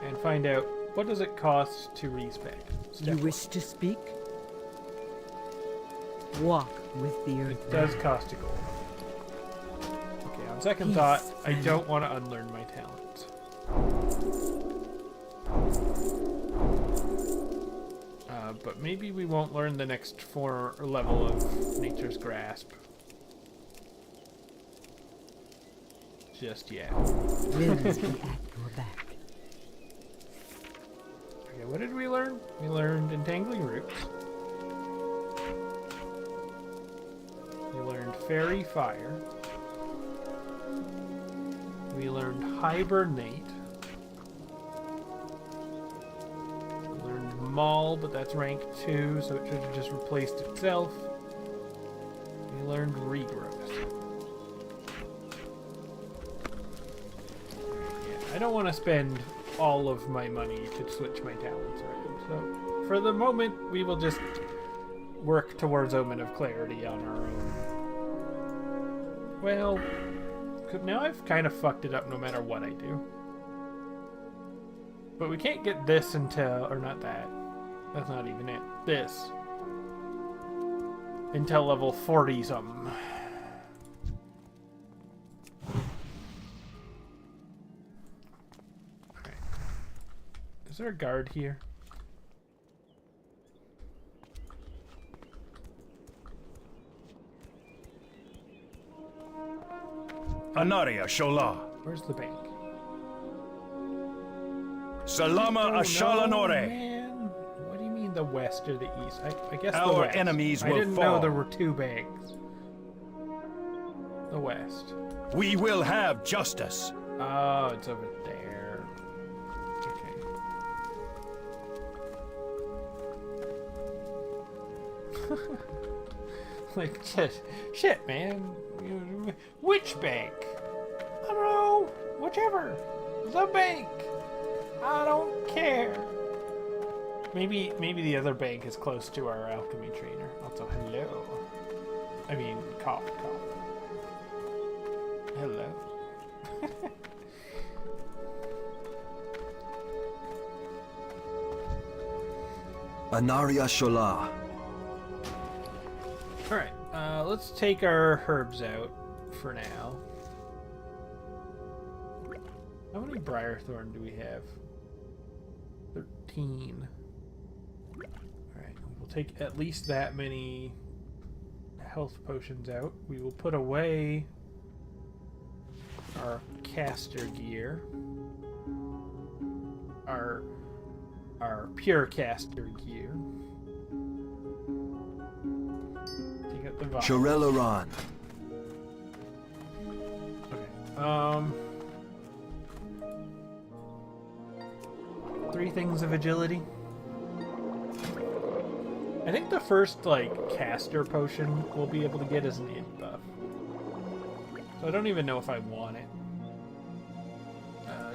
C: And find out what does it cost to respec.
J: You wish to speak? Walk with the earth.
C: It does cost a gold. Okay, I'll On second thought, I don't want to unlearn my talent. But maybe we won't learn the next level of Nature's Grasp just yet.
F: Winds be at your back.
C: Okay, what did we learn? We learned Entangling Roots. We learned Fairy Fire. We learned Hibernate. We learned Maul, but that's rank 2, so it should have just replaced itself. We learned Regrowth. Yeah, I don't want to spend all of my money to switch my talents around, so for the moment we will just work towards Omen of Clarity on our own. Well, now I've kind of fucked it up no matter what I do. But we can't get this until, or not that. That's not even it. This. Until level 40 something. Okay. Is there a guard here?
D: Anaria Shola.
C: Where's the bank?
D: Salama Ashalanore.
C: Man. What do you mean the west or the east? I guess the
D: Our
C: west.
D: enemies
C: I
D: will
C: didn't
D: fall.
C: know there were two banks. The west.
D: We will have justice.
C: Oh, it's over there. Okay. Like, shit, man. Which bank? I don't know. Whichever. The bank. I don't care. Maybe the other bank is close to our alchemy trainer. Also, hello. I mean, cough. Hello.
G: Anaria Shola.
C: Alright, let's take our herbs out for now. How many Briarthorn do we have? 13. Alright, we'll take at least that many health potions out. We will put away our caster gear. Our pure caster gear. Take out the vials.
G: Shorelaran.
C: Okay. 3 things of agility. I think the first, like, caster potion we'll be able to get is an int buff. So I don't even know if I want it.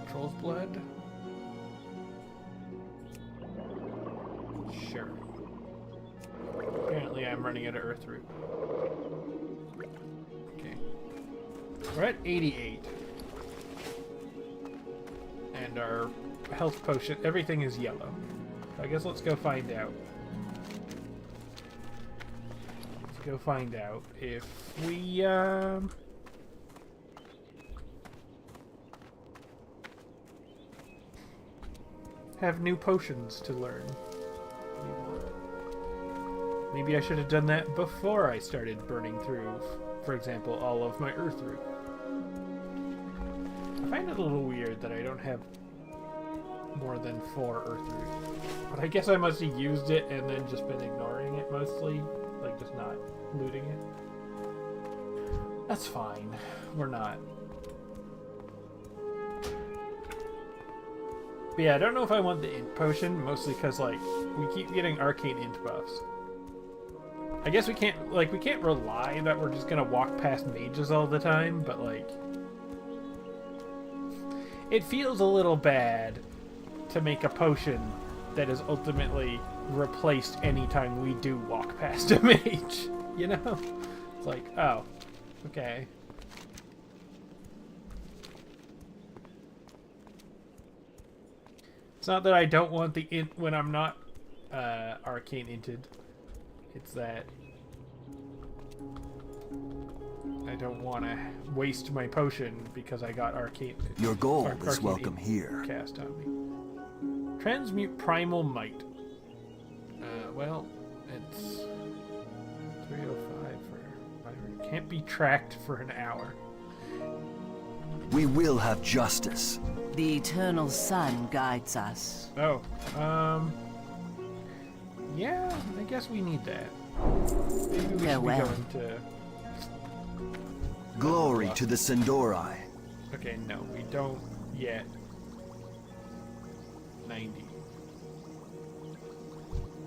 C: Troll's Blood? Sure. Apparently I'm running out of Earth Root. Okay. We're at 88. And our health potion, everything is yellow. So I guess let's go find out. Let's go find out if we, have new potions to learn. Maybe I should have done that before I started burning through, for example, all of my Earth Root. I find it a little weird that I don't have more than 4 Earth Root. But I guess I must have used it and then just been ignoring it mostly. Like, just not looting it. That's fine. We're not. But yeah, I don't know if I want the int potion, mostly because, like, we keep getting arcane int buffs. I guess we can't rely that we're just gonna walk past mages all the time, but, like, it feels a little bad to make a potion that is ultimately replaced anytime we do walk past a mage, you know? It's like, oh, okay. It's not that I don't want the int when I'm not arcane inted. It's that I don't want to waste my potion because I got arcane.
G: Your gold is
C: Arcane
G: welcome
C: Ink
G: here.
C: Cast on me. Transmute Primal Might. Well, it's 305 for whatever. Can't be tracked for an hour.
G: We will have justice.
I: The eternal sun guides us.
C: Oh, yeah, I guess we need that. Maybe we should
I: Farewell.
C: be going to...
G: Glory to the Sindorai.
C: Okay, no, we don't yet. 90.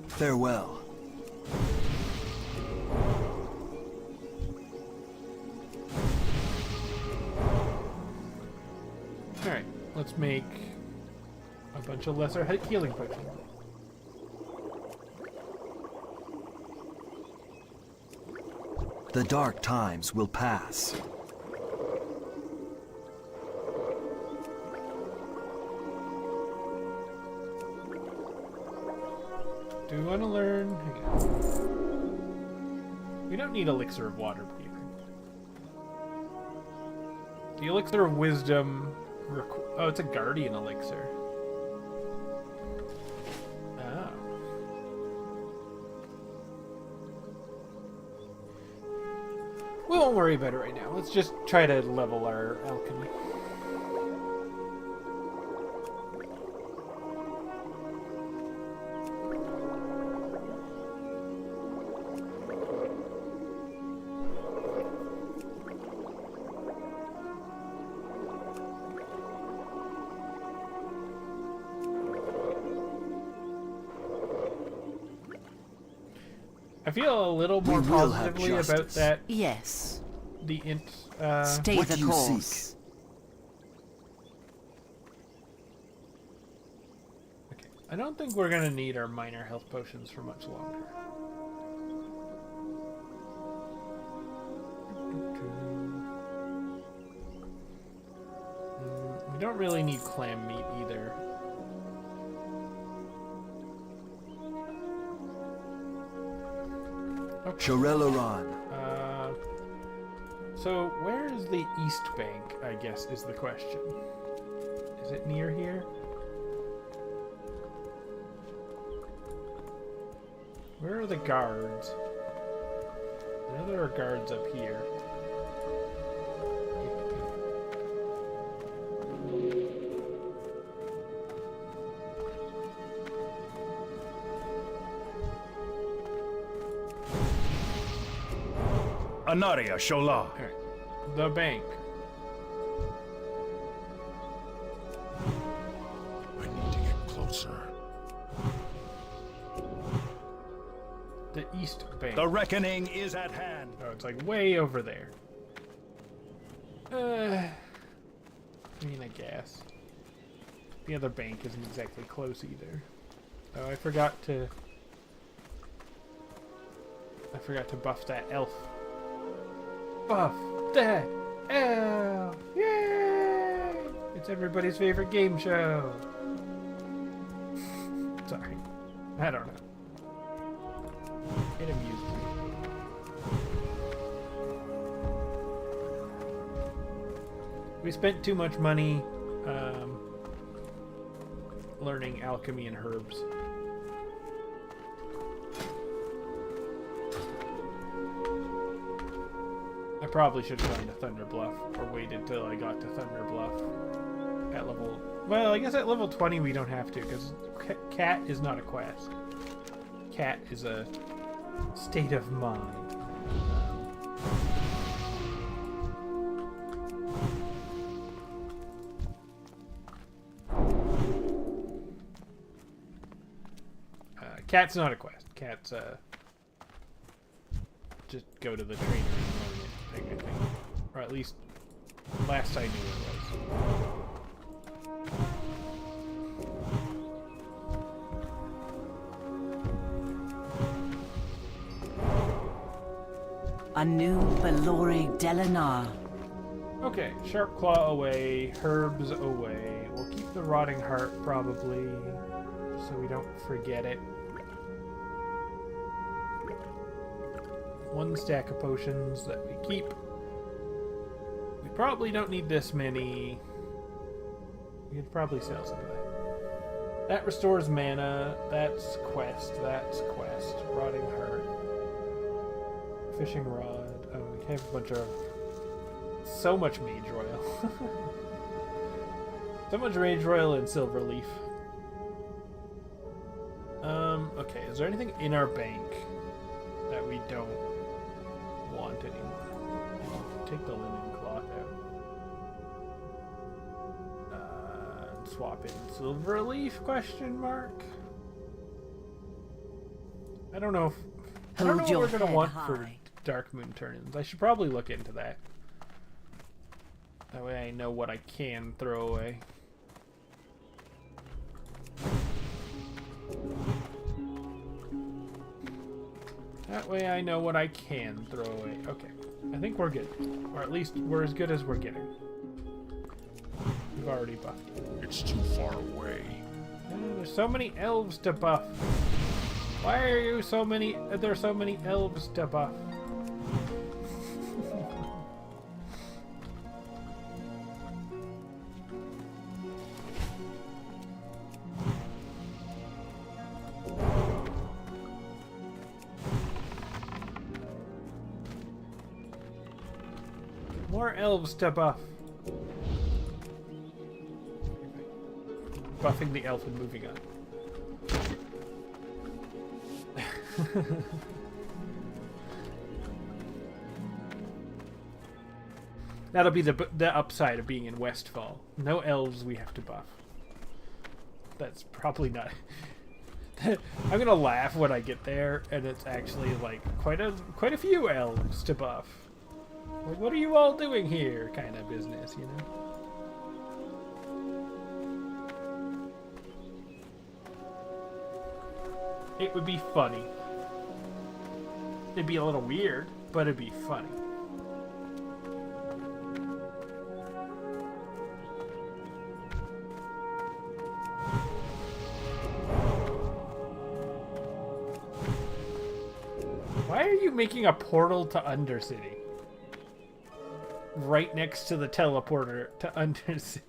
G: Farewell.
C: Alright, let's make a bunch of lesser healing potions.
G: The dark times will pass.
C: Do we want to learn? Hang on. We don't need Elixir of Water breathing. The Elixir of Wisdom... Oh, it's a Guardian Elixir. Oh. We won't worry about it right now. Let's just try to level our alchemy. I feel a little more
G: We will have
C: positively about
G: justice.
C: that.
I: Yes.
C: The int.
I: Stay
G: What
I: the
G: do you
I: course.
G: seek?
C: Okay. I don't think we're gonna need our minor health potions for much longer. We don't really need clam meat either. Okay.
G: Shorelaran.
C: So where is the East Bank, I guess, is the question. Is it near here? Where are the guards? I know there are guards up here.
D: Anaria Shola.
C: Alright. The bank.
H: I need to get closer.
C: The East Bank.
D: The reckoning is at hand.
C: Oh, it's like way over there. I mean, I guess. The other bank isn't exactly close either. Oh, I forgot to buff that elf. Buff that elf! Yay! It's everybody's favorite game show. Sorry. I don't know. It amused me. We spent too much money learning alchemy and herbs. I probably should have gone to Thunder Bluff or waited till I got to Thunder Bluff at level... Well, I guess at level 20 we don't have to because Cat is not a quest. Cat is a state of mind. Cat's not a quest. Cat's just go to the trainer and learn it thing, I think. Or at least last I knew it was.
I: A new Belore Delanar.
C: Okay, Sharp Claw away, Herbs away. We'll keep the Rotting Heart probably, so we don't forget it. 1 stack of potions that we keep. probably don't need this many. We could probably sell some of that. That restores mana. That's quest. That's quest. Rotting Heart. Fishing Rod. Oh, we have a bunch of... So much Mage Royal. So much Mage Royal and Silverleaf. Okay, is there anything in our bank that we don't want anymore? Take the linen cloth out. Swap in Silverleaf, question mark? I don't know if... I don't know what we're going to want for Dark Moon turn-ins. I should probably look into that. That way I know what I can throw away. That way I know what I can throw away. Okay. I think we're good. Or at least we're as good as we're getting. We've already buffed.
A: It's too far away.
C: There's so many elves to buff. Why are you so many... There's so many elves to buff? More elves to buff. Buffing the elf and moving on. That'll be the upside of being in Westfall. No elves we have to buff. That's probably not... I'm gonna laugh when I get there, and it's actually like quite a few elves to buff. Like, what are you all doing here? Kind of business, you know? It would be funny. It'd be a little weird, but it'd be funny. Why are you making a portal to Undercity? Right next to the teleporter to Undercity.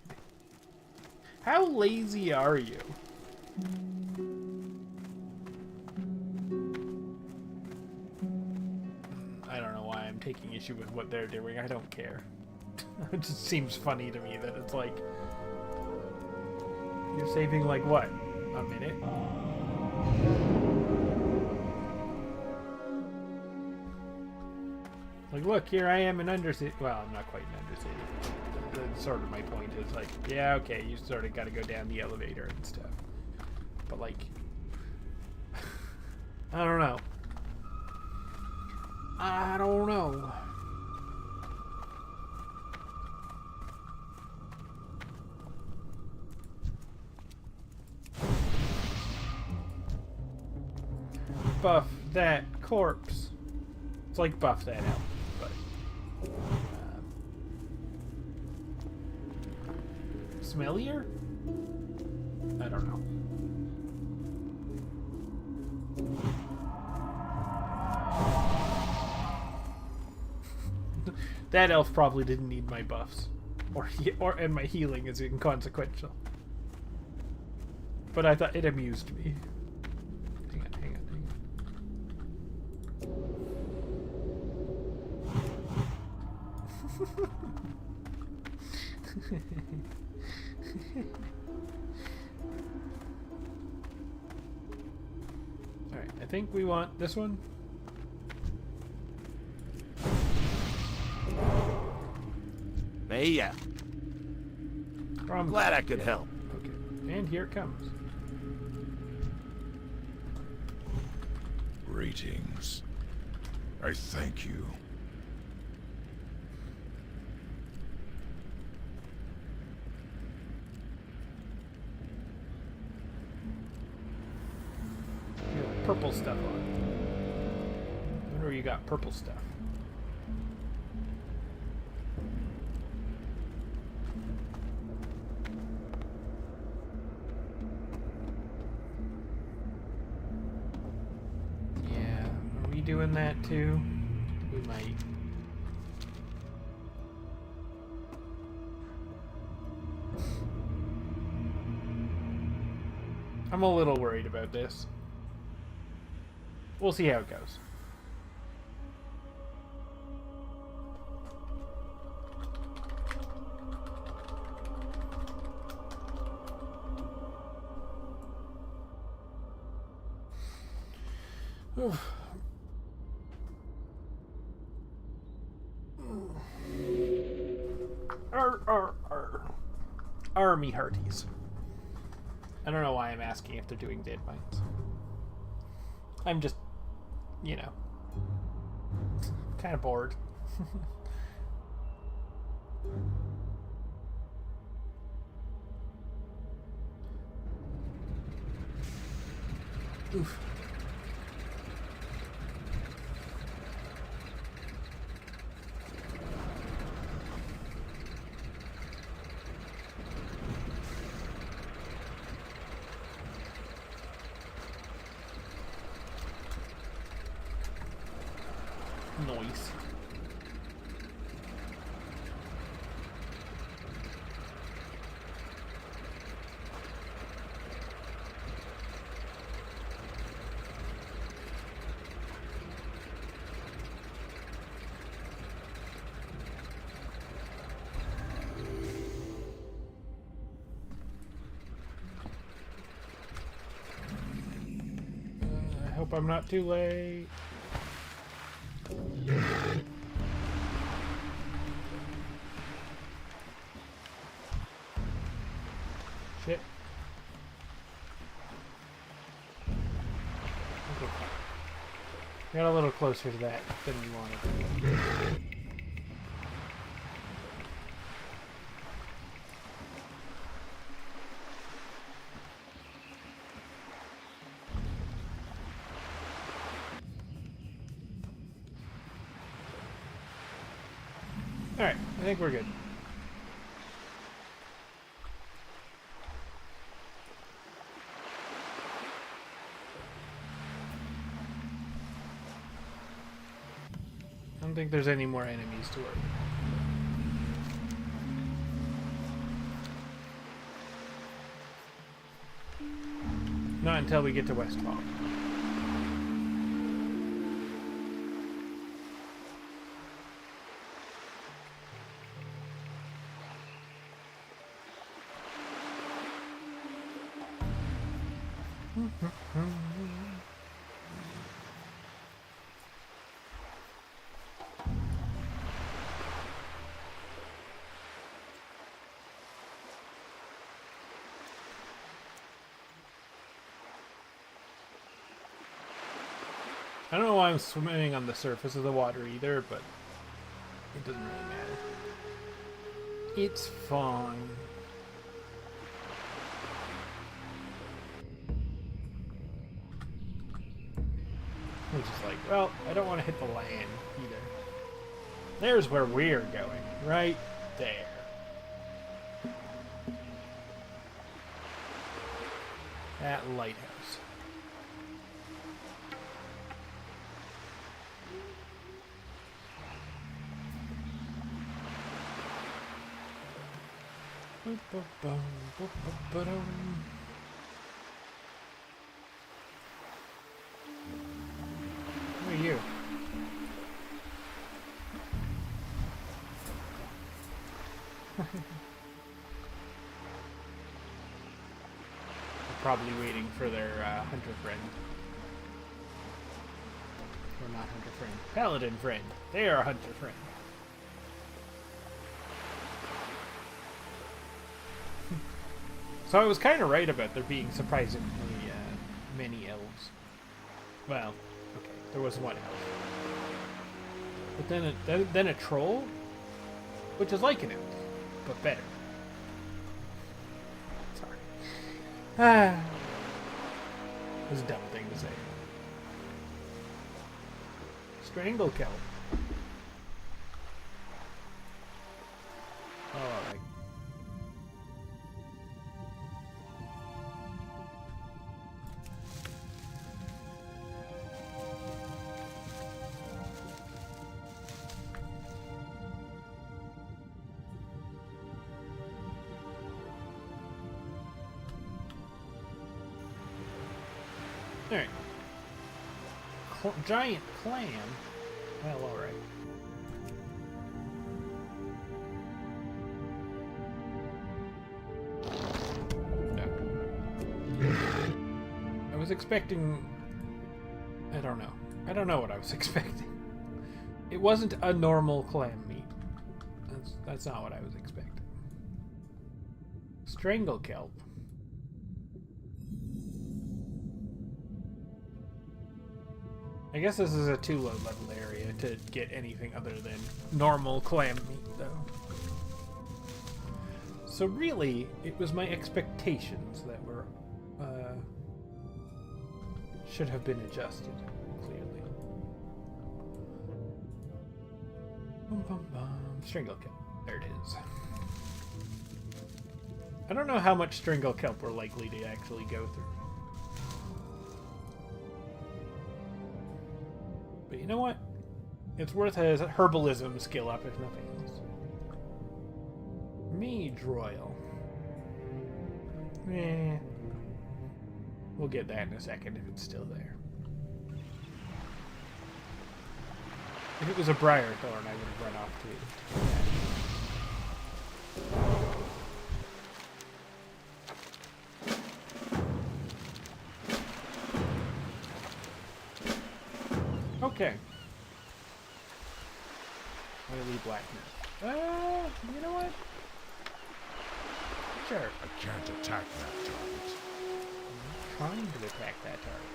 C: How lazy are you? I don't know why I'm taking issue with what they're doing. I don't care. It just seems funny to me that it's like... You're saving like what? A minute? Like, look, here I am in Undercity. Well, I'm not quite in Undercity. That's sort of my point is like, yeah, okay, you sort of got to go down the elevator and stuff. But like, I don't know. I don't know. Buff that corpse. It's like buff that out. Smellier? I don't know. That elf probably didn't need my buffs, and my healing is inconsequential. But I thought it amused me. Hang on. Alright, I think we want this one.
H: Hey, yeah.
C: I'm
H: Glad I could help.
C: Okay, and here it comes.
A: Greetings. I thank you.
C: You have purple stuff on. I wonder where you got purple stuff. Doing that too? We might. I'm a little worried about this. We'll see how it goes. Oof. Army hearties. I don't know why I'm asking if they're doing dead mines. I'm just, you know, kind of bored. Oof. Noise. I hope I'm not too late. Shit. Okay. Got a little closer to that than we wanted. Alright, I think we're good. I don't think there's any more enemies to worry. Not until we get to Westfall. I don't know why I'm swimming on the surface of the water either, but it doesn't really matter. It's fine. I'm just like, well, I don't want to hit the land either. There's where we're going, right there. That lighthouse. Who are you? They're probably waiting for their hunter friend. Or not hunter friend. Paladin friend. They are a hunter friend. So I was kind of right about there being surprisingly many elves. Well, okay, there was one elf. But then a troll, which is like an elf, but better. Sorry. Ah, it was a dumb thing to say. Strangle kelp. All right. Alright. Giant clam? Well, alright. No. I was expecting... I don't know. I don't know what I was expecting. It wasn't a normal clam meat. That's not what I was expecting. Strangle kelp. I guess this is a too low level area to get anything other than normal clam meat, though. So really, it was my expectations that were, should have been adjusted, clearly. Bum, bum, bum. Strangle kelp. There it is. I don't know how much strangle kelp we're likely to actually go through. But you know what? It's worth a herbalism skill up, if nothing else. Mage Royal. We'll get that in a second if it's still there. If it was a briar thorn, I would have run off to it. Okay. Oily blackness. You know what? Sure.
H: I can't attack that target.
C: I'm trying to attack that target.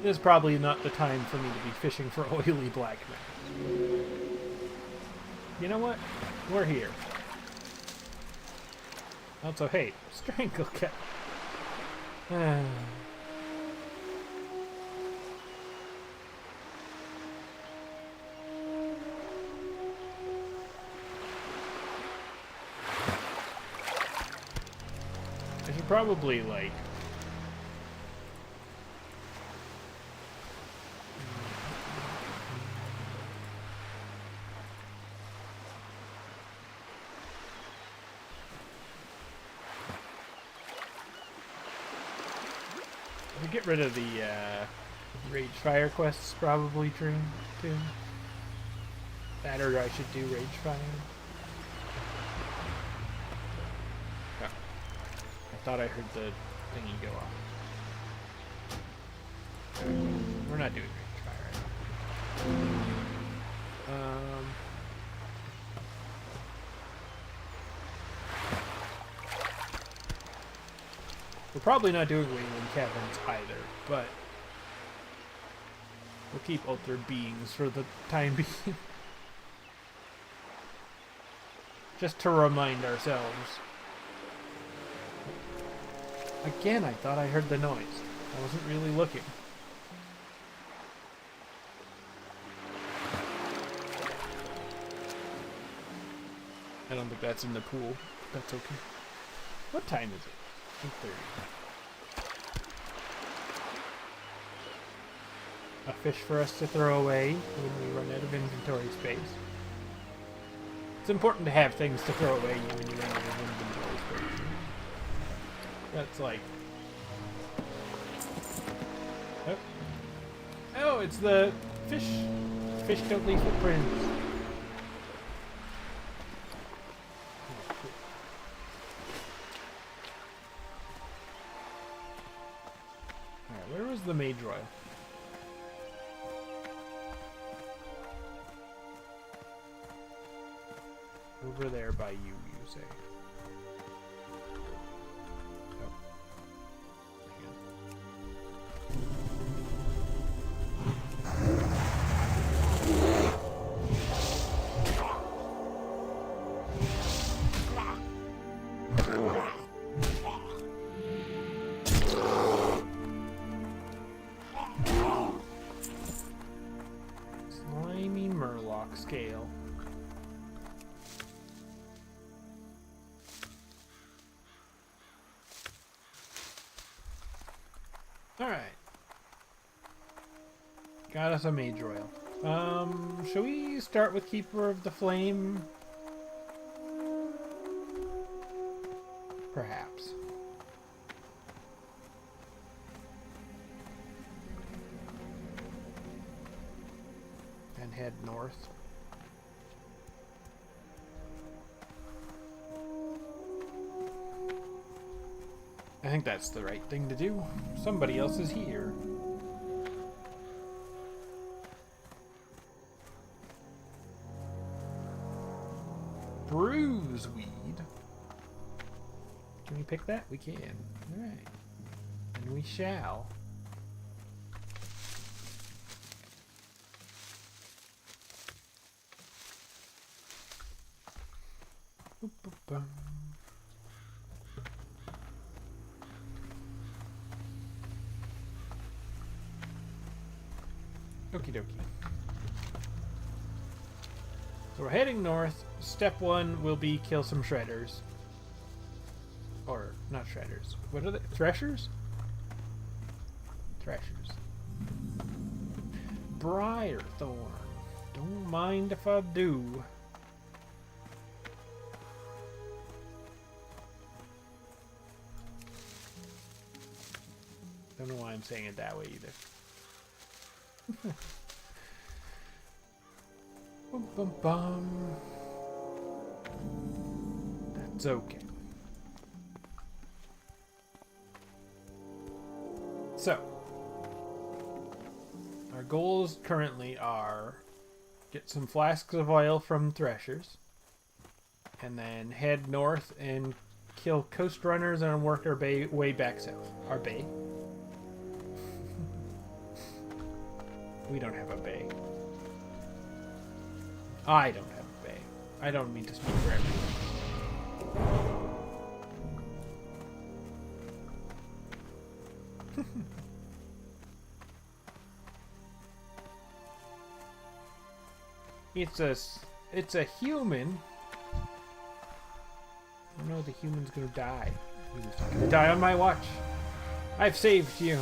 C: This is probably not the time for me to be fishing for oily blackness. You know what? We're here. Also, hey, strangle cat. I should probably, like... get rid of the Rage Fire quests, probably, too. That, or I should do Rage Fire. Oh. I thought I heard the thingy go off. We're not doing Rage Fire. We're probably not doing Wayland Caverns either, but we'll keep Altered Beings for the time being. Just to remind ourselves. Again, I thought I heard the noise. I wasn't really looking. I don't think that's in the pool. That's okay. What time is it? 8:30. A fish for us to throw away when we run out of inventory space. It's important to have things to throw away when you run out of inventory space. That's like... Oh, oh, it's the fish. Fish don't leave footprints. Where was the Mage Royal? Over there by you, you say. Oh. Slimy Murloc scale. Alright. Got us a Mage Royal. Shall we start with Keeper of the Flame? Perhaps. head north. I think that's the right thing to do. Somebody else is here. Bruiseweed. Can we pick that? We can. Alright. And we shall. Boop, boop, bum. Okie dokie. So we're heading north. Step 1 will be kill some shredders. Or, not shredders. What are they? Threshers? Threshers. Briarthorn. Don't mind if I do. Don't know why I'm saying it that way either. Bum, bum, bum. That's okay. So, our goals currently are get some flasks of oil from threshers, and then head north and kill coast runners and work our way back south. Our bay. We don't have a bay. I don't have a bay. I don't mean to speak for everyone. It's a human. Oh no, the human's gonna die. He's gonna die on my watch. I've saved you.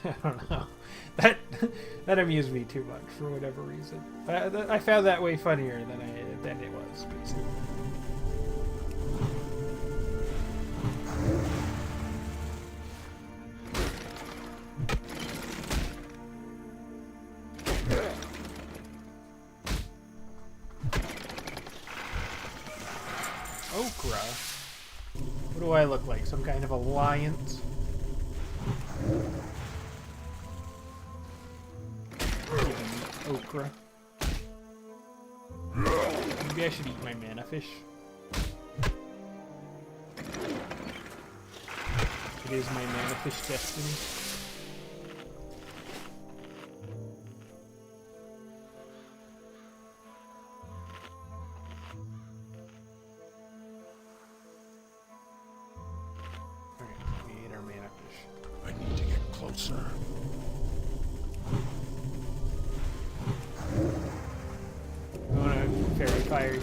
C: I don't know. That amused me too much for whatever reason. I found that way funnier than it was, basically. Okra? What do I look like? Some kind of alliance? Okra. Maybe I should eat my mana fish. It is my mana fish destiny.
H: I need to get closer.
C: I want to fairy fire.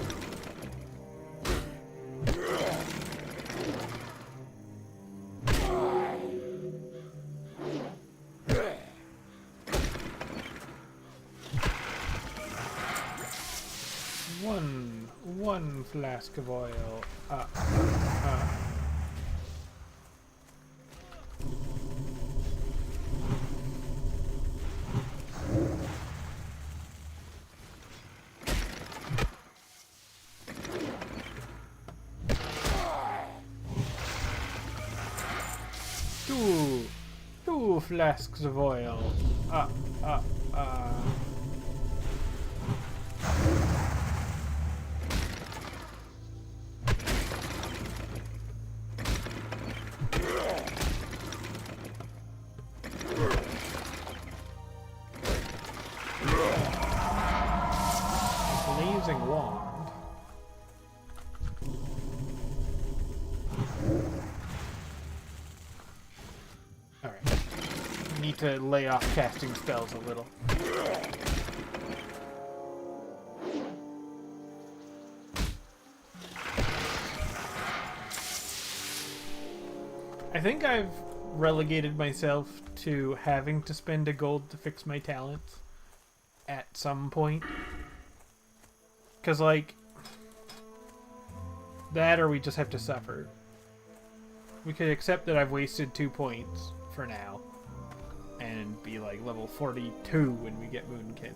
C: One flask of oil. Two flasks of oil. Blazing wand. Alright. Need to lay off casting spells a little. I think I've relegated myself to having to spend a gold to fix my talents at some point. Because, like, That or we just have to suffer. We could accept that I've wasted 2 points for now. And be like level 42 when we get Moonkin.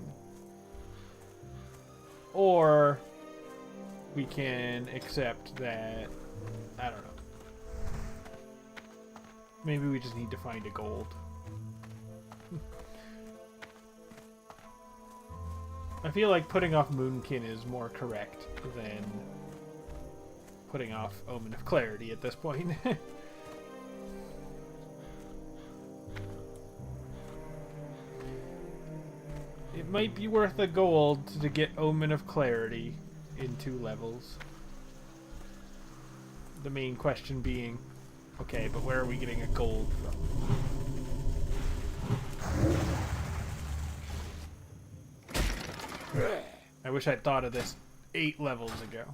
C: Or we can accept that, I don't know. Maybe we just need to find a gold. I feel like putting off Moonkin is more correct than putting off Omen of Clarity at this point. It might be worth a gold to get Omen of Clarity in 2 levels. The main question being, okay, but where are we getting a gold from? I wish I'd thought of this 8 levels ago.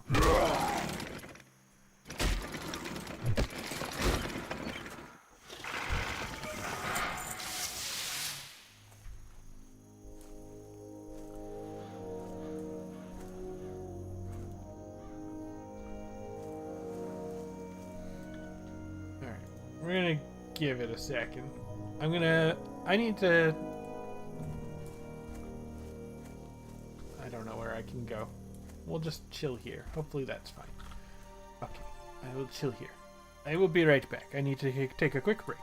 C: Alright, we're gonna give it a second. I need to... I don't know where I can go. We'll just chill here. Hopefully that's fine. Okay, I will chill here. I will be right back. I need to take a quick break.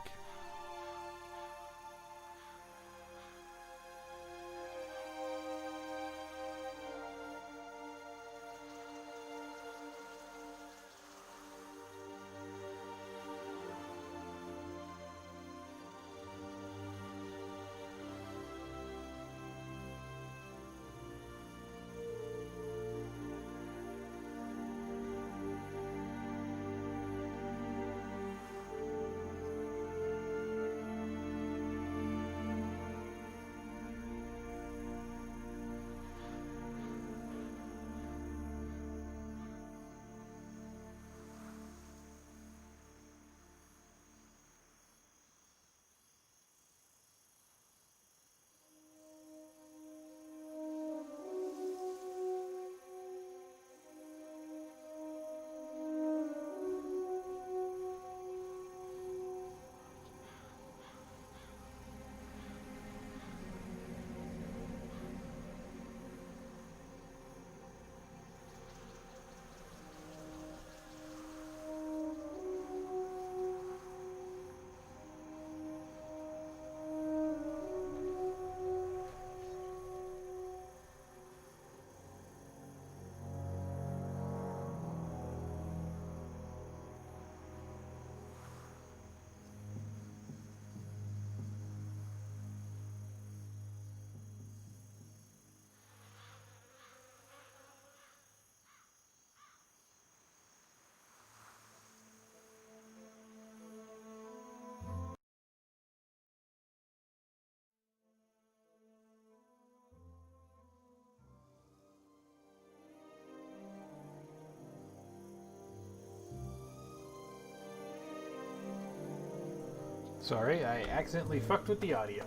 C: Sorry, I accidentally fucked with the audio.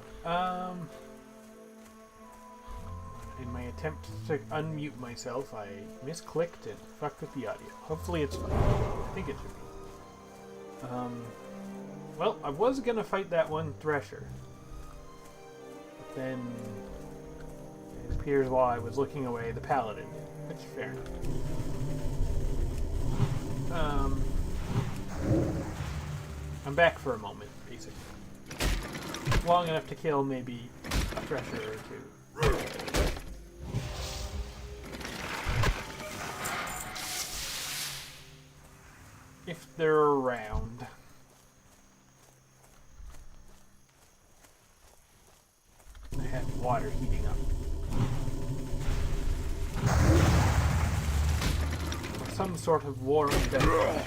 C: In my attempt to unmute myself, I misclicked and fucked with the audio. Hopefully it's fine. I think it should be. Well, I was gonna fight that one Thresher. But then it appears while I was looking away, the Paladin. Which, fair enough. I'm back for a moment, basically. Long enough to kill maybe a Thresher or 2. If they're around. I have water heating up. Some sort of warm beverage.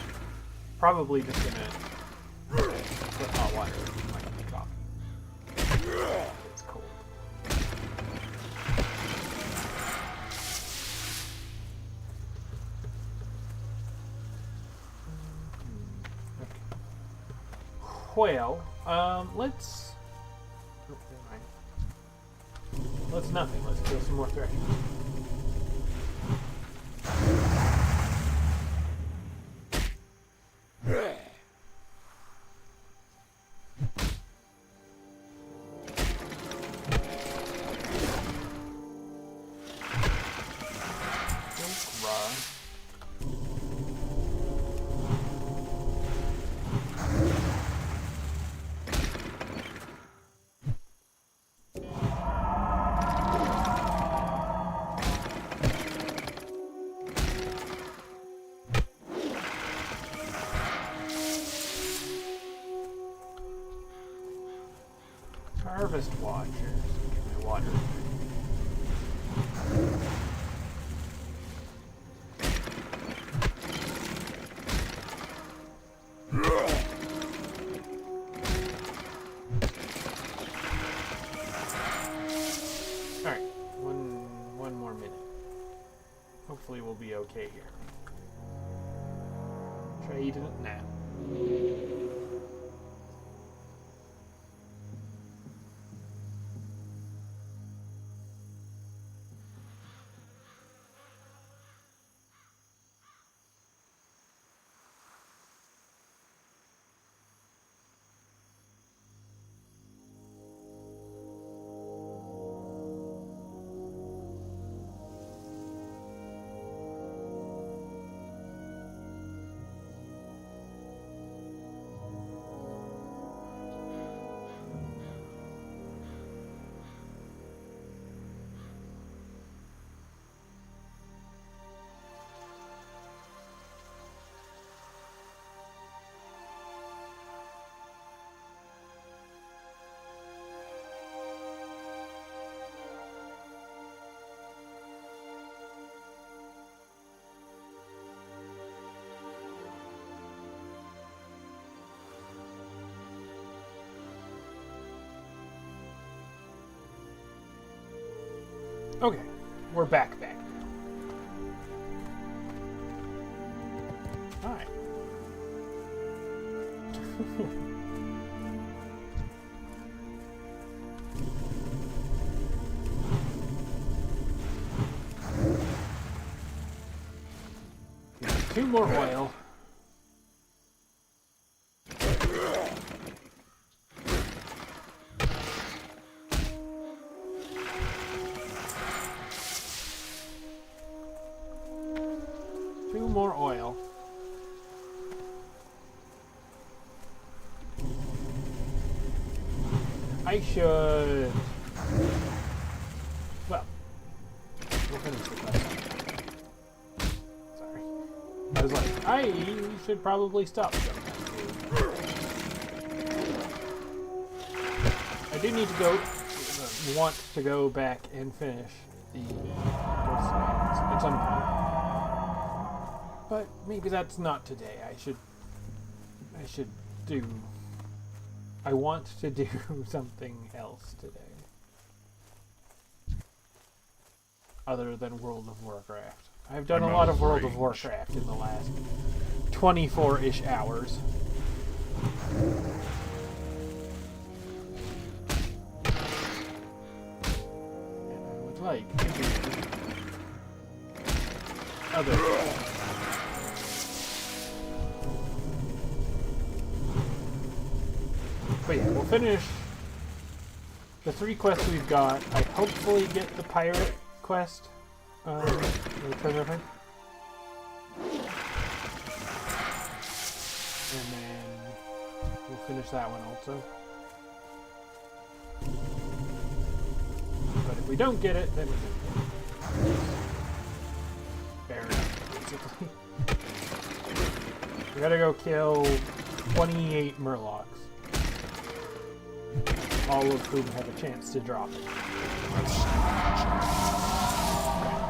C: Probably just gonna put hot water in my cup of coffee. It's cold. Okay. Well, let's... Oh, never mind. Let's nothing. Let's kill some more Threshers. Harvest Watchers. Get my water. Alright, one more minute. Hopefully we'll be okay here. Try eating it now. Okay, we're back. Alright. Two more oil. More oil. I should... Well, we'll finish the quest. Sorry. I was like, I should probably stop sometime. I do need to go... want to go back and finish the Ghostlands at some point. But maybe that's not today. I want to do something else today. Other than World of Warcraft. I've done a lot of World of Warcraft in the last 24-ish hours. And I would like to do other stuff. But yeah, we'll finish the 3 quests we've got. I hopefully get the pirate quest. The treasure hunt. And then we'll finish that one also. But if we don't get it, then we don't get it. Fair enough, basically. We gotta go kill 28 Murlocs. All of whom have a chance to drop it. Okay,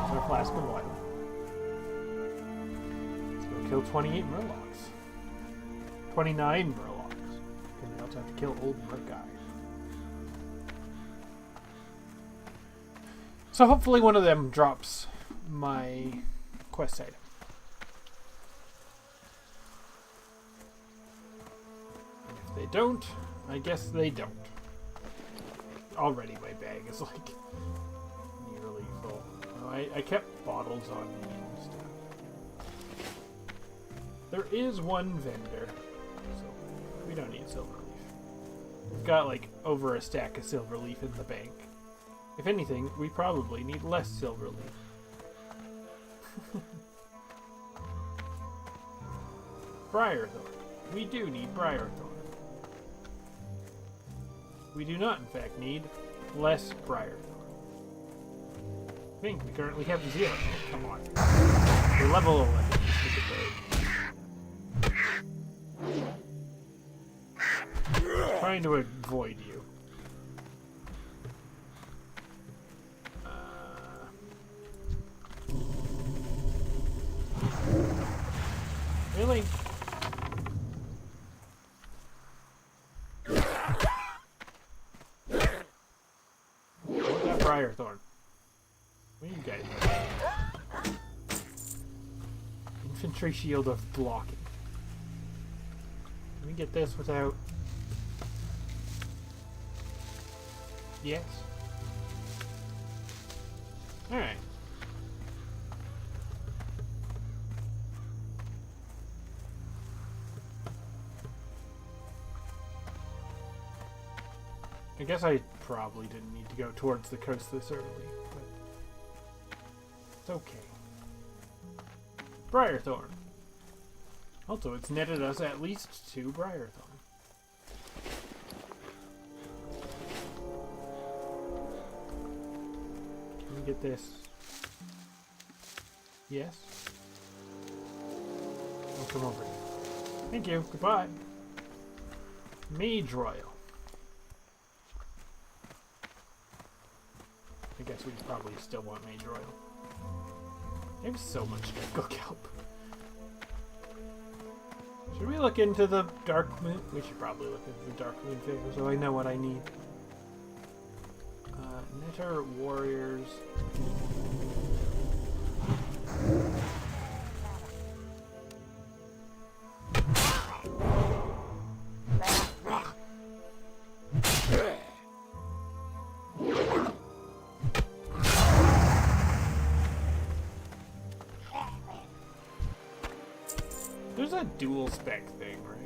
C: there's our flask of oil. Let's go kill 28 Murlocs. 29 Murlocs. And we also have to kill old Merc guy. So hopefully one of them drops my quest item. And if they don't, I guess they don't. Already my bag is like nearly full. Oh, I kept bottles on me and stuff. There is one vendor, so we don't need silver leaf. We've got like over a stack of silver leaf in the bank. If anything, we probably need less silver leaf. Briarthorn. We do need Briarthorn. We do not, in fact, need less Briarthorn. I think we currently have 0. Come on. We're level 11. Trying to avoid you. Briarthorn. What are you guys? Infantry shield of blocking. Let me get this without... Yes. Alright. I guess I probably didn't need to go towards the coast this early, but it's okay. Briarthorn. Also, it's netted us at least 2 Briarthorn. Let me get this. Yes? I'll come over here. Thank you. Goodbye. Mage Royal. I guess we probably still want Mage Royal. They have so much Draco Kelp. Should we look into the Dark Moon? We should probably look into the Dark Moon figure so I know what I need. Knitter Warriors. There's a dual spec thing, right?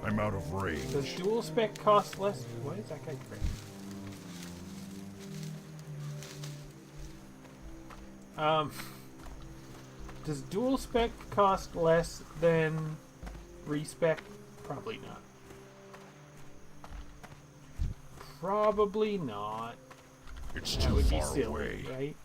A: I'm out of range.
C: Does dual spec cost less? Why is that guy crazy? Does dual spec cost less than respec? Probably not. Probably not.
A: It's
C: That
A: too
C: would be
A: far
C: silly,
A: away.
C: right?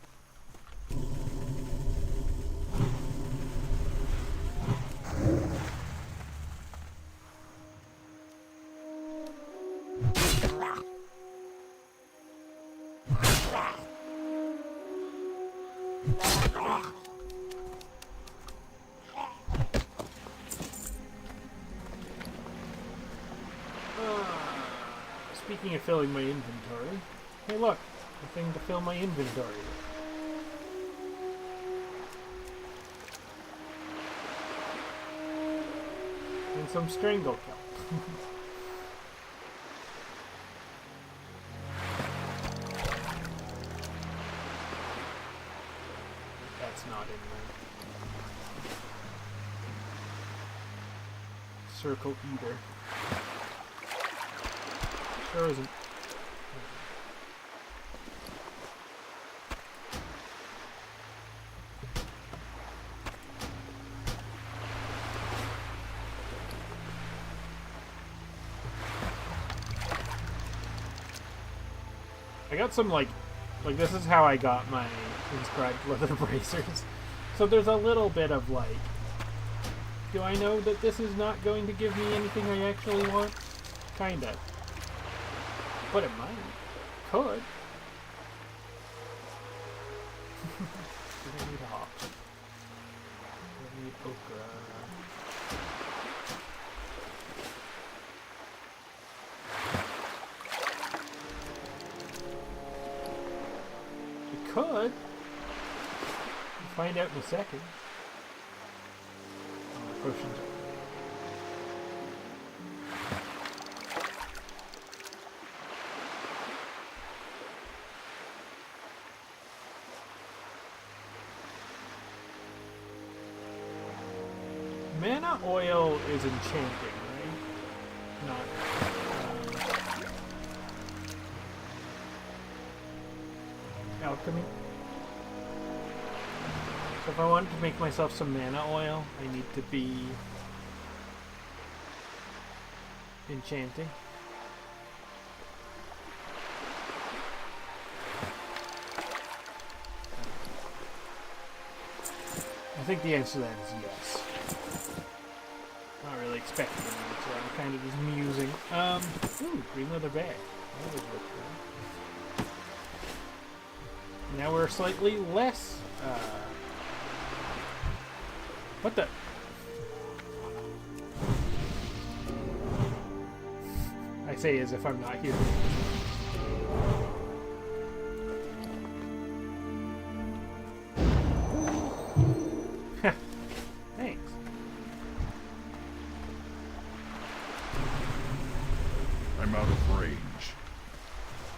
C: Speaking of filling my inventory, hey look, a thing to fill my inventory with. And some strangle kelp. That's not in there. Circle eater. Sure isn't. I got some like this is how I got my inscribed leather bracers. So there's a little bit of like, do I know that this is not going to give me anything I actually want? Kinda. But it might. Could. Do I need a hawk? Do I need okra? It could. We'll find out in a second. Oh, my potions. Mana oil is enchanting, right? Not. Alchemy. So if I wanted to make myself some mana oil, I need to be enchanting. I think the answer to that is yes. Not really expecting an answer. I'm kind of just musing. Ooh, green leather bag. That was really cool. Now we're slightly less, what the? I say as if I'm not here.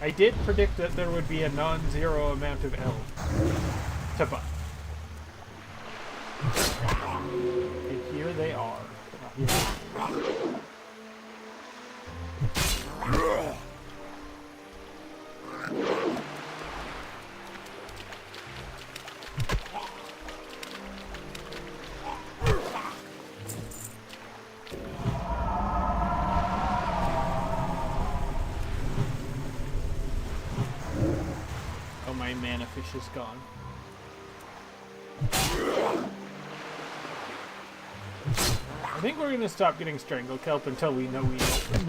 C: I did predict that there would be a non-zero amount of elves to buy. And here they are. Oh, my mana fish is gone. I think we're gonna stop getting strangle kelp until we know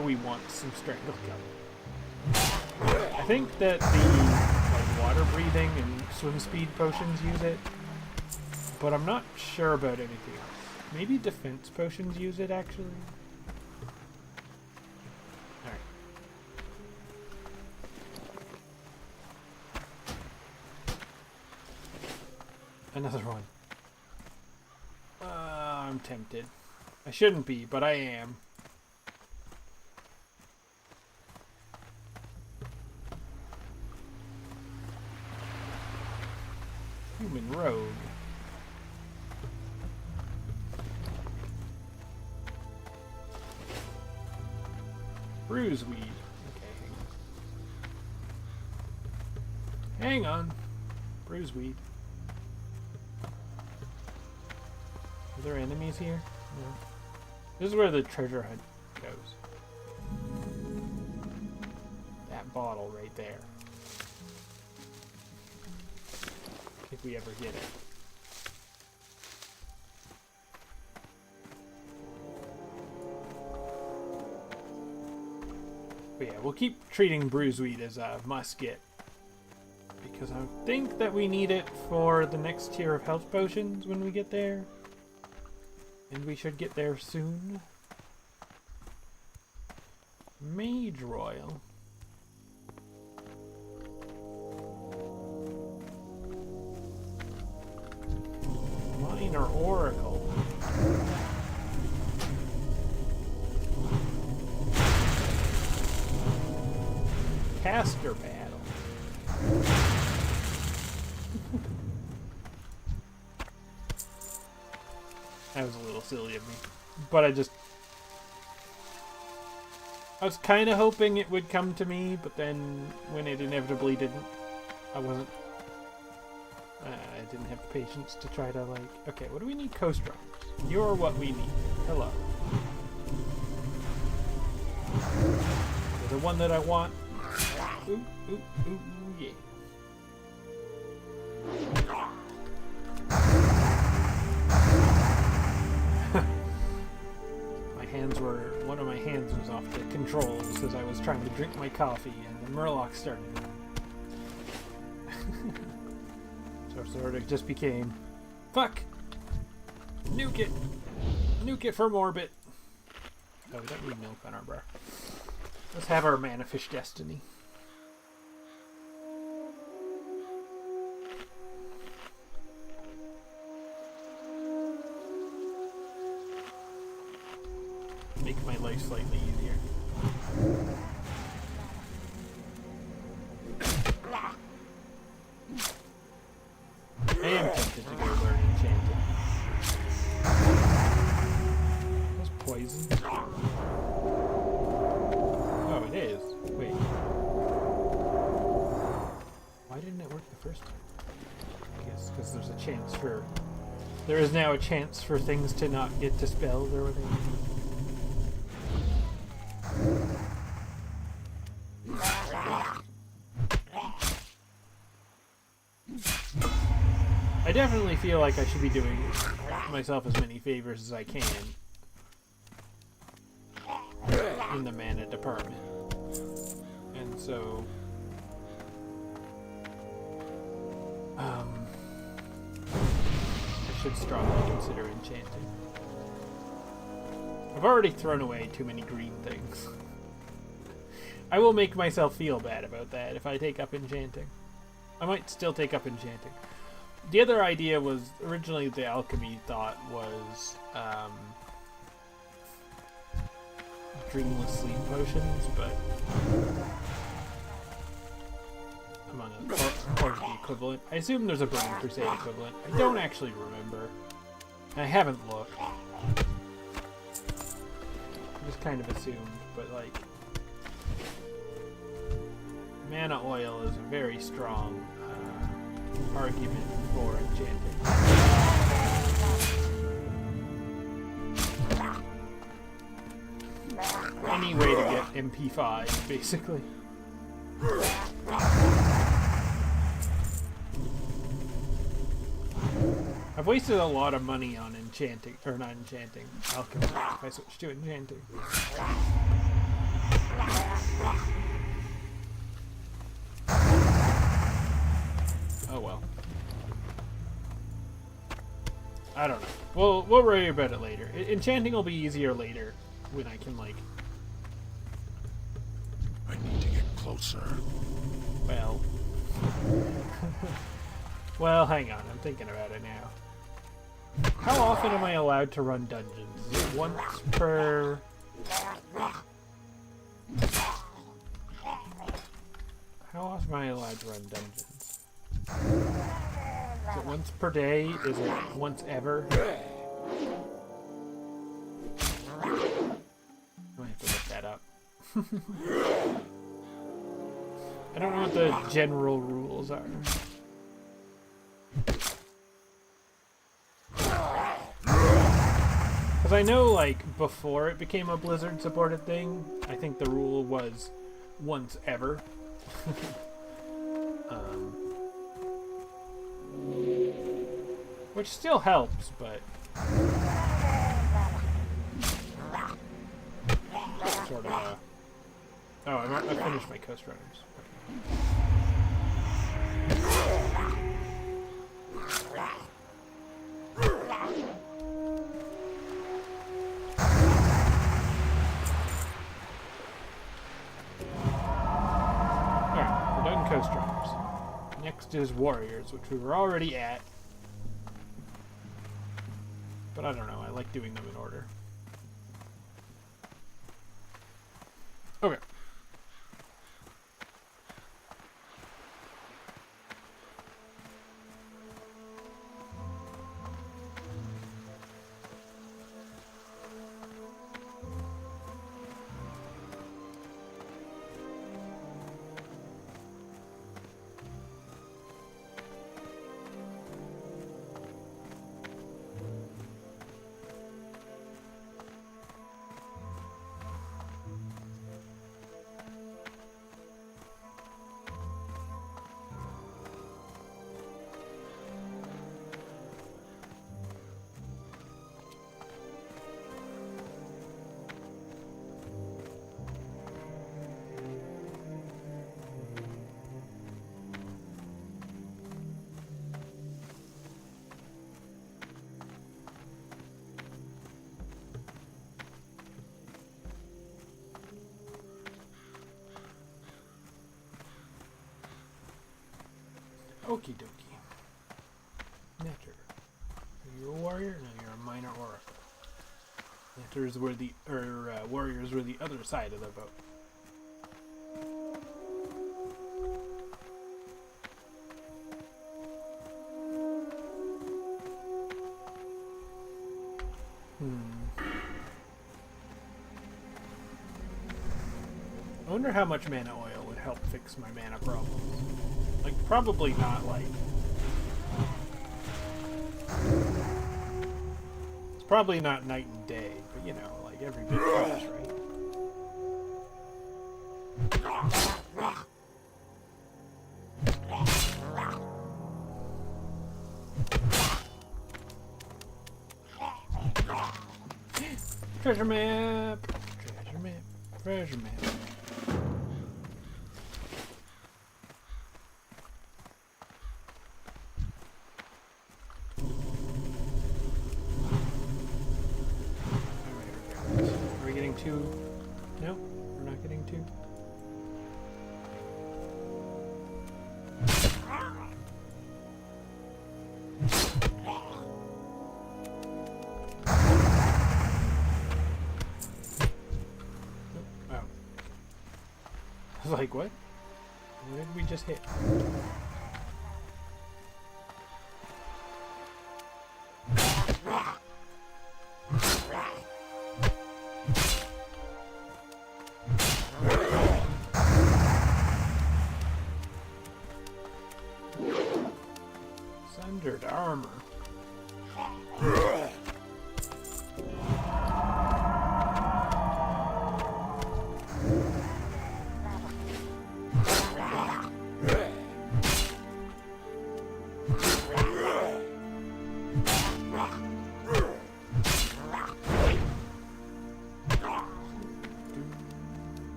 C: we want some strangle kelp. I think that the like water breathing and swim speed potions use it, but I'm not sure about anything else. Maybe defense potions use it actually. All right. Another one. I'm tempted. I shouldn't be, but I am. Human rogue. Bruiseweed. Okay, hang on. Bruiseweed. Are there enemies here? No. This is where the treasure hunt goes. That bottle right there. If we ever get it. But yeah, we'll keep treating bruiseweed as a must-get. Because I think that we need it for the next tier of health potions when we get there. And we should get there soon. Mage Royal. Minor Oracle. Caster Battle. That was a little silly of me. But I was kind of hoping it would come to me, but then when it inevitably didn't, I didn't have the patience to try to, like, okay, what do we need? Coast runners. You're what we need. Hello. You're the one that I want. Ooh, ooh, ooh, yeah. One of my hands was off the controls as I was trying to drink my coffee and the Murloc started. So it sort of just became, fuck! Nuke it! Nuke it from orbit! Oh, we don't need milk on our bar. Let's have our mana fish destiny. Make my life slightly easier. I am tempted to go learn enchanting. That's poison. Oh, it is. Wait. Why didn't it work the first time? I guess because there's a chance for... There is now a chance for things to not get dispelled or whatever. I definitely feel like I should be doing myself as many favors as I can in the mana department. And so I should strongly consider enchanting. I've already thrown away too many green things. I will make myself feel bad about that if I take up enchanting. I might still take up enchanting. The other idea was, originally the alchemy thought was dreamless sleep potions, but among us, or the equivalent. I assume there's a Burning Crusade equivalent. I don't actually remember. I haven't looked. I just kind of assumed, but like, mana oil is a very strong argument for enchanting. Any way to get MP5, basically. I've wasted a lot of money on enchanting, or not enchanting, alchemy, if I switch to enchanting. Oh well. I don't know. We'll worry about it later. Enchanting will be easier later, when I can, like...
A: I need to get closer.
C: Well... well, hang on. I'm thinking about it now. How often am I allowed to run dungeons? Is it once per... How often am I allowed to run dungeons? Is it once per day? Is it once ever? I might have to look that up. I don't know what the general rules are. Because I know, like, before it became a Blizzard-supported thing, I think the rule was once ever. Which still helps, but... sort of, Oh, I finished my Coast Runners. Alright, we're done Coast Runners. Next is Warriors, which we were already at. But I don't know, I like doing them in order. Okay. Okie dokie. Netter. Are you a warrior? No, you're a minor oracle. Netters were the, warriors were the other side of the boat. I wonder how much mana oil would help fix my mana problems. Like, probably not, like... It's probably not night and day, but, you know, like, every bit helps, right? Treasure map! Treasure map! Treasure map! Two? No, we're not getting two. Oh. I was like, what? What did we just hit? Sundered armor.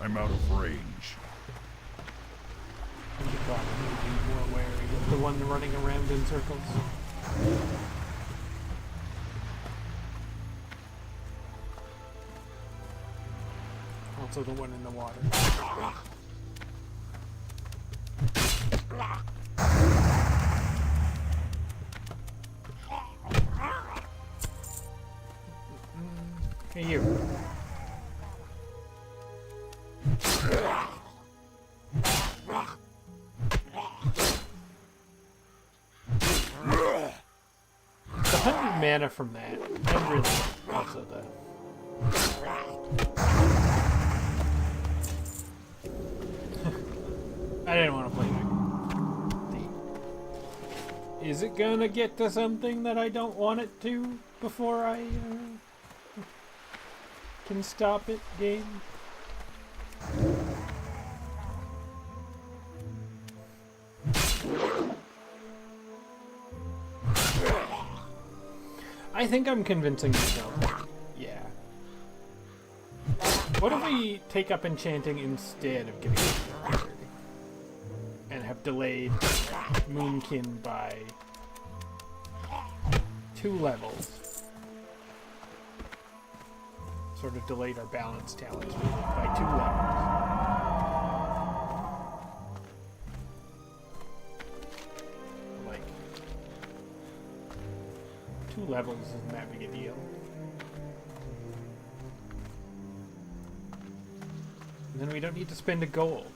A: I'm out of range.
C: You probably be more wary of the one running around in circles. Also the one in the water. Hey, you. The 100 mana from that. And really also the... I didn't want to play that. Is it gonna get to something that I don't want it to before I can stop it, game? I think I'm convincing myself. Yeah. What if we take up enchanting instead of getting it and have delayed Moonkin by 2 levels? Sort of delayed our balance talents by 2 levels. Like, 2 levels isn't that big a deal. And then we don't need to spend a gold.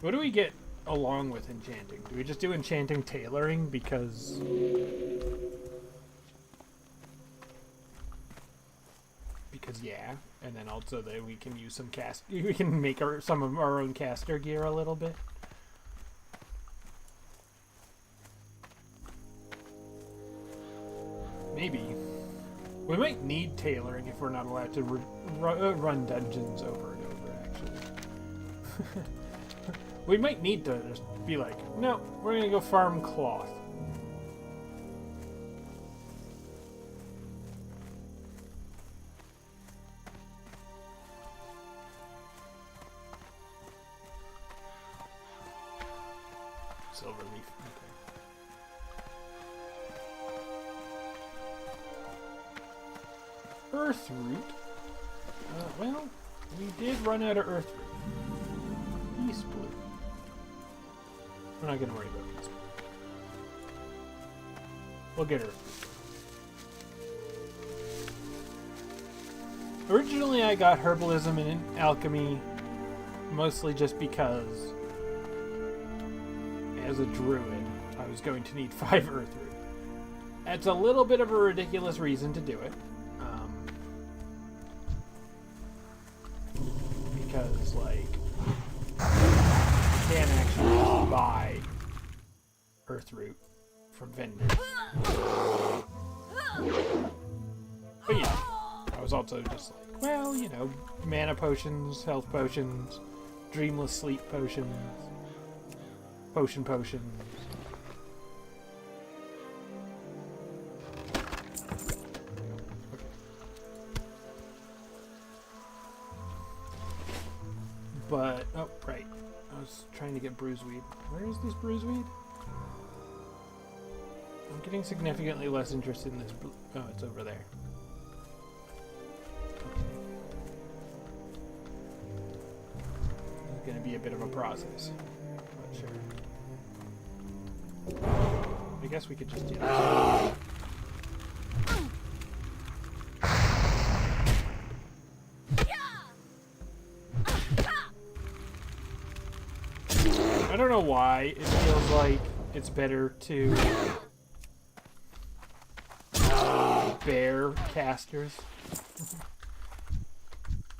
C: What do we get along with enchanting? Do we just do enchanting tailoring because... Because yeah, and then also that we can use some we can make some of our own caster gear a little bit. Maybe. We might need tailoring if we're not allowed to run dungeons over and over, actually. We might need to just be like, no, we're gonna go farm cloth. Silver leaf, okay. Earth root. Well, we did run out of earth root. East blue. We're not gonna worry about east blue. We'll get earth root. Originally, I got herbalism and alchemy mostly just because, as a druid, I was going to need 5 earth root. That's a little bit of a ridiculous reason to do it. Because, like, you can't actually buy earth root from vendors. But yeah, I was also just like, well, you know, mana potions, health potions, dreamless sleep potions, potions. But, oh, right. I was trying to get bruiseweed. Where is this bruiseweed? I'm getting significantly less interested in this. Oh, it's over there. Okay. It's going to be a bit of a process. Not sure. I guess we could just do this. I don't know why it feels like it's better to bear casters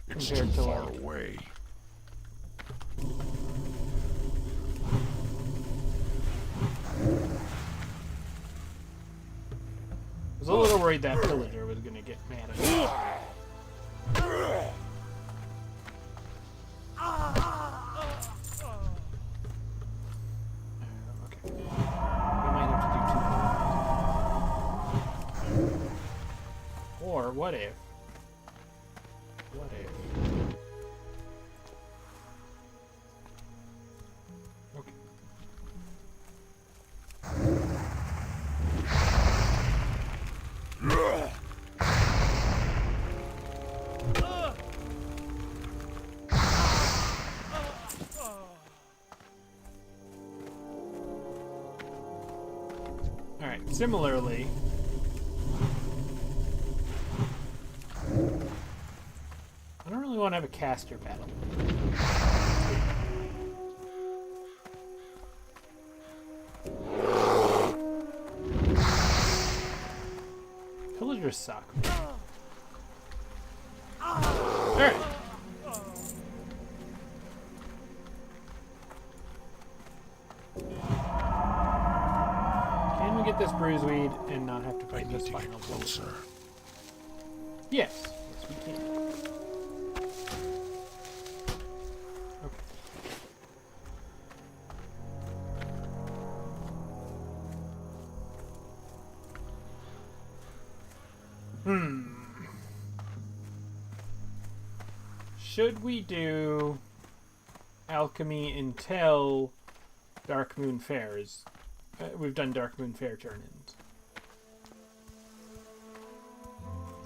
A: It's
C: compared
A: too
C: to
A: far
C: like
A: away.
C: I was a little worried that pillager was gonna get mad at me. Okay. We might have to do 2 more. Or what if? What if? Okay. Alright, similarly, I don't really want to have a caster battle. Pillagers suck. Alright. Can we get this bruiseweed and not have to
A: I
C: fight
A: need
C: this
A: to
C: final
A: get closer.
C: Yes. Yes, we can. Okay. Should we do alchemy until Dark Moon Fair is... we've done Dark Moon Fair turn-ins.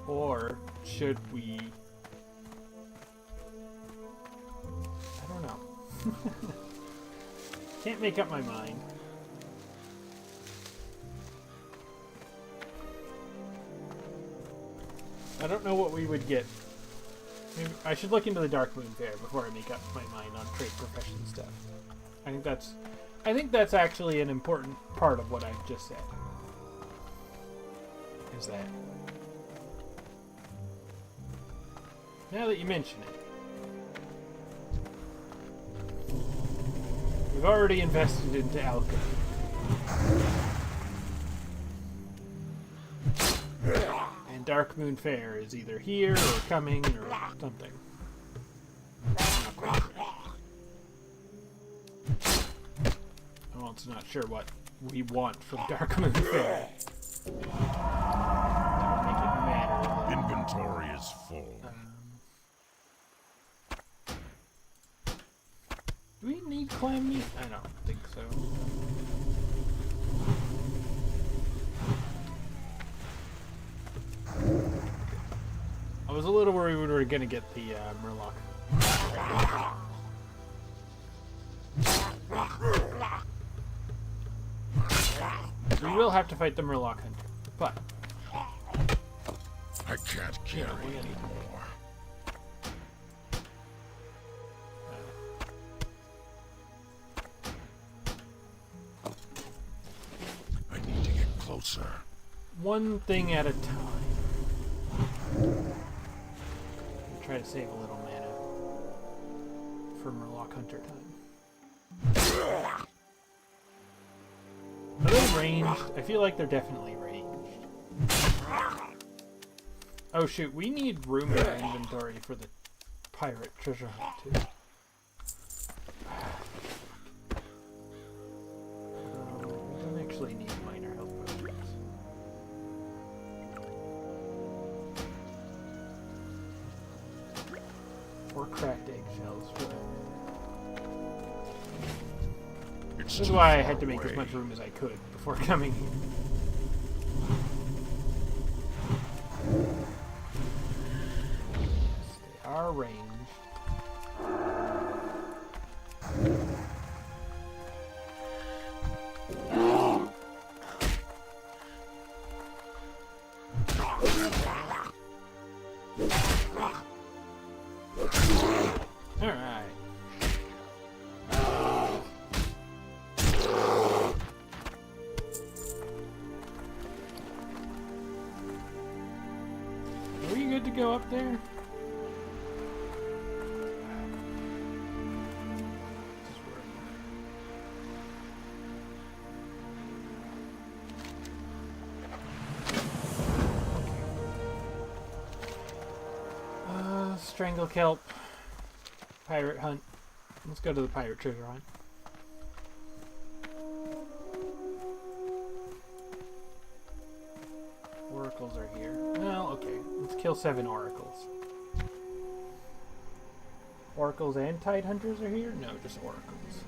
C: Or should we... I don't know. Can't make up my mind. I don't know what we would get. Maybe I should look into the Dark Moon Fair before I make up my mind on trade profession stuff. I think that's actually an important part of what I've just said. Is that now that you mention it, we've already invested into alchemy. And Dark Moon Fair is either here or coming or something. I'm not quite sure. I'm also not sure what we want from Dark Moon Fair. That would make it matter.
A: Inventory is full.
C: Do we need clam meat? I don't think so. I was a little worried we were going to get the Murloc. We will have to fight the Murloc Hunter, but
A: I can't carry anymore. I need to get closer.
C: one thing at a time. Try to save a little mana for Murloc Hunter time. Are they ranged? I feel like they're definitely ranged. Oh shoot, we need room in our inventory for the pirate treasure hunt too. We don't actually need minor health potions. Or cracked eggshells for that. This is why I had to make as much room as I could before coming here. They are ranged. good to go up there? Strangle kelp. Pirate hunt. Let's go to the pirate treasure hunt. Oracles are here. Well, okay. Let's kill 7 oracles. Oracles and tide hunters are here? No, just oracles.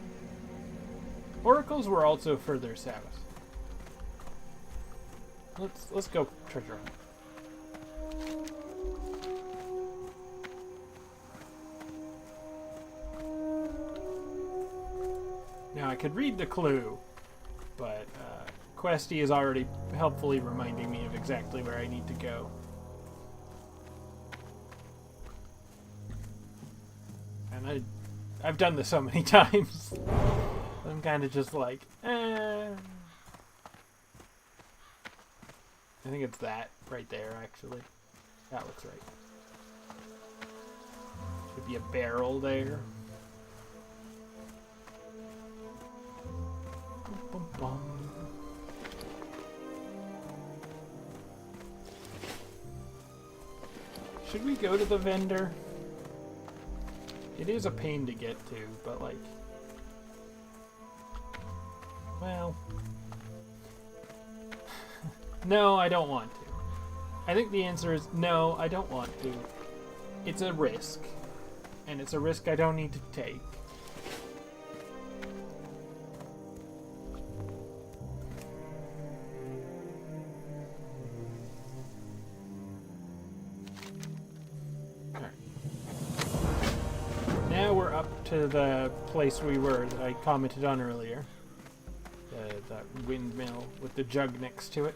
C: Oracles were also further south. Let's go treasure hunt. Now I could read the clue, but Questy is already helpfully reminding me of exactly where I need to go. And I've done this so many times. I'm kind of just like, I think it's that right there, actually. That looks right. Should be a barrel there. Bum, bum. Should we go to the vendor? It is a pain to get to, but like... Well... No, I don't want to. I think the answer is no, I don't want to. It's a risk. And it's a risk I don't need to take. To the place we were that I commented on earlier. That windmill with the jug next to it.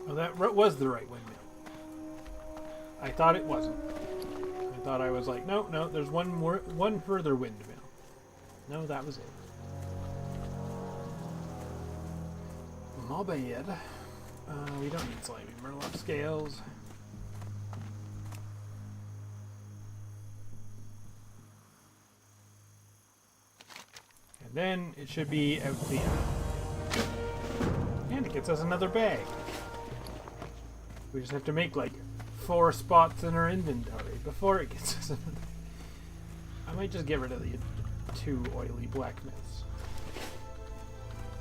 C: Well, that was the right windmill. I thought it wasn't. I thought I was like, no, no, there's one further windmill. No, that was it. My bad. We don't need slimy Murloc scales. And then it should be out the end. And it gets us another bag. We just have to make like 4 spots in our inventory before it gets us another. I might just get rid of the 2 oily blacksmiths.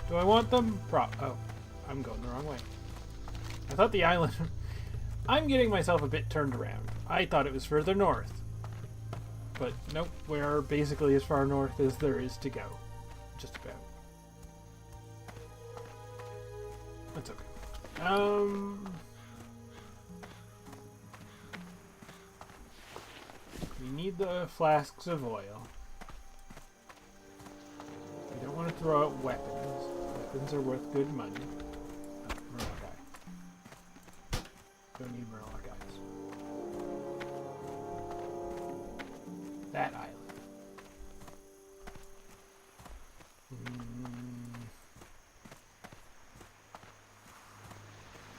C: Do I want them? Oh, I'm going the wrong way. I thought the island... I'm getting myself a bit turned around. I thought it was further north. But nope, we're basically as far north as there is to go. Just about. That's okay. We need the flasks of oil. We don't want to throw out weapons. Weapons are worth good money. Oh, Murloc Eye. Don't need Murloc Eyes. That island.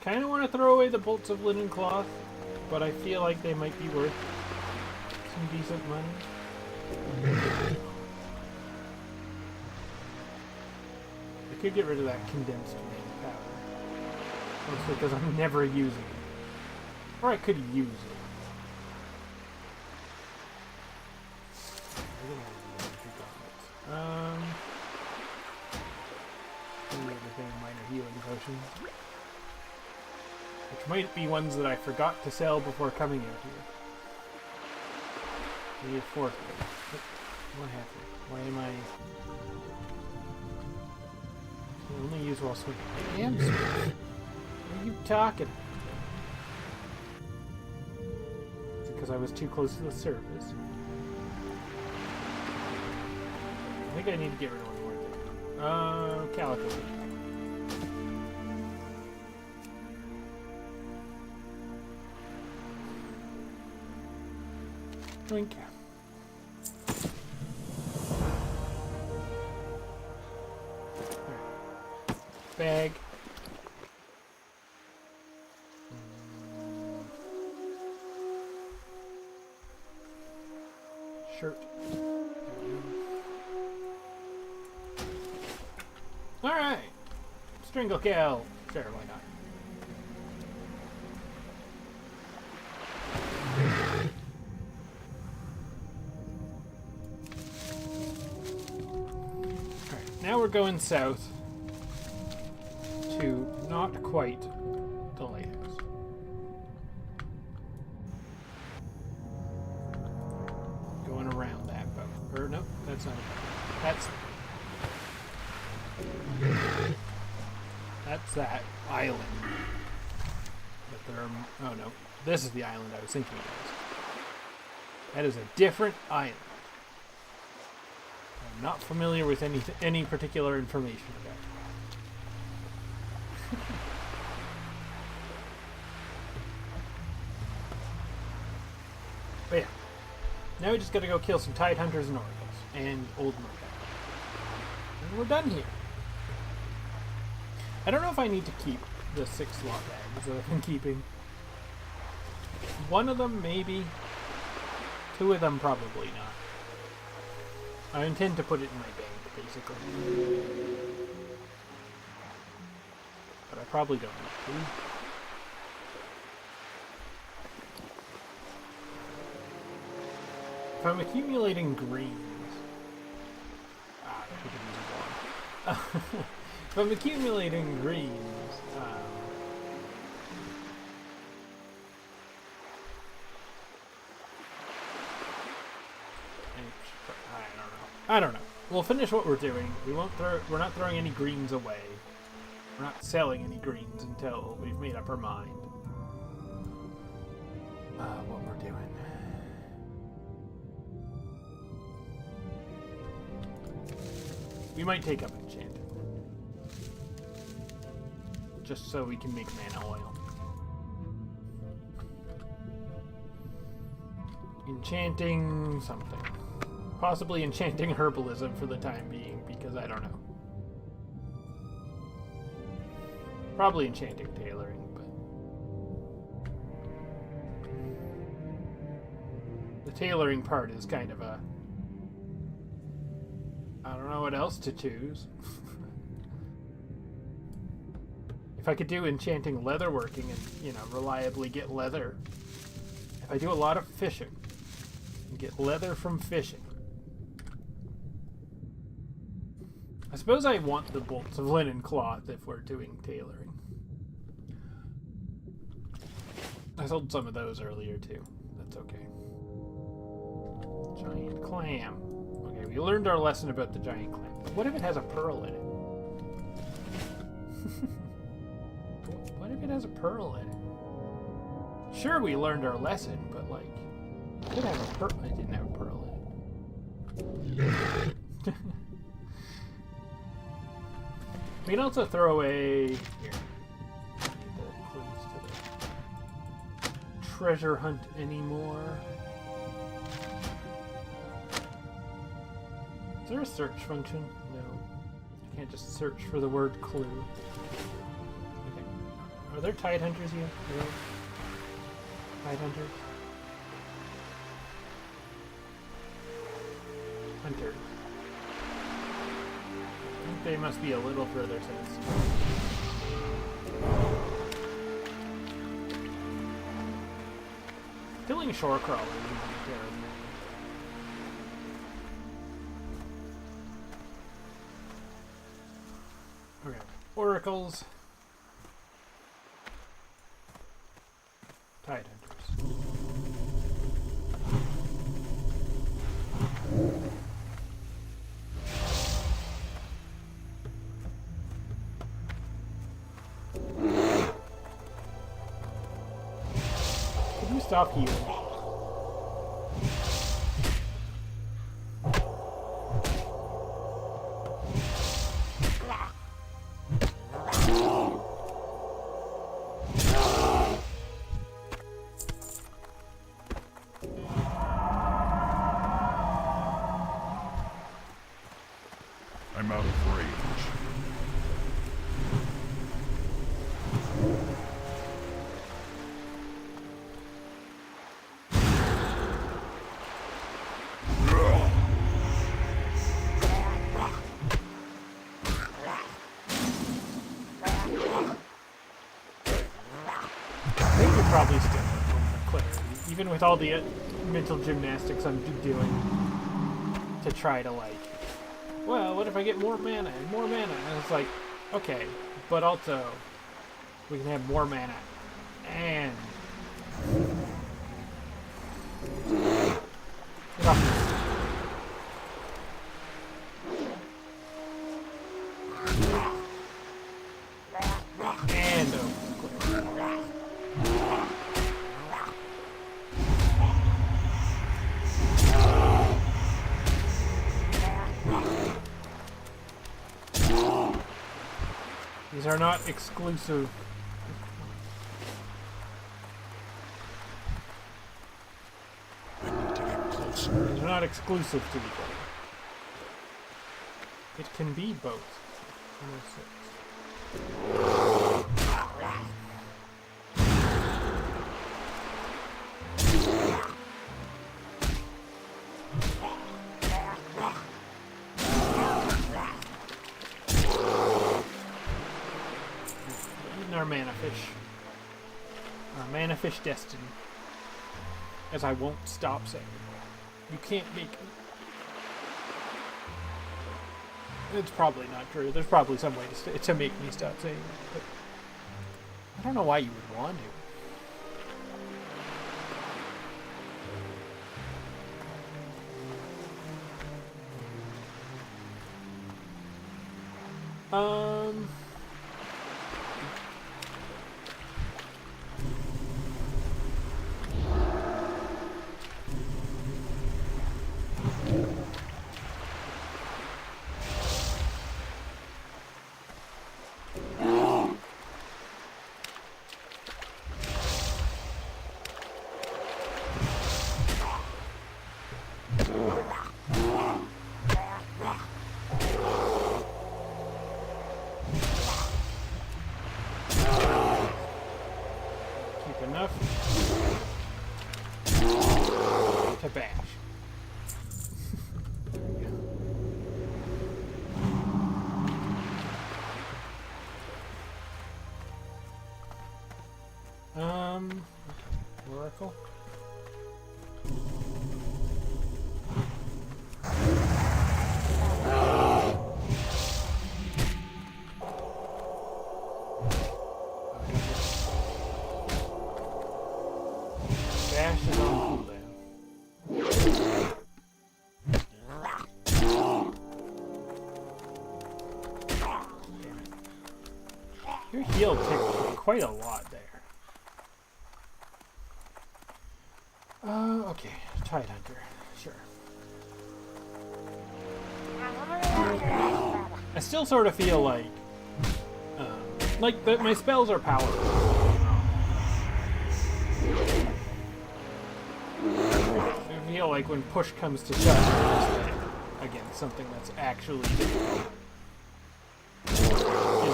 C: Kind of want to throw away the bolts of linen cloth, but I feel like they might be worth some decent money. I could get rid of that condensed main powder. Mostly because I'm never using it. Or I could use it. Minor healing potions. Which might be ones that I forgot to sell before coming out here. Maybe a fourth one. What happened? Why am I... I only use while swimming. I am swimming. What are you talking? Is it because I was too close to the surface? I think I need to get rid of one more thing. Calico. Drink. Bag. Shirt. Alright. Strangle kill. Sure, why not? Now we're going south to not quite the lighthouse. Going around that boat. Or no, that's not a boat. That's that island. But there are, oh no, this is the island I was thinking it was. That is a different island. I'm not familiar with any particular information about it. But yeah, now we just gotta go kill some tide hunters and oracles and old merfolk, and we're done here. I don't know if I need to keep the 6 slot bags that I've been keeping. One of them maybe, 2 of them probably not. I intend to put it in my bank, basically. But I probably don't need to. If I'm accumulating greens... I could use one. If I'm accumulating greens... I don't know. We'll finish what we're doing. We're not throwing any greens away. We're not selling any greens until we've made up our mind. What we're doing. We might take up enchanting. Just so we can make mana oil. Enchanting something. Possibly enchanting herbalism for the time being, because I don't know. Probably enchanting tailoring, but... the tailoring part is kind of a... I don't know what else to choose. If I could do enchanting leatherworking and, reliably get leather. If I do a lot of fishing and get leather from fishing. I suppose I want the bolts of linen cloth if we're doing tailoring. I sold some of those earlier too. That's okay. Giant clam. Okay, we learned our lesson about the giant clam. What if it has a pearl in it? What if it has a pearl in it? Sure, we learned our lesson, but like, it could have a pearl. It didn't have a pearl in it. We can also throw a... Here. Need the clues to the treasure hunt anymore. Is there a search function? No. You can't just search for the word clue. Okay. Are there tide hunters here? Really? Tide hunters? Hunters. I think they must be a little further south. Killing shore crawlers would be terrible. Okay. Oracles. Tide hunters. Can you stop healing?
A: I'm out of range.
C: I think you're probably still on the clarity, even with all the mental gymnastics I'm doing to try to like, well, what if I get more mana and more mana? And it's like, okay, but also we can have more mana and get off me. And these are not exclusive.
A: I need to get closer.
C: These are not exclusive to each other. It can be both. 106. Our mana fish. Our mana fish destiny. As I won't stop saying. You can't make me. It's probably not true. There's probably some way to make me stop saying that. But I don't know why you would want to. Enough to bash. Oracle. Bash is on cooldown. quite a lot there. Okay, Tide Hunter, sure. I still sort of feel like my spells are powerful. I feel like when push comes to shove against something that's actually is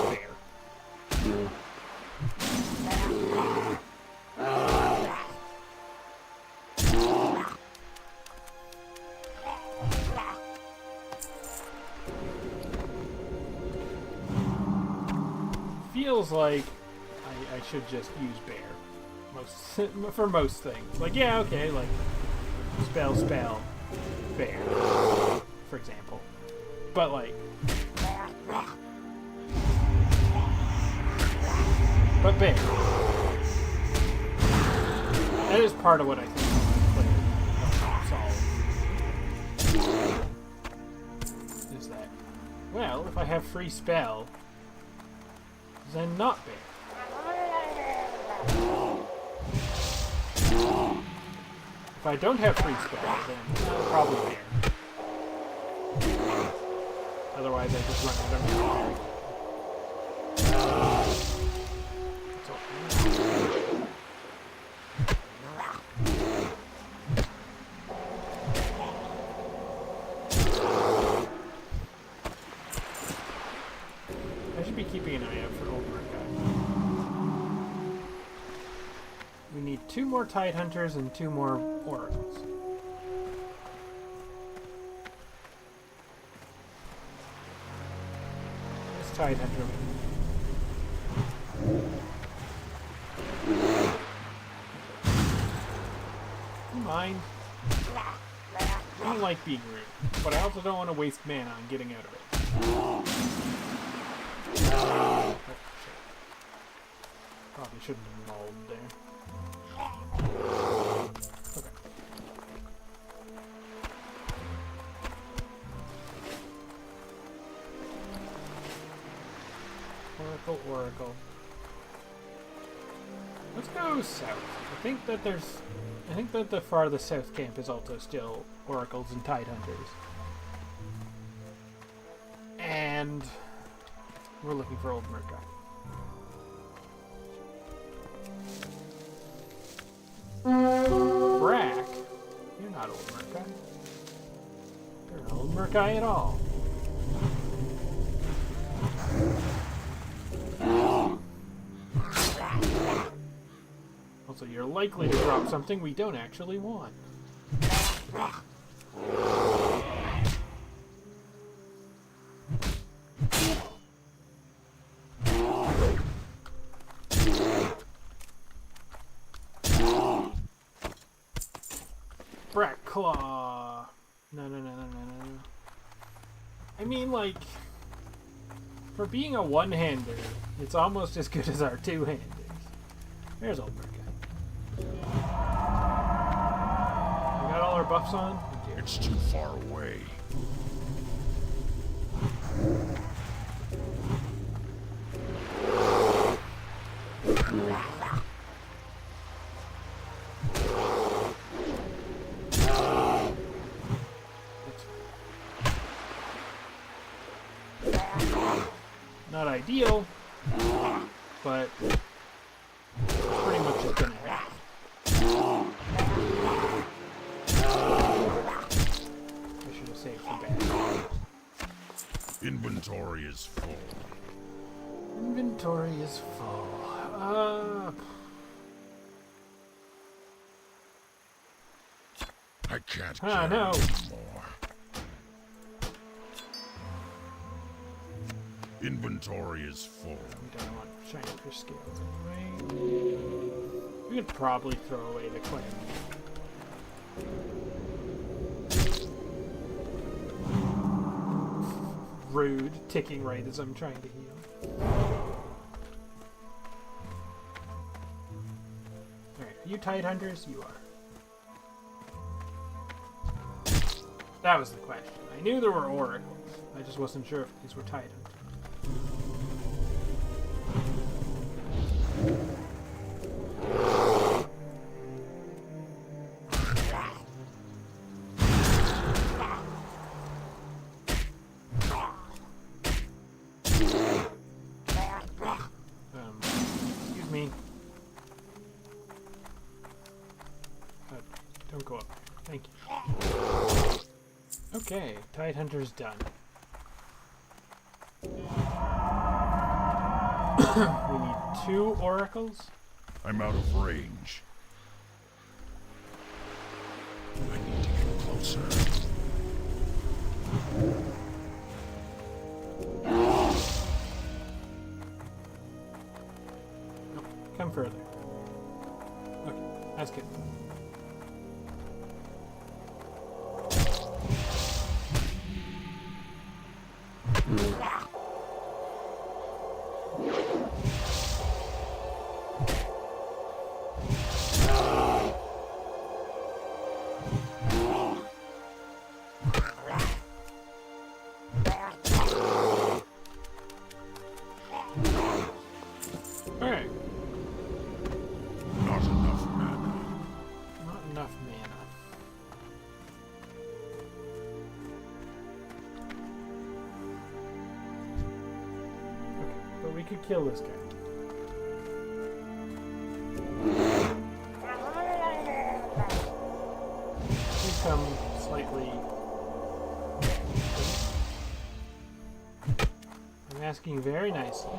C: there. Feels like I should just use bear for most things. Like, yeah, okay, like spell, bear, for example. But like, but bear. That is part of what I think when I play solve. Is that, well, if I have free spell, then not bear. If I don't have free spell, then probably bear. Otherwise, I just run out of military. I should be keeping an eye out for old Murkai. We need 2 more Tide Hunters and 2 more Oracles. This Tide Hunter. You mind? I don't like being rude, but I also don't want to waste mana on getting out of it. Probably shouldn't have mauled there. Okay. Oracle. Let's go south. I think that the farthest south camp is also still Oracles and Tide Hunters. And we're looking for old Murkai. Brack? You're not old Murkai. You're not old Murkai at all. Also, you're likely to drop something we don't actually want. Brack Claw. No. I mean, like, for being a one-hander, it's almost as good as our two-handers. There's old Murkai. We got all our buffs on? Oh,
A: It's too far away.
C: Not ideal, but it's pretty much just gonna happen. I should have saved for bad.
A: Inventory is full.
C: Inventory is full.
A: I can't carry
C: no.
A: anymore. Inventory is full.
C: We don't want shiny fish scales anyway. We could probably throw away the claim. Rude, ticking right as I'm trying to heal. Alright, are you Tide Hunters? You are. That was the question. I knew there were Oracles. I just wasn't sure if these were Tide Hunters. Okay, Tidehunter's done. We need 2 oracles.
A: I'm out of range.
H: I need to get closer.
C: Nope, come further. Okay, that's good. Alright,
A: Not enough mana.
C: not enough mana. Okay, but we could kill this guy. Please come slightly. I'm asking very nicely.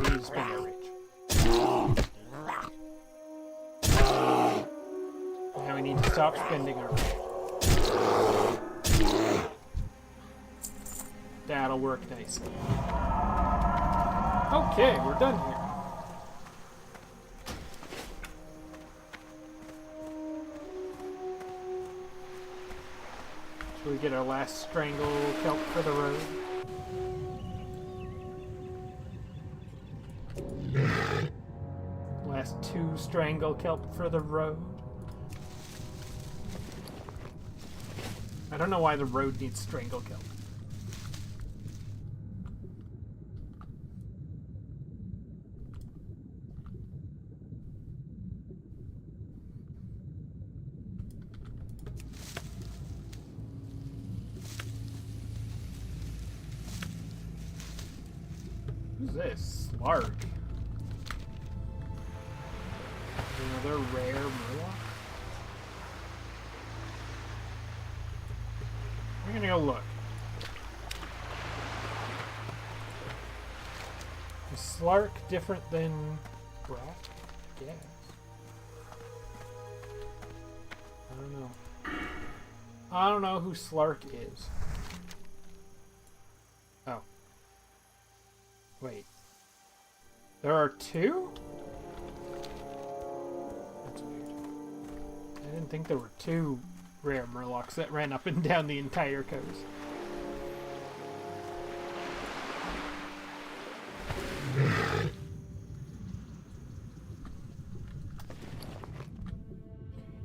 C: Please spend your rage. Now we need to stop spending our rage. That'll work nicely. Okay, we're done here. Should we get our last strangle kelp for the road? Last 2 strangle kelp for the road. I don't know why the road needs strangle kelp. Who's this? Slark. Another rare Murloc? We're gonna go look. Is Slark different than Brat? Yes. I don't know. I don't know who Slark is. Oh. Wait. There are 2? That's weird. I didn't think there were 2 rare Murlocs that ran up and down the entire coast.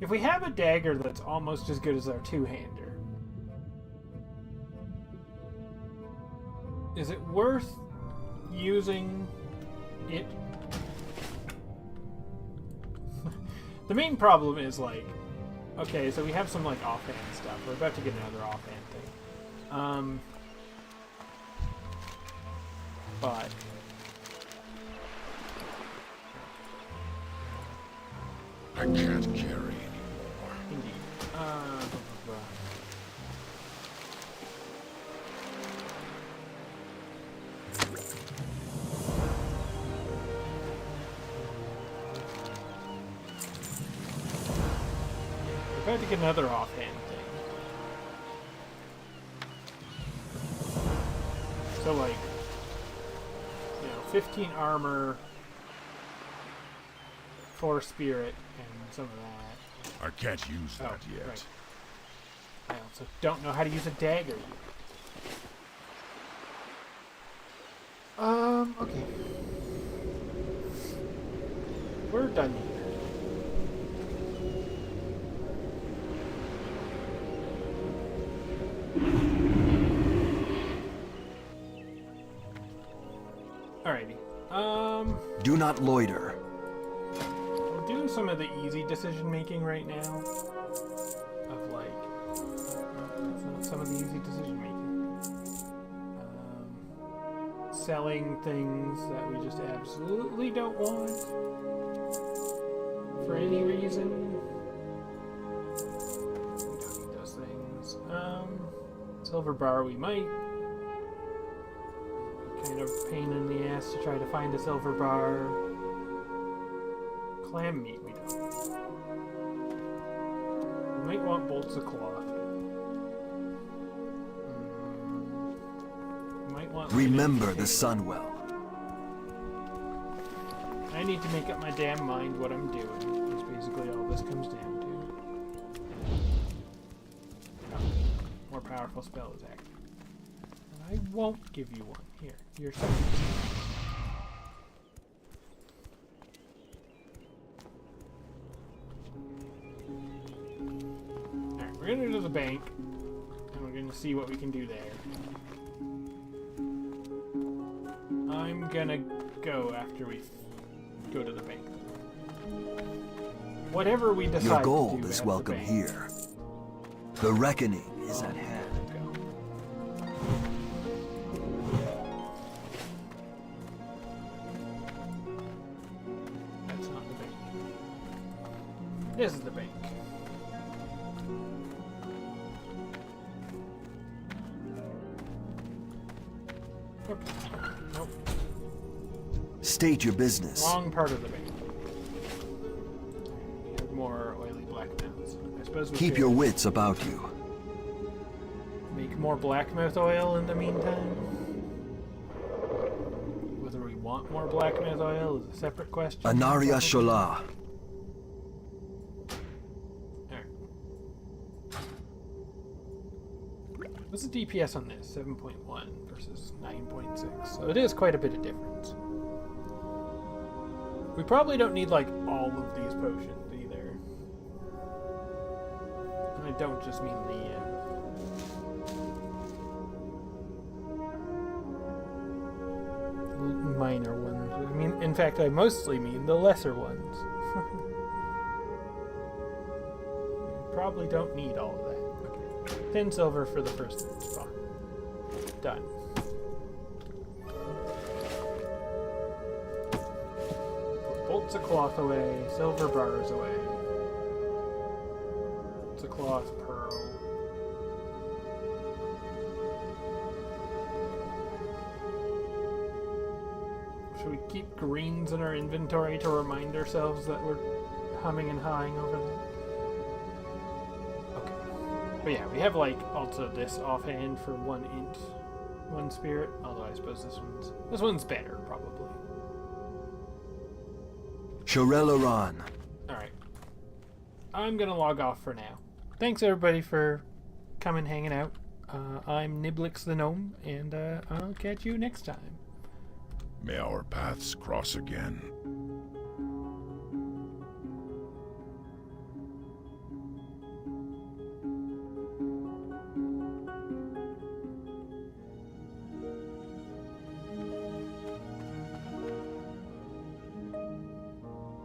C: If we have a dagger that's almost as good as our 2-hander, is it worth using it? The main problem is, like, okay, so we have some, like, offhand stuff. We're about to get another offhand thing. But
A: I can't carry anymore.
C: indeed. We're about to get another offhand thing. So, like, 15 armor, 4 spirit, and some of that.
A: I can't use that yet.
C: Right. I also don't know how to use a dagger yet. Okay. We're done here. Alrighty.
G: Do not loiter.
C: We'll do some of the easy decision making right now. Of like, that's not some of the easy decision making. selling things that we just absolutely don't want for any reason. We don't need those things. Silver bar we might. Kind of pain in the ass to try to find a silver bar. Clam meat we don't. We might want bolts of cloth. Might want.
G: Remember the Sunwell.
C: I need to make up my damn mind what I'm doing. That's basically all this comes down to. Oh, more powerful spell is active. And I won't give you one. Here, you're so. Alright, we're gonna go to the bank. And we're gonna see what we can do there. I'm gonna go after we go to the bank. Whatever we decide
G: Your
C: to
G: gold
C: do
G: is
C: at the
G: welcome
C: bank.
G: here. The reckoning is at hand.
C: That's not the bank. This is the bank. Okay. Nope.
G: State your business.
C: Wrong part of the bank. We have more oily blackmouths. I suppose we
G: Keep
C: could
G: your wits about you.
C: make more blackmouth oil in the meantime. Whether we want more blackmouth oil is a separate question.
G: Anaria Shola.
C: Alright. What's the DPS on this? 7.1 versus 9.6. So it is quite a bit of difference. We probably don't need like all of these potions either. And I don't just mean the minor ones. I mean, in fact, I mostly mean the lesser ones. Probably don't need all of that. Okay. 10 silver for the first spot. Done. Put bolts of cloth away, silver bars away. Bolts of cloth, pearl. Should we keep greens in our inventory to remind ourselves that we're humming and hawing over there? Okay. But yeah, we have like also this offhand for 1 int, 1 spirit. Although I suppose this one's better probably.
G: Shorel Aran.
C: Alright. I'm gonna log off for now. Thanks everybody for coming hanging out. I'm Niblix the Gnome, and I'll catch you next time.
A: May our paths cross again.